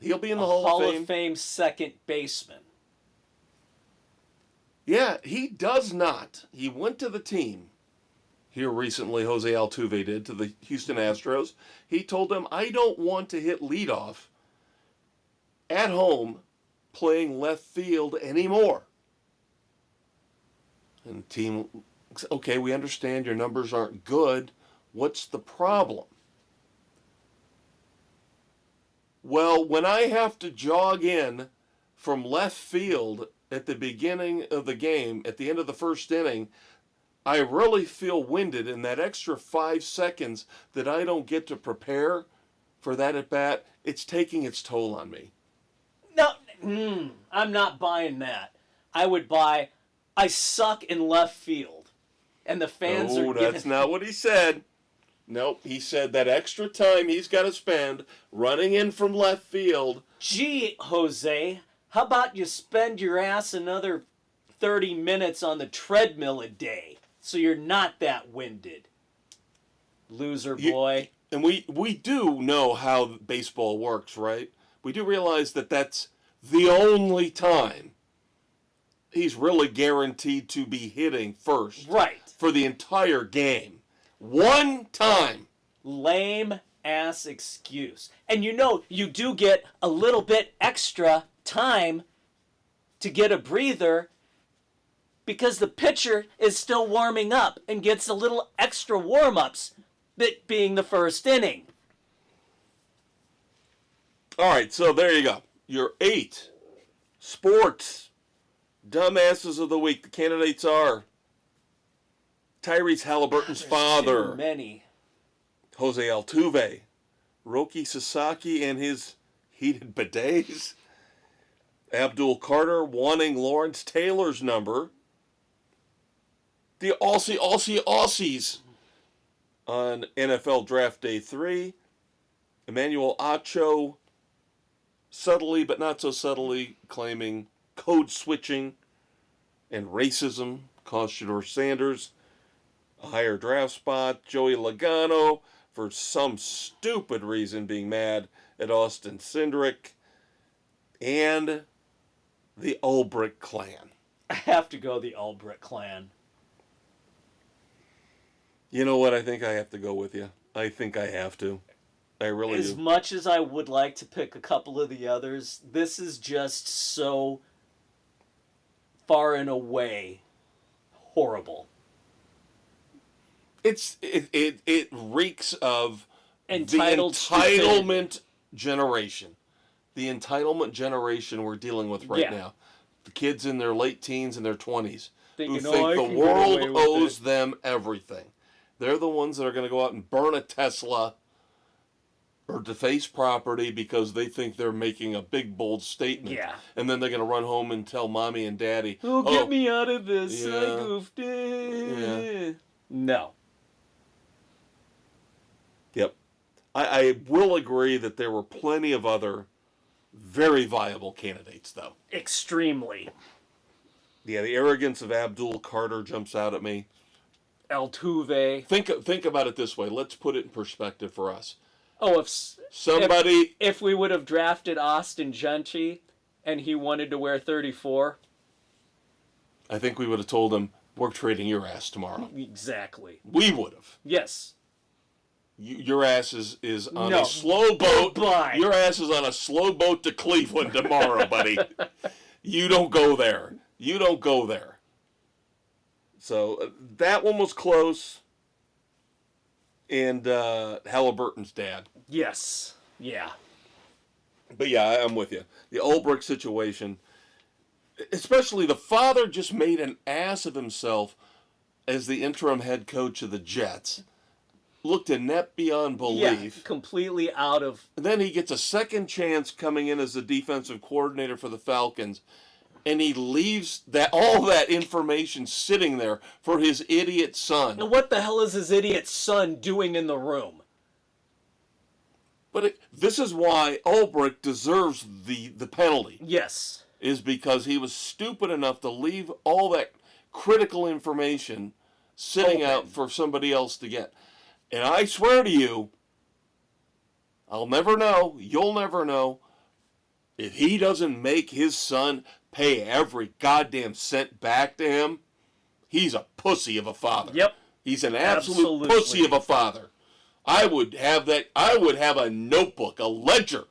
[SPEAKER 1] He'll be in the Hall
[SPEAKER 2] of Fame second baseman.
[SPEAKER 1] Yeah, he does not. He went to the team here recently, Jose Altuve did, to the Houston Astros. He told them, I don't want to hit leadoff at home playing left field anymore. And the team, okay, we understand your numbers aren't good. What's the problem? Well, when I have to jog in from left field at the beginning of the game, at the end of the first inning, I really feel winded, and that extra 5 seconds that I don't get to prepare for that at bat, it's taking its toll on me.
[SPEAKER 2] No, I'm not buying that. I would buy, I suck in left field, and the fans are
[SPEAKER 1] that's not what he said. Nope, he said that extra time he's got to spend running in from left field.
[SPEAKER 2] Gee, Jose, how about you spend your ass another 30 minutes on the treadmill a day so you're not that winded? Loser boy.
[SPEAKER 1] And we do know how baseball works, right? We do realize that that's the only time he's really guaranteed to be hitting first.
[SPEAKER 2] Right.
[SPEAKER 1] For the entire game. One time.
[SPEAKER 2] Lame ass excuse. And you do get a little bit extra time to get a breather because the pitcher is still warming up and gets a little extra warm-ups, that being the first inning.
[SPEAKER 1] All right, so there you go. Your 8 sports dumbasses of the week. The candidates are Tyrese Halliburton's father,
[SPEAKER 2] Too many.
[SPEAKER 1] Jose Altuve, Roki Sasaki and his heated bidets, Abdul Carter wanting Lawrence Taylor's number, the Aussies on NFL Draft Day 3, Emmanuel Acho subtly but not so subtly claiming code switching and racism caused Shedeur Sanders a higher draft spot, Joey Logano for some stupid reason being mad at Austin Cindric, and the Ulbrich clan.
[SPEAKER 2] I have to go the Ulbrich clan.
[SPEAKER 1] You know what? I think I have to go with you. I think I have to. I really do.
[SPEAKER 2] As much as I would like to pick a couple of the others, this is just so far and away horrible.
[SPEAKER 1] It reeks of
[SPEAKER 2] Entitled
[SPEAKER 1] the entitlement generation. The entitlement generation we're dealing with right now. The kids in their late teens and their 20s who think the world owes them everything. They're the ones that are going to go out and burn a Tesla or deface property because they think they're making a big, bold statement.
[SPEAKER 2] Yeah.
[SPEAKER 1] And then they're going to run home and tell mommy and daddy,
[SPEAKER 2] get me out of this.
[SPEAKER 1] Yeah.
[SPEAKER 2] I goofed it.
[SPEAKER 1] Yeah.
[SPEAKER 2] No.
[SPEAKER 1] Yep. I will agree that there were plenty of other very viable candidates, though.
[SPEAKER 2] Extremely.
[SPEAKER 1] Yeah, the arrogance of Abdul Carter jumps out at me.
[SPEAKER 2] Altuve.
[SPEAKER 1] Think about it this way. Let's put it in perspective for us.
[SPEAKER 2] Oh, if we would have drafted Austin Gentry and he wanted to wear 34.
[SPEAKER 1] I think we would have told him, we're trading your ass tomorrow.
[SPEAKER 2] Exactly.
[SPEAKER 1] We would have.
[SPEAKER 2] Yes.
[SPEAKER 1] your ass is on
[SPEAKER 2] No.
[SPEAKER 1] a slow boat.
[SPEAKER 2] Goodbye.
[SPEAKER 1] Your ass is on a slow boat to Cleveland tomorrow, buddy. You don't go there. You don't go there. So that one was close. And Halliburton's dad.
[SPEAKER 2] Yes. Yeah.
[SPEAKER 1] But yeah, I'm with you. The Ulbrich situation, especially the father just made an ass of himself as the interim head coach of the Jets. Looked inept beyond belief.
[SPEAKER 2] Yeah, completely out of...
[SPEAKER 1] And then he gets a second chance coming in as the defensive coordinator for the Falcons. And he leaves all that information sitting there for his idiot son.
[SPEAKER 2] Now what the hell is his idiot son doing in the room?
[SPEAKER 1] But this is why Ulbrich deserves the penalty.
[SPEAKER 2] Yes.
[SPEAKER 1] Is because he was stupid enough to leave all that critical information sitting out for somebody else to get. And I swear to you, I'll never know, you'll never know, if he doesn't make his son pay every goddamn cent back to him, he's a pussy of a father.
[SPEAKER 2] Yep.
[SPEAKER 1] He's an absolute pussy of a father. I would have a notebook, a ledger,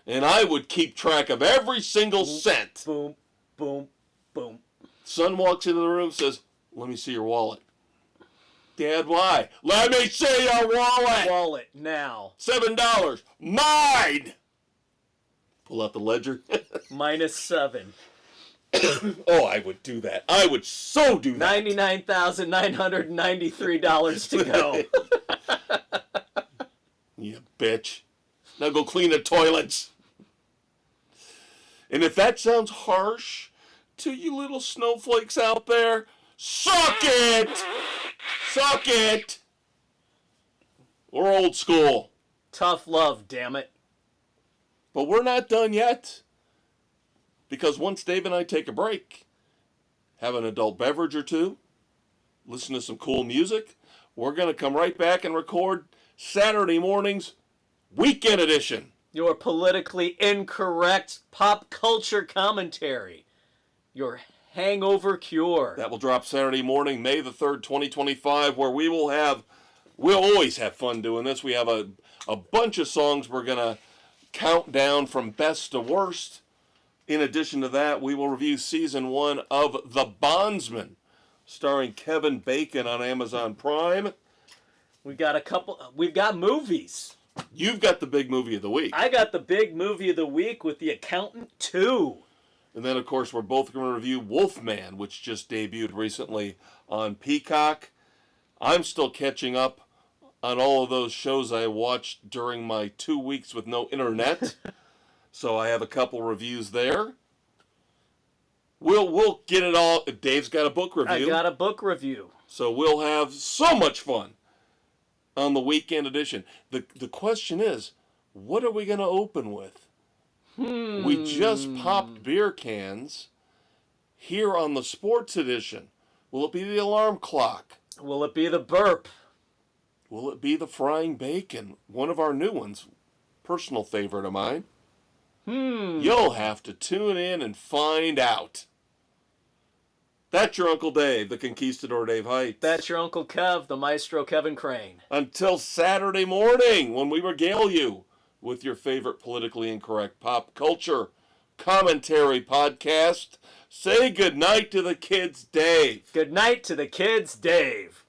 [SPEAKER 1] and I would keep track of every single cent.
[SPEAKER 2] Boom, boom, boom.
[SPEAKER 1] Son walks into the room, says, "Let me see your wallet." Dad, why? Let me see your wallet.
[SPEAKER 2] Wallet now.
[SPEAKER 1] $7. Mine. Pull out the ledger.
[SPEAKER 2] -7.
[SPEAKER 1] Oh, I would do that. I would so do that.
[SPEAKER 2] $99,993 to go.
[SPEAKER 1] You bitch. Now go clean the toilets. And if that sounds harsh to you little snowflakes out there, suck it! Suck it! We're old school.
[SPEAKER 2] Tough love, damn it.
[SPEAKER 1] But we're not done yet. Because once Dave and I take a break, have an adult beverage or two, listen to some cool music, we're going to come right back and record Saturday morning's Weekend Edition.
[SPEAKER 2] Your politically incorrect pop culture commentary. Your hangover cure.
[SPEAKER 1] That will drop Saturday morning, May the 3rd, 2025, where we'll always have fun doing this. We have a bunch of songs we're going to count down from best to worst. In addition to that, we will review season 1 of The Bondsman, starring Kevin Bacon on Amazon Prime.
[SPEAKER 2] We've got movies.
[SPEAKER 1] You've got the big movie of the week.
[SPEAKER 2] I got the big movie of the week with The Accountant 2.
[SPEAKER 1] And then, of course, we're both going to review Wolfman, which just debuted recently on Peacock. I'm still catching up on all of those shows I watched during my 2 weeks with no internet. So I have a couple reviews there. We'll get it all. Dave's got a book review.
[SPEAKER 2] I got a book review.
[SPEAKER 1] So we'll have so much fun on the Weekend Edition. The question is, what are we going to open with? We just popped beer cans here on the Sports Edition. Will it be the alarm clock?
[SPEAKER 2] Will it be the burp?
[SPEAKER 1] Will it be the frying bacon? One of our new ones. Personal favorite of mine. You'll have to tune in and find out. That's your Uncle Dave, the Conquistador Dave Heights.
[SPEAKER 2] That's your Uncle Kev, the Maestro Kevin Crane.
[SPEAKER 1] Until Saturday morning, when we regale you with your favorite politically incorrect pop culture commentary podcast, say goodnight to the kids, Dave.
[SPEAKER 2] Good night to the kids, Dave.